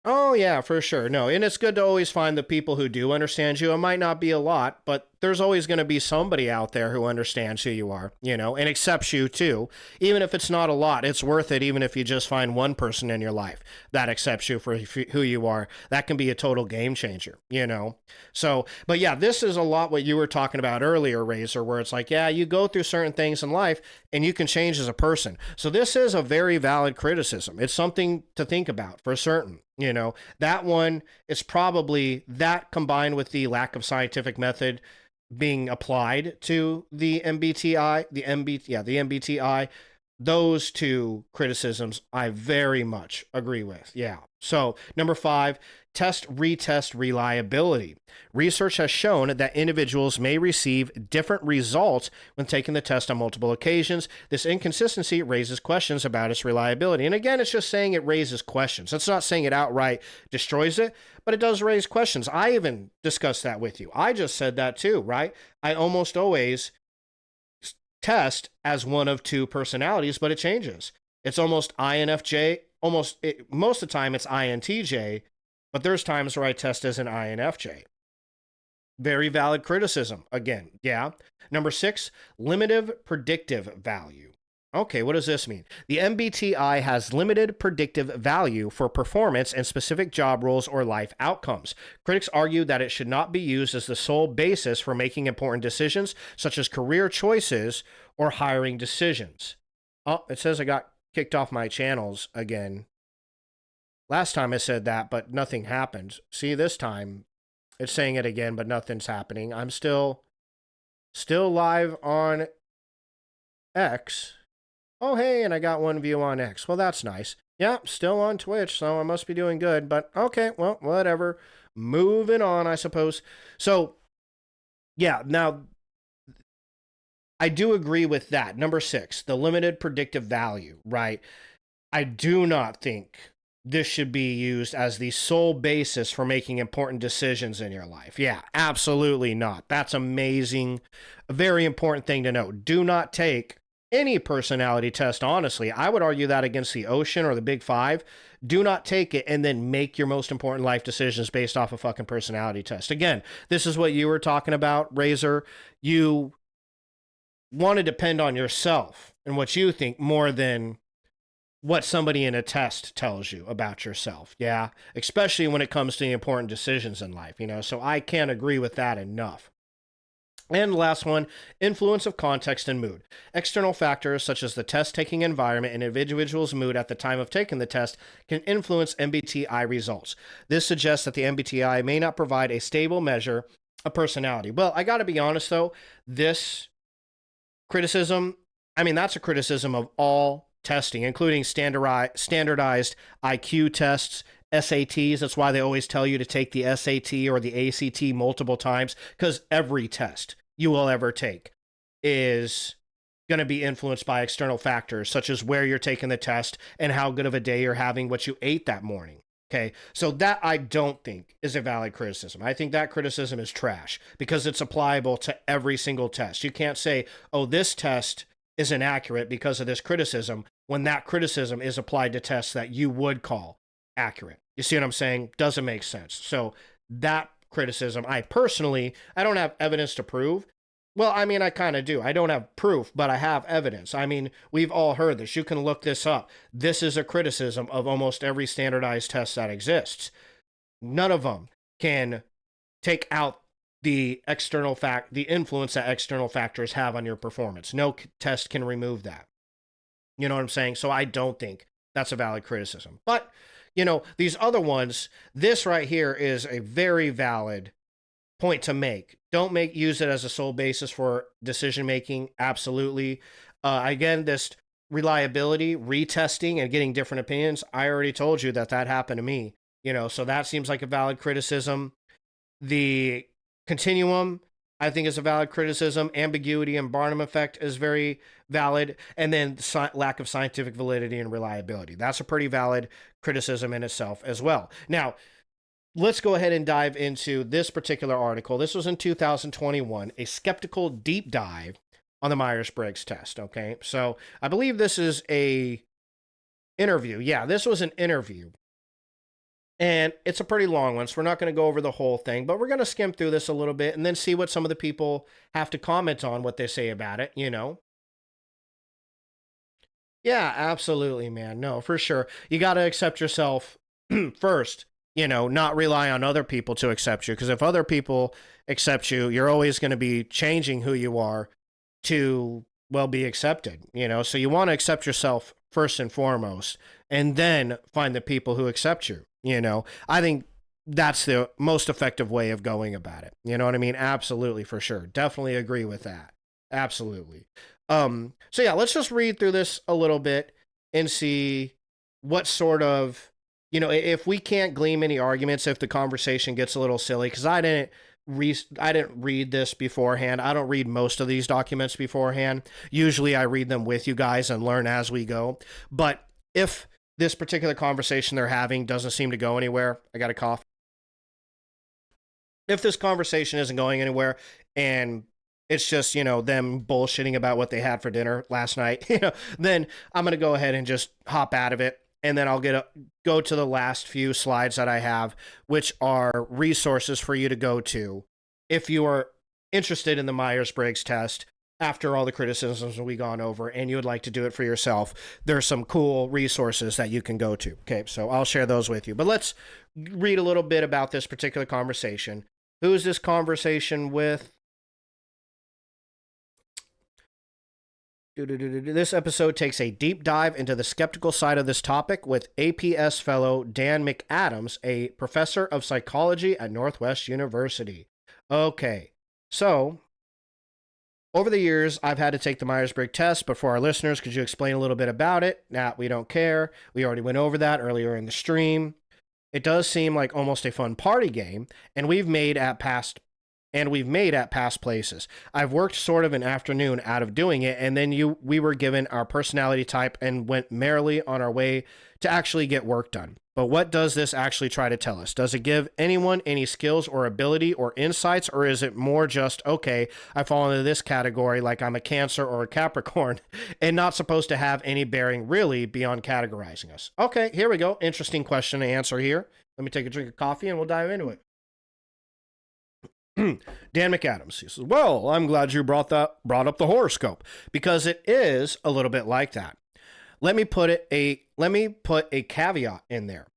Speaker 1: Oh, yeah, for sure. No, and it's good to always find the people who do understand you. It might not be a lot, but there's always going to be somebody out there who understands who you are, you know, and accepts you too. Even if it's not a lot, it's worth it. Even if you just find one person in your life that accepts you for who you are, that can be a total game changer, you know? So, but yeah, this is a lot what you were talking about earlier, Razor, where it's like, yeah, you go through certain things in life and you can change as a person. So this is a very valid criticism. It's something to think about for certain. You know, that one is probably that combined with the lack of scientific method being applied to the MBTI, those two criticisms I very much agree with. Yeah. So, number 5, test retest reliability. Research has shown that individuals may receive different results when taking the test on multiple occasions. This inconsistency raises questions about its reliability. And again, it's just saying it raises questions. It's not saying it outright destroys it, but it does raise questions. I even discussed that with you. I just said that too, right? I almost always test as one of two personalities, but it changes. It's almost INFJ, most of the time it's INTJ, but there's times where I test as an INFJ. Very valid criticism. Again, yeah. Number 6, limited predictive value. Okay, what does this mean? The MBTI has limited predictive value for performance in specific job roles or life outcomes. Critics argue that it should not be used as the sole basis for making important decisions, such as career choices or hiring decisions. Oh, it says I got kicked off my channels again. Last time I said that, but nothing happened. See, this time it's saying it again, but nothing's happening. I'm still live on X. Oh, hey, and I got one view on X. Well, that's nice. Yeah, still on Twitch, so I must be doing good. But okay, well, whatever. Moving on, I suppose. So, yeah, now, I do agree with that. Number 6, the limited predictive value, right? I do not think this should be used as the sole basis for making important decisions in your life. Yeah, absolutely not. That's amazing. A very important thing to note. Do not take any personality test, honestly. I would argue that against the Ocean or the Big Five. Do not take it and then make your most important life decisions based off a fucking personality test. Again, this is what you were talking about, Razor. You want to depend on yourself and what you think more than what somebody in a test tells you about yourself. Yeah, especially when it comes to the important decisions in life, you know. So I can't agree with that enough. And last one, influence of context and mood. External factors such as the test-taking environment and individual's mood at the time of taking the test can influence MBTI results. This suggests that the MBTI may not provide a stable measure of personality. Well, I got to be honest, though, this criticism, I mean, that's a criticism of all testing, including standardized IQ tests, SATs. That's why they always tell you to take the SAT or the ACT multiple times, because every test you will ever take is going to be influenced by external factors, such as where you're taking the test and how good of a day you're having, what you ate that morning. Okay, so that I don't think is a valid criticism. I think that criticism is trash because it's applicable to every single test. You can't say, oh, this test is inaccurate because of this criticism, when that criticism is applied to tests that you would call accurate. You see what I'm saying? Doesn't make sense. So that criticism, I don't have evidence to prove. Well, I mean, I kind of do. I don't have proof, but I have evidence. I mean, we've all heard this. You can look this up. This is a criticism of almost every standardized test that exists. None of them can take out the influence that external factors have on your performance. No test can remove that. You know what I'm saying? So I don't think that's a valid criticism. But, you know, these other ones, this right here is a very valid point to make. Don't use it as a sole basis for decision making. Absolutely. Again, this reliability, retesting, and getting different opinions. I already told you that happened to me. You know, so that seems like a valid criticism. The continuum, I think, is a valid criticism. Ambiguity and Barnum effect is very valid. And then lack of scientific validity and reliability. That's a pretty valid criticism in itself as well. Now, let's go ahead and dive into this particular article. This was in 2021, a skeptical deep dive on the Myers-Briggs test. Okay, so I believe this is a interview. Yeah, this was an interview And it's a pretty long one, so we're not going to go over the whole thing, but we're going to skim through this a little bit and then see what some of the people have to comment on what they say about it, you know? Yeah, absolutely, man. No, for sure. You got to accept yourself first, you know, not rely on other people to accept you. Because if other people accept you, you're always going to be changing who you are to, well, be accepted, you know? So you want to accept yourself first and foremost, and then find the people who accept you, you know? I think that's the most effective way of going about it. You know what I mean? Absolutely, for sure. Definitely agree with that. Absolutely. So yeah, let's just read through this a little bit and see what sort of, you know, if we can't glean any arguments, if the conversation gets a little silly, because I didn't read this beforehand. I don't read most of these documents beforehand. Usually I read them with you guys and learn as we go. But if this particular conversation they're having doesn't seem to go anywhere, I got a cough. If this conversation isn't going anywhere and it's just, you know, them bullshitting about what they had for dinner last night, you know, then I'm going to go ahead and just hop out of it. And then I'll go to the last few slides that I have, which are resources for you to go to if you are interested in the Myers-Briggs test after all the criticisms we've gone over and you would like to do it for yourself. There's some cool resources that you can go to. Okay, so I'll share those with you. But let's read a little bit about this particular conversation. Who is this conversation with? This episode takes a deep dive into the skeptical side of this topic with APS fellow Dan McAdams, a professor of psychology at Northwest University. Okay, so over the years, I've had to take the Myers-Briggs test, but for our listeners, could you explain a little bit about it? Nah, we don't care. We already went over that earlier in the stream. It does seem like almost a fun party game, and we've made at past places. I've worked sort of an afternoon out of doing it, and then we were given our personality type and went merrily on our way to actually get work done. But what does this actually try to tell us? Does it give anyone any skills or ability or insights, or is it more just, okay, I fall into this category like I'm a Cancer or a Capricorn and not supposed to have any bearing really beyond categorizing us? Okay, here we go. Interesting question to answer here. Let me take a drink of coffee and we'll dive into it. Dan McAdams, he says, well, I'm glad you brought up the horoscope because it is a little bit like that. Let me put a caveat in there.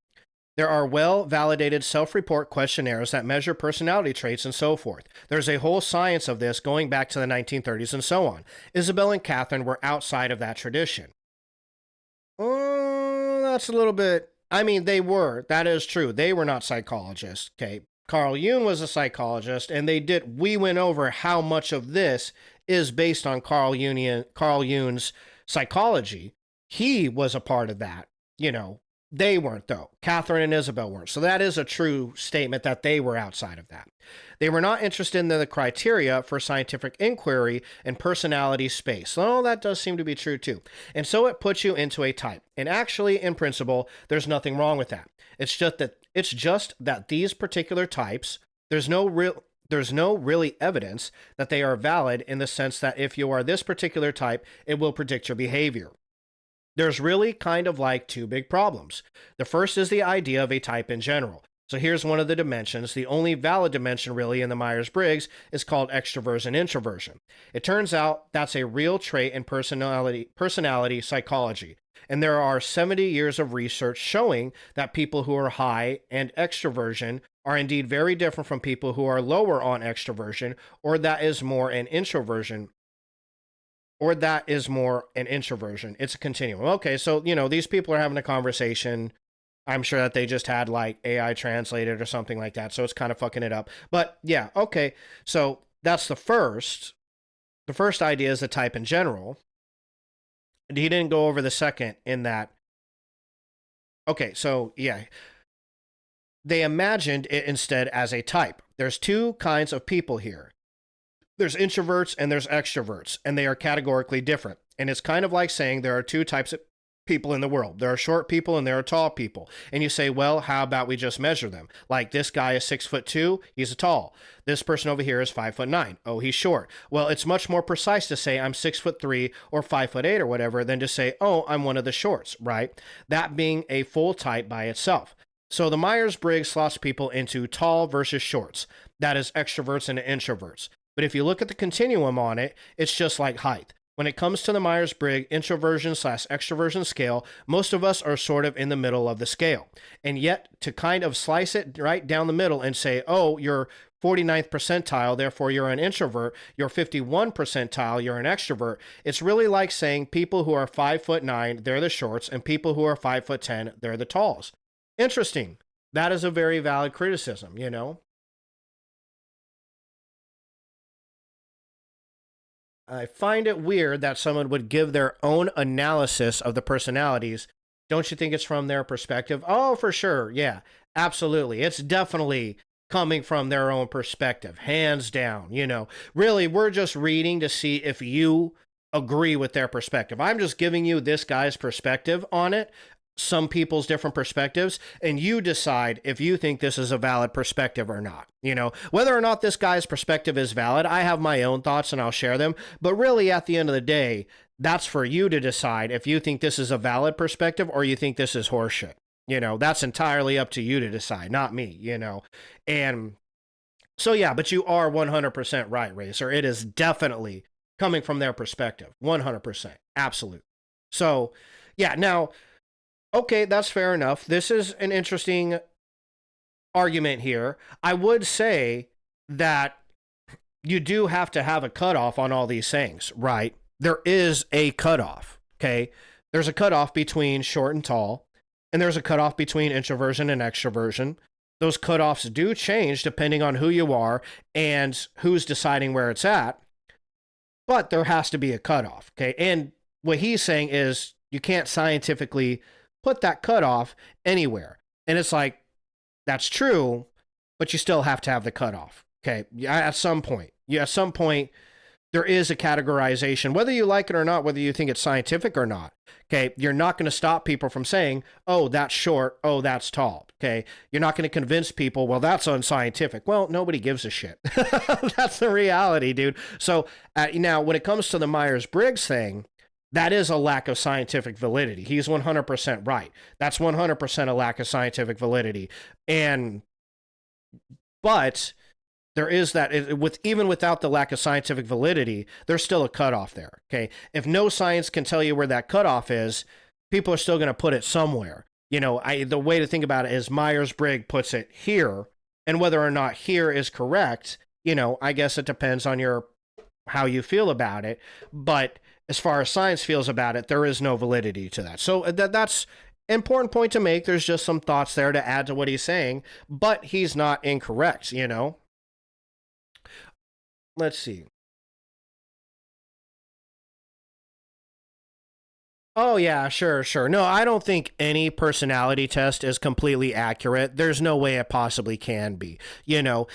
Speaker 1: There are well-validated self-report questionnaires that measure personality traits and so forth. There's a whole science of this going back to the 1930s and so on. Isabel and Catherine were outside of that tradition. Oh, that's a little bit... I mean, they were. That is true. They were not psychologists, okay? Carl Jung was a psychologist, and we went over how much of this is based on Carl Jung's psychology. He was a part of that, you know. They weren't, though. Catherine and Isabel weren't. So that is a true statement that they were outside of that. They were not interested in the criteria for scientific inquiry and personality space. Well, that does seem to be true, too. And so it puts you into a type. And actually, in principle, there's nothing wrong with that. It's just that these particular types, there's no really evidence that they are valid in the sense that if you are this particular type, it will predict your behavior. There's really kind of like two big problems. The first is the idea of a type in general. So here's one of the dimensions. The only valid dimension really in the Myers-Briggs is called extroversion introversion. It turns out that's a real trait in personality psychology. And there are 70 years of research showing that people who are high in extroversion are indeed very different from people who are lower on extroversion, or that is more an introversion. It's a continuum. Okay, so, you know, these people are having a conversation. I'm sure that they just had like AI translated or something like that. So it's kind of fucking it up. But yeah, okay. So that's the first. The first idea is the type in general. He didn't go over the second in that. Okay, so yeah. They imagined it instead as a type. There's two kinds of people here. There's introverts and there's extroverts, and they are categorically different. And it's kind of like saying there are two types of people in the world. There are short people and there are tall people. And you say, well, how about we just measure them? Like this guy is 6'2", he's a tall. This person over here is 5'9". Oh, he's short. Well, it's much more precise to say I'm 6'3" or 5'8" or whatever than to say, oh, I'm one of the shorts, right? That being a full type by itself. So the Myers-Briggs slots people into tall versus shorts. That is extroverts and introverts. But if you look at the continuum on it, it's just like height. When it comes to the Myers-Briggs introversion/extroversion scale, most of us are sort of in the middle of the scale. And yet, to kind of slice it right down the middle and say, oh, you're 49th percentile, therefore you're an introvert, you're 51 percentile, you're an extrovert, it's really like saying people who are 5'9", they're the shorts, and people who are 5'10", they're the talls. Interesting. That is a very valid criticism, you know? I find it weird that someone would give their own analysis of the personalities. Don't you think it's from their perspective? Oh, for sure. Yeah, absolutely. It's definitely coming from their own perspective, hands down. You know, really, we're just reading to see if you agree with their perspective. I'm just giving you this guy's perspective on it, some people's different perspectives, and you decide if you think this is a valid perspective or not. You know, whether or not this guy's perspective is valid, I have my own thoughts and I'll share them. But really, at the end of the day, that's for you to decide if you think this is a valid perspective or you think this is horseshit. You know, that's entirely up to you to decide, not me, you know. And so, yeah, but you are 100% right, Racer. It is definitely coming from their perspective. 100%. Absolute. So, yeah, now, okay, that's fair enough. This is an interesting argument here. I would say that you do have to have a cutoff on all these things, right? There is a cutoff, okay? There's a cutoff between short and tall, and there's a cutoff between introversion and extroversion. Those cutoffs do change depending on who you are and who's deciding where it's at, but there has to be a cutoff, okay? And what he's saying is you can't scientifically put that cutoff anywhere. And it's like, that's true, but you still have to have the cutoff. Okay. At some point, there is a categorization, whether you like it or not, whether you think it's scientific or not. Okay. You're not going to stop people from saying, oh, that's short. Oh, that's tall. Okay. You're not going to convince people, well, that's unscientific. Well, nobody gives a shit. That's the reality, dude. So now when it comes to the Myers-Briggs thing, that is a lack of scientific validity. He's 100% right. That's 100% a lack of scientific validity. But there is that, even without the lack of scientific validity, there's still a cutoff there. Okay. If no science can tell you where that cutoff is, people are still going to put it somewhere. You know, the way to think about it is Myers-Briggs puts it here, and whether or not here is correct, you know, I guess it depends on how you feel about it. But as far as science feels about it, there is no validity to that. So that's an important point to make. There's just some thoughts there to add to what he's saying, but he's not incorrect, you know? Let's see. Oh, yeah, sure. No, I don't think any personality test is completely accurate. There's no way it possibly can be. You know,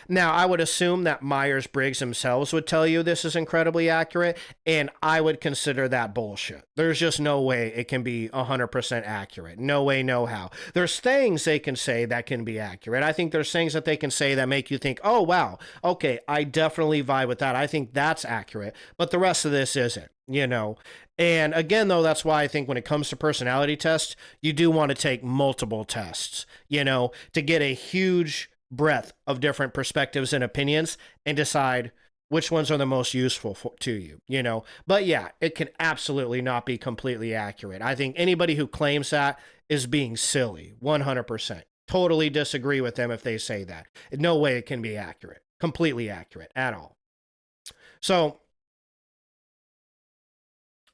Speaker 1: now I would assume that Myers-Briggs themselves would tell you this is incredibly accurate, and I would consider that bullshit. There's just no way it can be 100% accurate. No way, no how. There's things they can say that can be accurate. I think there's things that they can say that make you think, oh, wow, okay, I definitely vibe with that. I think that's accurate, but the rest of this isn't, you know? And again, though, that's why I think when it comes to personality tests, you do want to take multiple tests, you know, to get a huge breadth of different perspectives and opinions and decide which ones are the most useful to you, you know. But yeah, it can absolutely not be completely accurate. I think anybody who claims that is being silly, 100%. Totally disagree with them if they say that. No way it can be accurate, completely accurate at all.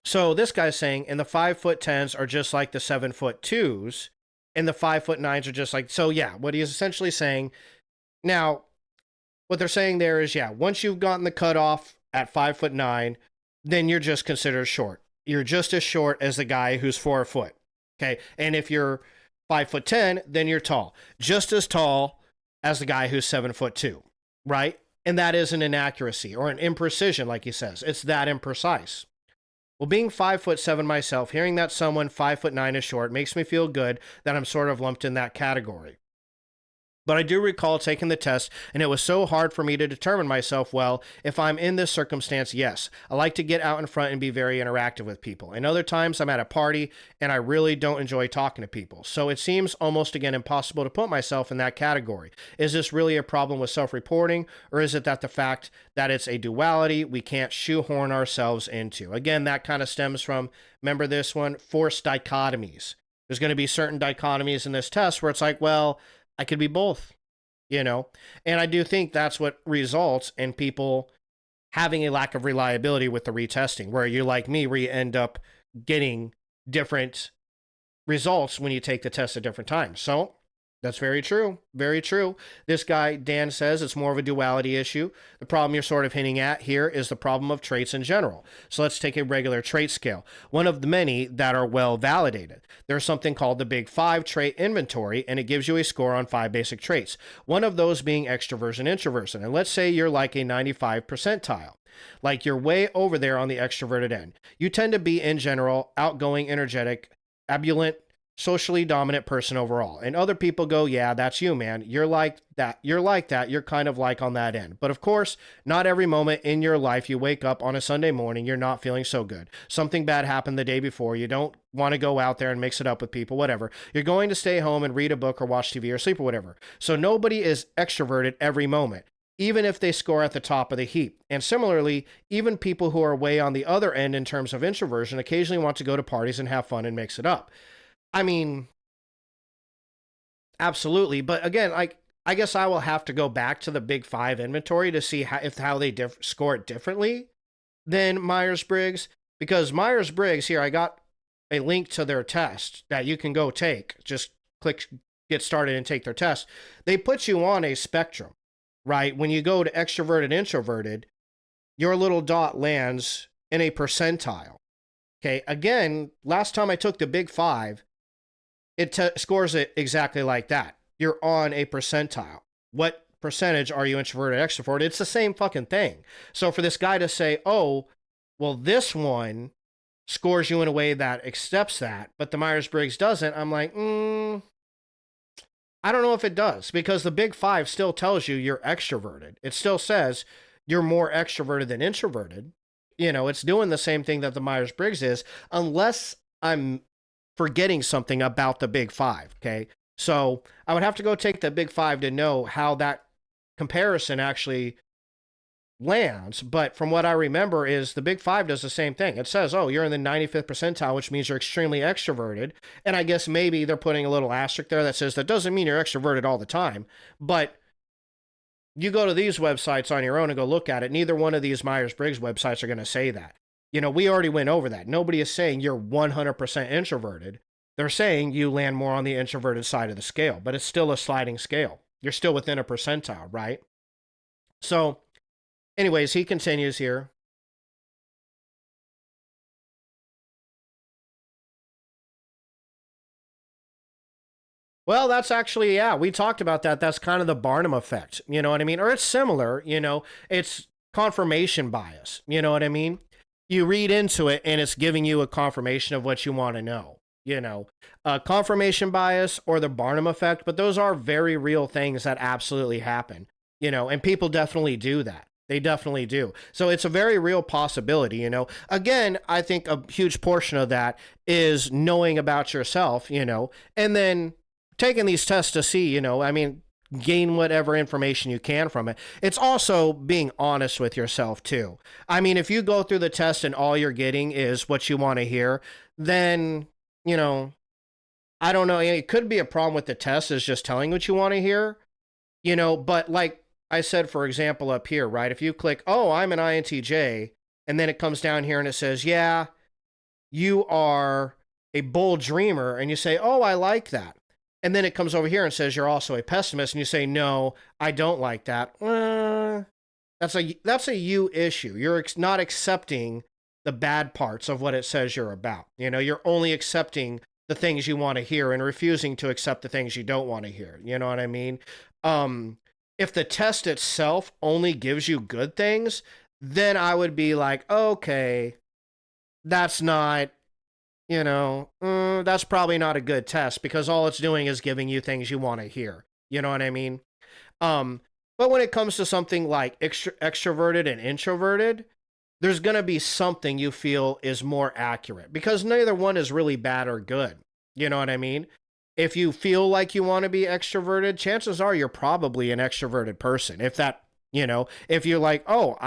Speaker 1: So this guy's saying, and the 5'10s are just like the 7'2s, and the 5'9s are just like, so yeah, what he is essentially saying. Now, what they're saying there is, yeah, once you've gotten the cutoff at 5'9, then you're just considered short. You're just as short as the guy who's 4 foot. Okay. And if you're 5'10, then you're tall, just as tall as the guy who's 7'2, right? And that is an inaccuracy or an imprecision, like he says. It's that imprecise. Well, being 5'7" myself, hearing that someone 5'9" is short makes me feel good that I'm sort of lumped in that category. But I do recall taking the test, and it was so hard for me to determine myself, well, if I'm in this circumstance, yes. I like to get out in front and be very interactive with people. And other times I'm at a party, and I really don't enjoy talking to people. So it seems almost, again, impossible to put myself in that category. Is this really a problem with self-reporting, or is it that the fact that it's a duality we can't shoehorn ourselves into? Again, that kind of stems from, remember this one, forced dichotomies. There's going to be certain dichotomies in this test where it's like, well, I could be both, you know? And I do think that's what results in people having a lack of reliability with the retesting, where you're like me, where you end up getting different results when you take the test at different times. So that's very true. Very true. This guy, Dan, says it's more of a duality issue. The problem you're sort of hinting at here is the problem of traits in general. So let's take a regular trait scale, one of the many that are well validated. There's something called the Big Five trait inventory, and it gives you a score on 5 basic traits, one of those being extroversion, introversion. And let's say you're like a 95 percentile. Like you're way over there on the extroverted end. You tend to be, in general, outgoing, energetic, ebullient, socially dominant person overall. And other people go, yeah, that's you, man. You're like that. You're like that. You're kind of like on that end. But of course, not every moment in your life you wake up on a Sunday morning, you're not feeling so good. Something bad happened the day before. You don't want to go out there and mix it up with people, whatever. You're going to stay home and read a book or watch TV or sleep or whatever. So nobody is extroverted every moment, even if they score at the top of the heap. And similarly, even people who are way on the other end in terms of introversion occasionally want to go to parties and have fun and mix it up. I mean, absolutely. But again, I guess I will have to go back to the Big Five inventory to see how they score it differently than Myers-Briggs. Because Myers-Briggs, here, I got a link to their test that you can go take. Just click get started and take their test. They put you on a spectrum, right? When you go to extroverted, introverted, your little dot lands in a percentile. Okay, again, last time I took the Big Five, it scores it exactly like that. You're on a percentile. What percentage are you introverted, extroverted? It's the same fucking thing. So for this guy to say, oh, well, this one scores you in a way that accepts that, but the Myers-Briggs doesn't, I'm like, I don't know if it does, because the Big Five still tells you you're extroverted. It still says you're more extroverted than introverted. You know, it's doing the same thing that the Myers-Briggs is, unless I'm forgetting something about the Big Five, okay? So I would have to go take the Big Five to know how that comparison actually lands. But from what I remember is the Big Five does the same thing. It says, oh, you're in the 95th percentile, which means you're extremely extroverted. And I guess maybe they're putting a little asterisk there that says that doesn't mean you're extroverted all the time. But you go to these websites on your own and go look at it. Neither one of these Myers-Briggs websites are going to say that. You know, we already went over that. Nobody is saying you're 100% introverted. They're saying you land more on the introverted side of the scale, but it's still a sliding scale. You're still within a percentile, right? So, anyways, he continues here. Well, that's actually, yeah, we talked about that. That's kind of the Barnum effect. You know what I mean? Or it's similar, you know, it's confirmation bias. You know what I mean? You read into it and it's giving you a confirmation of what you want to know. You know, confirmation bias or the Barnum effect, but those are very real things that absolutely happen, you know, and people definitely do that. They definitely do. So it's a very real possibility, you know. Again, I think a huge portion of that is knowing about yourself, you know, and then taking these tests to see, you know, I mean, gain whatever information you can from it. It's also being honest with yourself too. I mean, if you go through the test and all you're getting is what you want to hear, then, you know, I don't know. It could be a problem with the test is just telling what you want to hear, you know, but like I said, for example, up here, right? If you click, oh, I'm an INTJ, and then it comes down here and it says, yeah, you are a bold dreamer, and you say, oh, I like that. And then it comes over here and says you're also a pessimist, and you say, no, I don't like that. That's a you issue. You're not accepting the bad parts of what it says you're about. You know, you're only accepting the things you want to hear and refusing to accept the things you don't want to hear. You know what I mean? If the test itself only gives you good things, then I would be like, okay, that's not, you know, that's probably not a good test, because all it's doing is giving you things you want to hear. You know what I mean? But when it comes to something like extroverted and introverted, there's going to be something you feel is more accurate because neither one is really bad or good. You know what I mean? If you feel like you want to be extroverted, chances are you're probably an extroverted person. If that, if you're like, oh,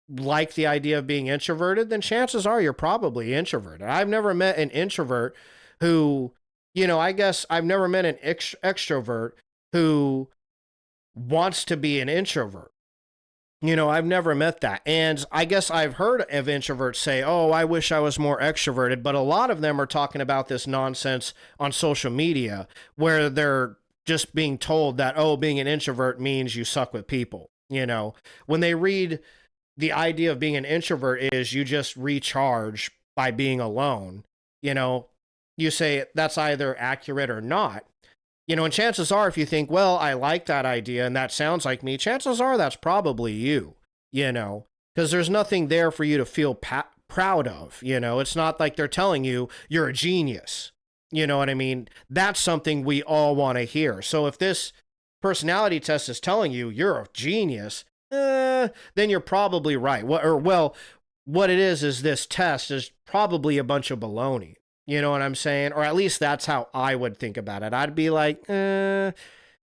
Speaker 1: like the idea of being introverted, then chances are you're probably introverted. I've never met an introvert who, I guess I've never met an extrovert who wants to be an introvert. I've never met that. And I guess I've heard of introverts say, oh, I wish I was more extroverted. But a lot of them are talking about this nonsense on social media where they're just being told that, oh, being an introvert means you suck with people. When they read the idea of being an introvert is you just recharge by being alone, you say that's either accurate or not. And chances are, if you think, well, I like that idea and that sounds like me, chances are that's probably you, because there's nothing there for you to feel proud of. It's not like they're telling you you're a genius. You know what I mean? That's something we all want to hear. So if this personality test is telling you you're a genius, then you're probably right. What it is this test is probably a bunch of baloney. You know what I'm saying? Or at least that's how I would think about it. I'd be like, you're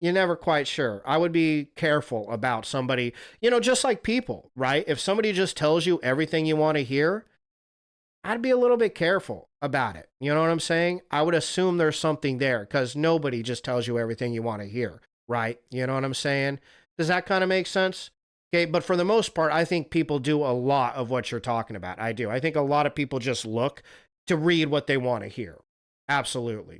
Speaker 1: never quite sure. I would be careful about somebody, just like people, right? If somebody just tells you everything you want to hear, I'd be a little bit careful about it. You know what I'm saying? I would assume there's something there because nobody just tells you everything you want to hear, right? You know what I'm saying? Does that kind of make sense? Okay, but for the most part, I think people do a lot of what you're talking about. I do. I think a lot of people just look to read what they want to hear. Absolutely,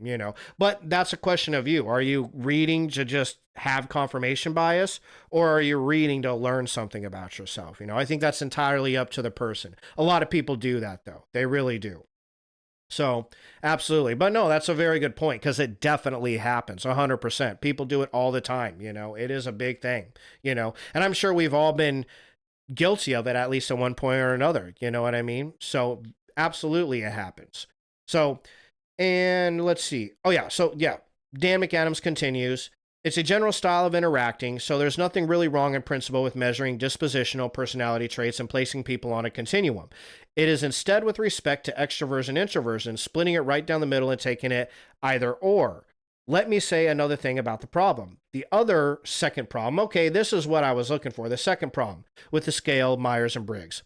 Speaker 1: But that's a question of you. Are you reading to just have confirmation bias or are you reading to learn something about yourself? I think that's entirely up to the person. A lot of people do that though. They really do. So, absolutely. But no, that's a very good point because it definitely happens 100%. People do it all the time. It is a big thing, and I'm sure we've all been guilty of it at least at one point or another. You know what I mean? So, absolutely it happens. So, and let's see. Oh yeah. So yeah, Dan McAdams continues. It's a general style of interacting, so there's nothing really wrong in principle with measuring dispositional personality traits and placing people on a continuum. It is instead with respect to extroversion and introversion, splitting it right down the middle and taking it either or. Let me say another thing about the problem. The other second problem, okay, this is what I was looking for, the second problem with the scale, Myers and Briggs.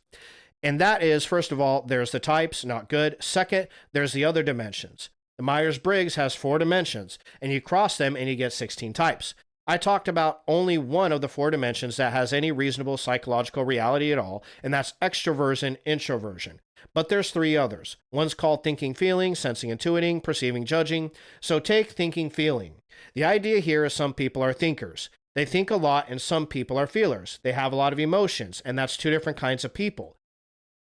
Speaker 1: And that is, first of all, there's the types, not good. Second, there's the other dimensions. The Myers-Briggs has 4 dimensions, and you cross them and you get 16 types. I talked about only one of the 4 dimensions that has any reasonable psychological reality at all, and that's extroversion, introversion. But there's 3 others. One's called thinking, feeling, sensing, intuiting, perceiving, judging. So take thinking, feeling. The idea here is some people are thinkers. They think a lot, and some people are feelers. They have a lot of emotions, and that's 2 different kinds of people.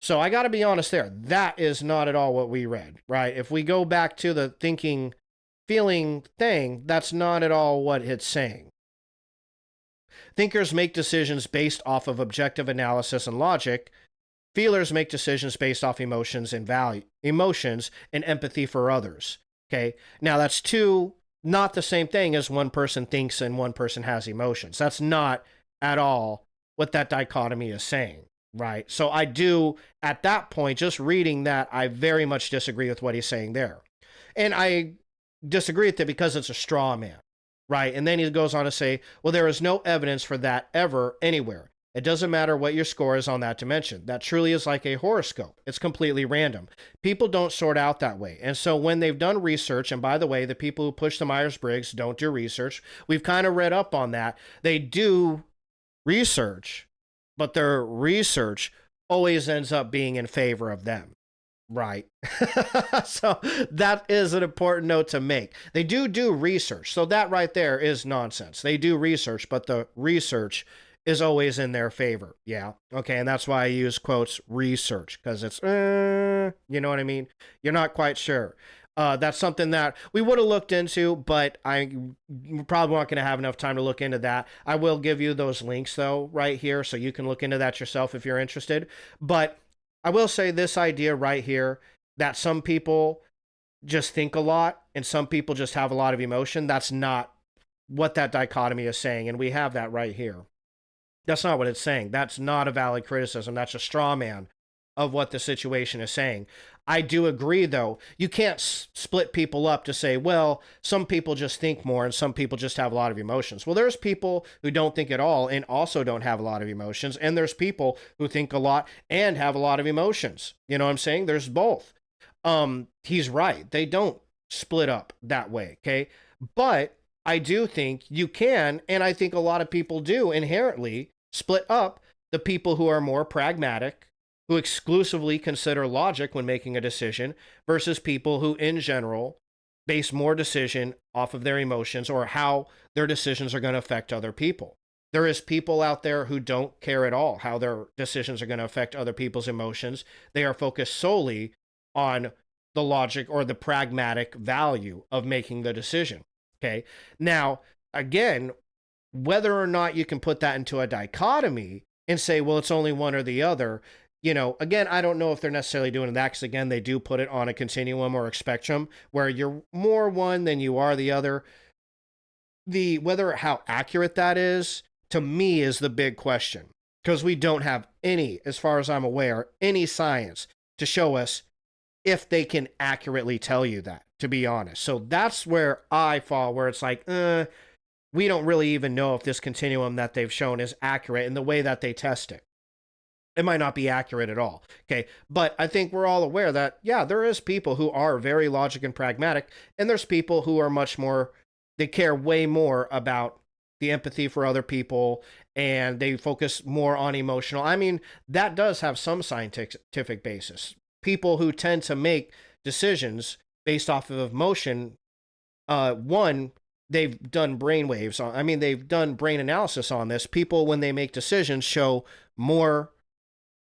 Speaker 1: So I got to be honest there. That is not at all what we read, right? If we go back to the thinking, feeling thing, that's not at all what it's saying. Thinkers make decisions based off of objective analysis and logic. Feelers make decisions based off emotions and empathy for others. Okay. Now that's 2, not the same thing as one person thinks and one person has emotions. That's not at all what that dichotomy is saying. Right. So I do, at that point, just reading that, I very much disagree with what he's saying there. And I disagree with it because it's a straw man. Right. And then he goes on to say, well, there is no evidence for that ever anywhere. It doesn't matter what your score is on that dimension. That truly is like a horoscope. It's completely random. People don't sort out that way. And so when they've done research, and by the way, the people who push the Myers-Briggs don't do research. We've kind of read up on that. They do research, but their research always ends up being in favor of them, right? So that is an important note to make. They do research. So that right there is nonsense. They do research, but the research is always in their favor. Yeah. Okay. And that's why I use quotes research because it's, you know what I mean? You're not quite sure. That's something that we would have looked into, but I probably aren't going to have enough time to look into that. I will give you those links though, right here. So you can look into that yourself if you're interested. But I will say this idea right here that some people just think a lot and some people just have a lot of emotion. That's not what that dichotomy is saying, and we have that right here. That's not what it's saying. That's not a valid criticism. That's a straw man of what the situation is saying. I do agree, though. You can't split people up to say, well, some people just think more and some people just have a lot of emotions. Well, there's people who don't think at all and also don't have a lot of emotions. And there's people who think a lot and have a lot of emotions. You know what I'm saying? There's both. He's right. They don't split up that way. Okay. But I do think you can, and I think a lot of people do inherently split up the people who are more pragmatic, who exclusively consider logic when making a decision, versus people who, in general, base more decision off of their emotions or how their decisions are going to affect other people. There is people out there who don't care at all how their decisions are going to affect other people's emotions. They are focused solely on the logic or the pragmatic value of making the decision. Okay. Now, again, whether or not you can put that into a dichotomy and say, well, it's only one or the other, again, I don't know if they're necessarily doing that because, again, they do put it on a continuum or a spectrum where you're more one than you are the other. Whether how accurate that is, to me, is the big question, because we don't have any, as far as I'm aware, any science to show us if they can accurately tell you that, to be honest. So that's where I fall, where it's like, we don't really even know if this continuum that they've shown is accurate in the way that they test it. It might not be accurate at all. Okay. But I think we're all aware that, yeah, there is people who are very logic and pragmatic, and there's people who are much more, they care way more about the empathy for other people, and they focus more on emotional. I mean, that does have some scientific basis. People who tend to make decisions based off of emotion, one, they've done brain waves on, I mean, they've done brain analysis on this. People, when they make decisions, show more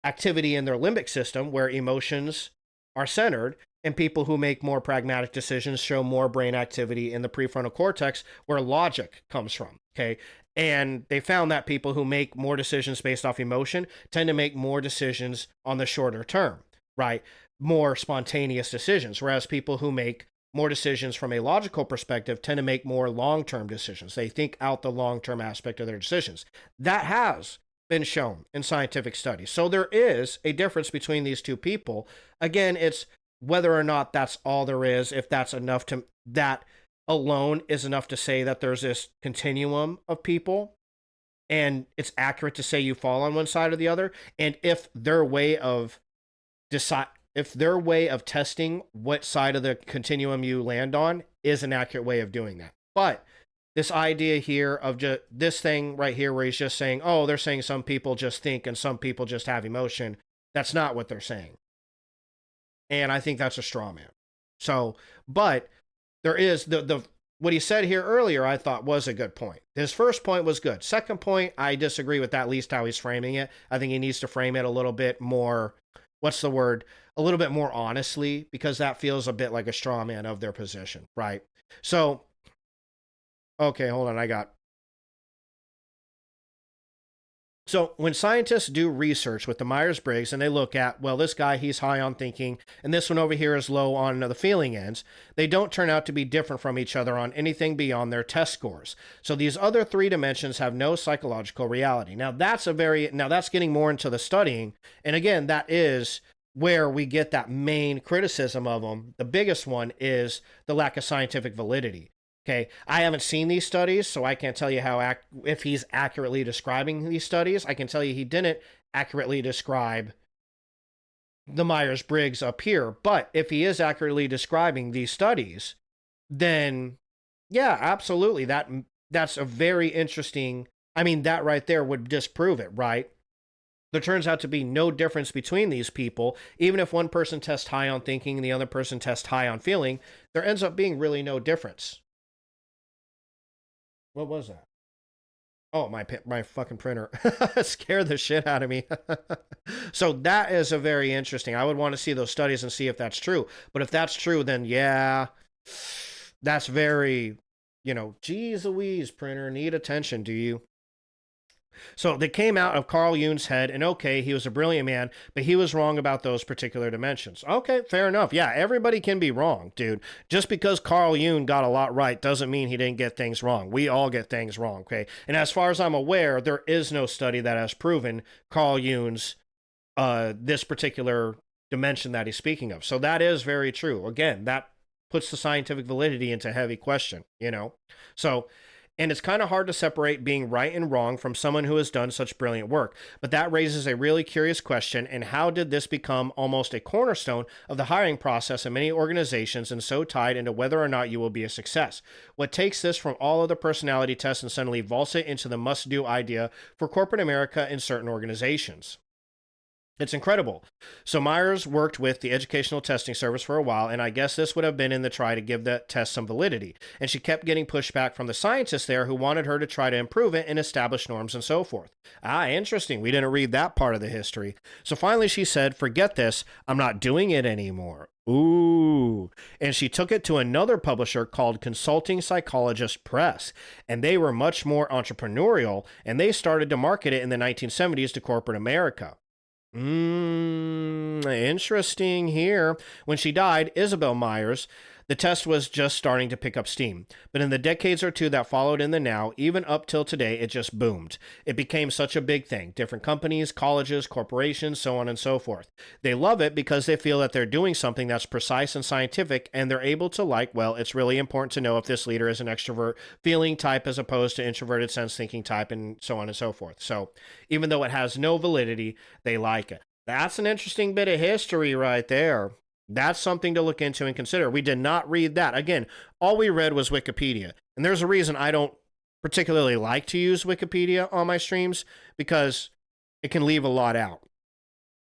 Speaker 1: activity in their limbic system where emotions are centered, and people who make more pragmatic decisions show more brain activity in the prefrontal cortex where logic comes from. Okay. And they found that people who make more decisions based off emotion tend to make more decisions on the shorter term, right? More spontaneous decisions, whereas people who make more decisions from a logical perspective tend to make more long-term decisions. They think out the long-term aspect of their decisions. That has been shown in scientific studies. So there is a difference between these two people. Again, it's whether or not that's all there is, if that's enough to, that alone is enough to say that there's this continuum of people and it's accurate to say you fall on one side or the other. And if their way of testing what side of the continuum you land on is an accurate way of doing that. But this idea here of just this thing right here where he's just saying, oh, they're saying some people just think and some people just have emotion. That's not what they're saying. And I think that's a straw man. So, but there is the what he said here earlier, I thought was a good point. His first point was good. Second point, I disagree with at least how he's framing it. I think he needs to frame it a little bit more, what's the word? A little bit more honestly, because that feels a bit like a straw man of their position, right? So, okay, hold on. So when scientists do research with the Myers-Briggs and they look at, well, this guy, he's high on thinking, and this one over here is low on the feeling ends, they don't turn out to be different from each other on anything beyond their test scores. So these other three dimensions have no psychological reality. Now that's getting more into the studying. And again, that is where we get that main criticism of them. The biggest one is the lack of scientific validity. Okay, I haven't seen these studies, so I can't tell you if he's accurately describing these studies. I can tell you he didn't accurately describe the Myers-Briggs up here. But if he is accurately describing these studies, then yeah, absolutely. That's a very interesting. I mean, that right there would disprove it, right? There turns out to be no difference between these people. Even if one person tests high on thinking and the other person tests high on feeling, there ends up being really no difference. What was that? Oh, my fucking printer scared the shit out of me. So that is a very interesting. I would want to see those studies and see if that's true. But if that's true, then yeah, that's very, geez Louise, printer, need attention, do you? So they came out of Carl Jung's head, and okay, he was a brilliant man, but he was wrong about those particular dimensions. Okay, fair enough. Yeah, everybody can be wrong, dude. Just because Carl Jung got a lot right doesn't mean he didn't get things wrong. We all get things wrong, okay? And as far as I'm aware, there is no study that has proven Carl Jung's this particular dimension that he's speaking of. So that is very true. Again, that puts the scientific validity into heavy question, you know? So, and it's kind of hard to separate being right and wrong from someone who has done such brilliant work. But that raises a really curious question. And how did this become almost a cornerstone of the hiring process in many organizations and so tied into whether or not you will be a success? What takes this from all other personality tests and suddenly vaults it into the must-do idea for corporate America in certain organizations? It's incredible. So Myers worked with the Educational Testing Service for a while, and I guess this would have been in the try to give the test some validity. And she kept getting pushback from the scientists there who wanted her to try to improve it and establish norms and so forth. Ah, interesting. We didn't read that part of the history. So finally she said, forget this. I'm not doing it anymore. Ooh. And she took it to another publisher called Consulting Psychologist Press, and they were much more entrepreneurial, and they started to market it in the 1970s to corporate America. Interesting here. When she died, Isabel Myers, the test was just starting to pick up steam. But in the decades or two that followed in the now, even up till today, it just boomed. It became such a big thing. Different companies, colleges, corporations, so on and so forth. They love it because they feel that they're doing something that's precise and scientific, and they're able to well, it's really important to know if this leader is an extrovert feeling type as opposed to introverted sense thinking type, and so on and so forth. So even though it has no validity, they like it. That's an interesting bit of history right there. That's something to look into and consider. We did not read that. Again, all we read was Wikipedia. And there's a reason I don't particularly like to use Wikipedia on my streams, because it can leave a lot out.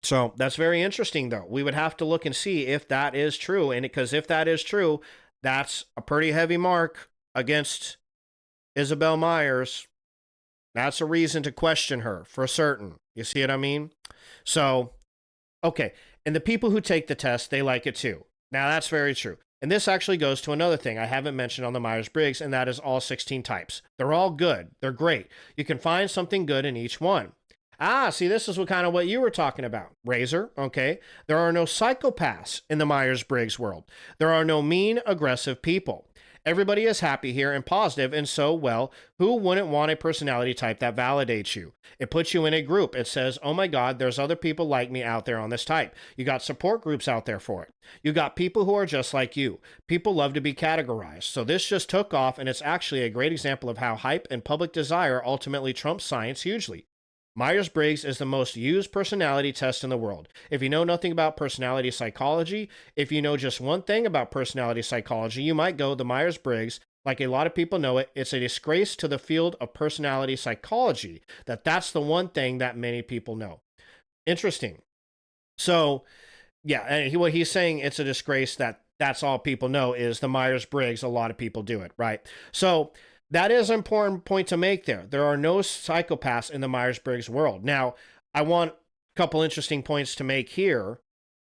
Speaker 1: So that's very interesting, though. We would have to look and see if that is true. And because if that is true, that's a pretty heavy mark against Isabel Myers. That's a reason to question her for certain. You see what I mean? So, okay. And the people who take the test, they like it too. Now, that's very true. And this actually goes to another thing I haven't mentioned on the Myers-Briggs, and that is all 16 types. They're all good. They're great. You can find something good in each one. Ah, see, this is what you were talking about, Razor, okay? There are no psychopaths in the Myers-Briggs world. There are no mean, aggressive people. Everybody is happy here and positive, and so, well, who wouldn't want a personality type that validates you? It puts you in a group. It says, oh my God, there's other people like me out there on this type. You got support groups out there for it. You got people who are just like you. People love to be categorized. So this just took off, and it's actually a great example of how hype and public desire ultimately trumps science hugely. Myers-Briggs is the most used personality test in the world. If you know nothing about personality psychology, if you know just one thing about personality psychology, you might go the Myers-Briggs. Like a lot of people know it, it's a disgrace to the field of personality psychology. That's the one thing that many people know. Interesting. So, yeah, and what he's saying, it's a disgrace that's all people know is the Myers-Briggs. A lot of people do it, right? So that is an important point to make there. There are no psychopaths in the Myers-Briggs world. Now, I want a couple interesting points to make here.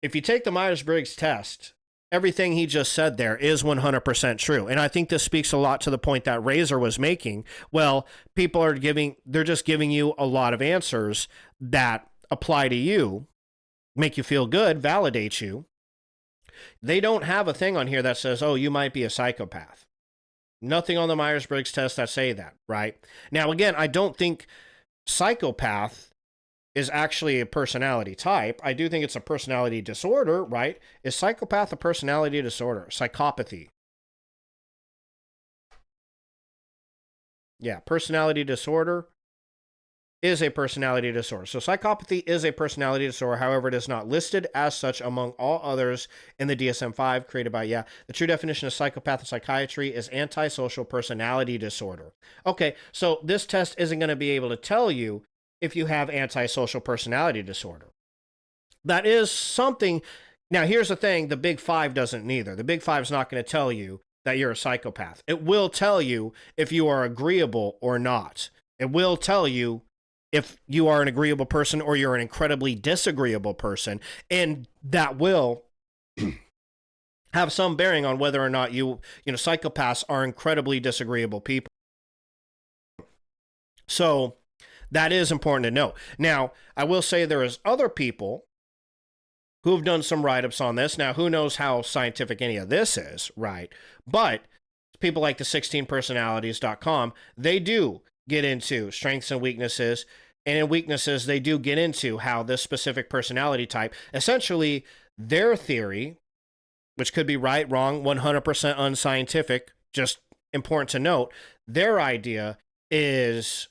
Speaker 1: If you take the Myers-Briggs test, everything he just said there is 100% true. And I think this speaks a lot to the point that Razor was making. Well, people are they're just giving you a lot of answers that apply to you, make you feel good, validate you. They don't have a thing on here that says, oh, you might be a psychopath. Nothing on the Myers-Briggs test that say that, right? Now, again, I don't think psychopath is actually a personality type. I do think it's a personality disorder, right? Is psychopath a personality disorder? Psychopathy. Yeah, personality disorder is a personality disorder. So psychopathy is a personality disorder. However, it is not listed as such among all others in the DSM-5 created by, the true definition of psychopath in psychiatry is antisocial personality disorder. Okay, so this test isn't going to be able to tell you if you have antisocial personality disorder. That is something. Now, here's the thing. The Big Five doesn't neither. The Big Five is not going to tell you that you're a psychopath. It will tell you if you are agreeable or not. It will tell you if you are an agreeable person or you're an incredibly disagreeable person, and that will have some bearing on whether or not psychopaths are incredibly disagreeable people. So That is important to note. Now, I will say there is other people who have done some write-ups on this. Now, who knows how scientific any of this is, right? But people like the 16personalities.com, they do get into strengths and weaknesses. And in weaknesses, they do get into how this specific personality type, essentially their theory, which could be right, wrong, 100% unscientific, just important to note, their idea is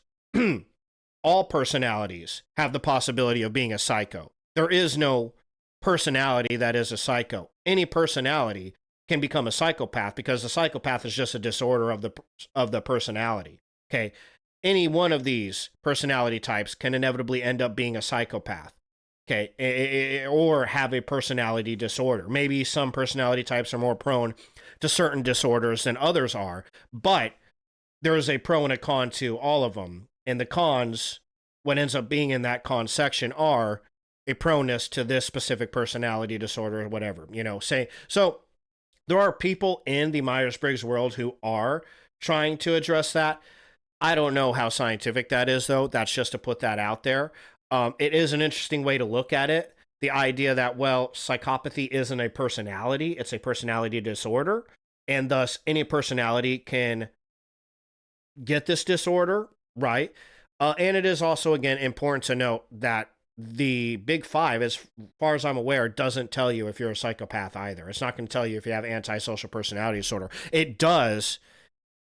Speaker 1: all personalities have the possibility of being a psycho. There is no personality that is a psycho. Any personality can become a psychopath because the psychopath is just a disorder of the personality. Okay, any one of these personality types can inevitably end up being a psychopath. Okay, or have a personality disorder. Maybe some personality types are more prone to certain disorders than others are, but there is a pro and a con to all of them. And the cons, what ends up being in that con section, are a proneness to this specific personality disorder or whatever, say. So there are people in the Myers-Briggs world who are trying to address that. I don't know how scientific that is, though. That's just to put that out there. It is an interesting way to look at it. The idea that, well, psychopathy isn't a personality, it's a personality disorder. And thus, any personality can get this disorder, right? And it is also, again, important to note that the Big Five, as far as I'm aware, doesn't tell you if you're a psychopath either. It's not going to tell you if you have antisocial personality disorder. It does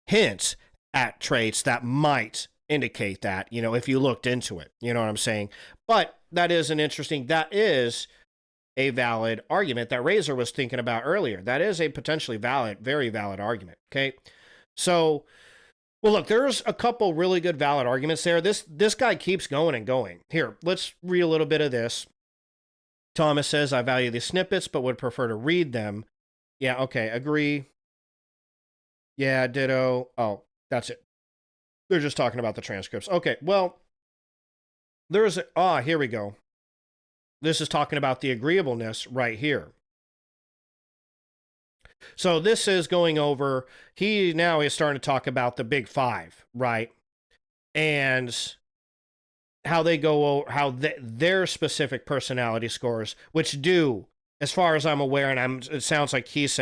Speaker 1: hint at traits that might indicate that, if you looked into it. You know what I'm saying? But that is a valid argument that Razor was thinking about earlier. That is a potentially valid, very valid argument. Okay. So, well, look, there's a couple really good valid arguments there. This guy keeps going and going. Here, let's read a little bit of this. Thomas says, I value the snippets, but would prefer to read them. Yeah, okay, agree. Yeah, ditto. Oh, that's it. They're just talking about the transcripts. Okay, well, here we go. This is talking about the agreeableness right here. So this is going over, he now is starting to talk about the Big Five, right? And how they go, their specific personality scores, which do, as far as I'm aware, and it sounds like he's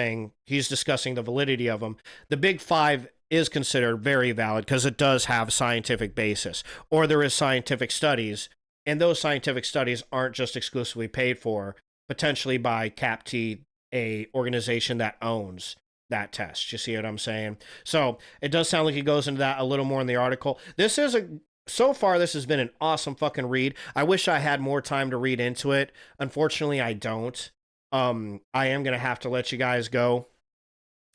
Speaker 1: discussing the validity of them, the Big Five is considered very valid because it does have scientific basis, or there is scientific studies, and those scientific studies aren't just exclusively paid for, potentially by CAPT, a organization that owns that test. You see what I'm saying? So it does sound like he goes into that a little more in the article. So far, this has been an awesome fucking read. I wish I had more time to read into it. Unfortunately, I don't. I am going to have to let you guys go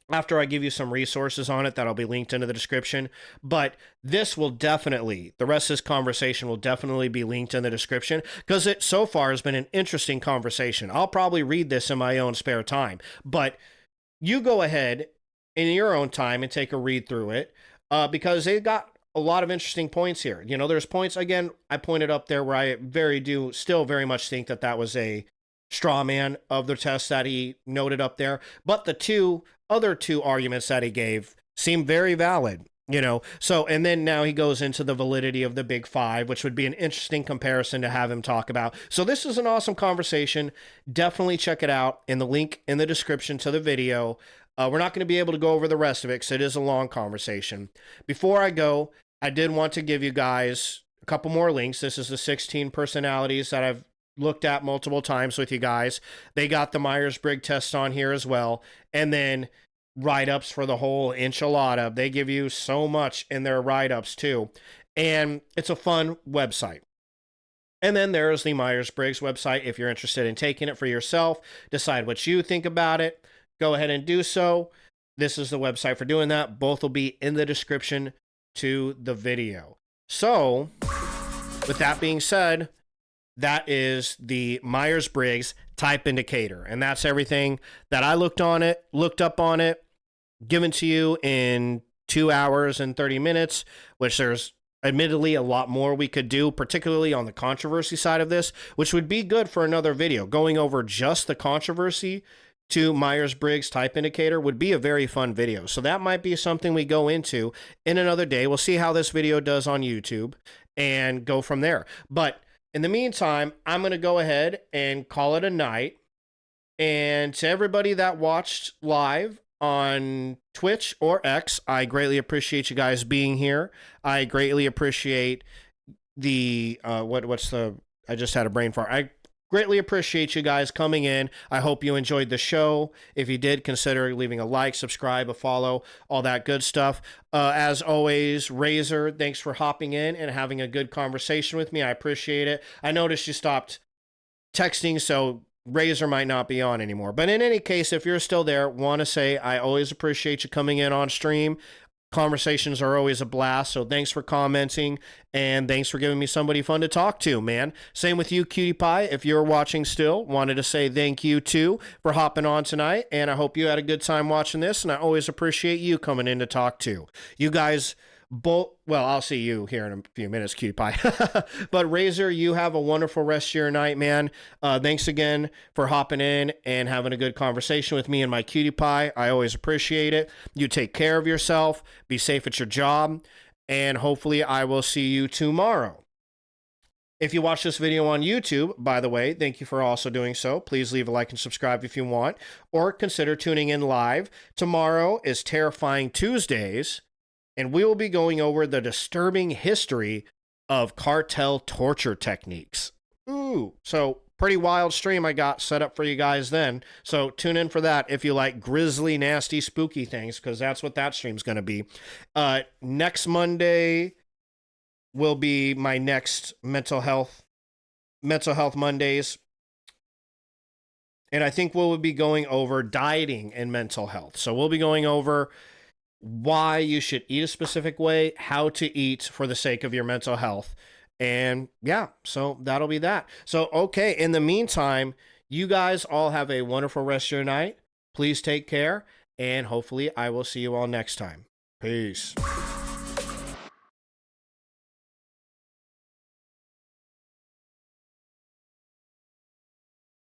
Speaker 1: after I give you some resources on it that'll be linked into the description. But this will definitely, the rest of this conversation will definitely be linked in the description because it so far has been an interesting conversation. I'll probably read this in my own spare time, but you go ahead in your own time and take a read through it because they got a lot of interesting points here. There's points, again, I pointed up there where I still very much think that was a straw man of the test that he noted up there. But the other two arguments that he gave seem very valid, So, and then now he goes into the validity of the Big Five, which would be an interesting comparison to have him talk about. So this is an awesome conversation. Definitely check it out in the link in the description to the video. We're not going to be able to go over the rest of it because it is a long conversation. Before I go, I did want to give you guys a couple more links. This is the 16 personalities that I've looked at multiple times with you guys. They got the Myers-Briggs test on here as well. And then write-ups for the whole enchilada. They give you so much in their write-ups too. And it's a fun website. And then there's the Myers-Briggs website. If you're interested in taking it for yourself, decide what you think about it, go ahead and do so. This is the website for doing that. Both will be in the description to the video. So, with that being said, that is the Myers-Briggs type indicator. And that's everything that I looked up on it, given to you in 2 hours and 30 minutes, which there's admittedly a lot more we could do, particularly on the controversy side of this, which would be good for another video. Going over just the controversy to Myers-Briggs type indicator would be a very fun video. So that might be something we go into in another day. We'll see how this video does on YouTube. and go from there. But in the meantime, I'm going to go ahead and call it a night. And to everybody that watched live on Twitch or X, I greatly appreciate you guys being here. I greatly appreciate the I just had a brain fart. I greatly appreciate you guys coming in. I hope you enjoyed the show. If you did, consider leaving a like, subscribe, a follow, all that good stuff. As always, Razor, thanks for hopping in and having a good conversation with me. I appreciate it. I noticed you stopped texting, so Razor might not be on anymore. But in any case, if you're still there, want to say I always appreciate you coming in on stream. Conversations are always a blast, so thanks for commenting, and thanks for giving me somebody fun to talk to, man. Same with you, Cutie Pie. If you're watching still, wanted to say thank you, too, for hopping on tonight, and I hope you had a good time watching this, and I always appreciate you coming in to talk, too. You guys both, well, I'll see you here in a few minutes, Cutie Pie. But Razor, you have a wonderful rest of your night, man. Thanks again for hopping in and having a good conversation with me and my Cutie Pie. I always appreciate it. You take care of yourself, be safe at your job, and hopefully I will see you tomorrow. If you watch this video on YouTube, by the way, thank you for also doing so. Please leave a like and subscribe if you want, or consider tuning in live. Tomorrow is Terrifying Tuesdays, and we will be going over the disturbing history of cartel torture techniques. Ooh, so pretty wild stream I got set up for you guys then. So tune in for that if you like grisly, nasty, spooky things, because that's what that stream's going to be. Next Monday will be my next mental health Mondays. And I think we'll be going over dieting and mental health. So we'll be going over why you should eat a specific way, how to eat for the sake of your mental health. And yeah, so that'll be that. So, okay, in the meantime, you guys all have a wonderful rest of your night. Please take care, and hopefully I will see you all next time. Peace.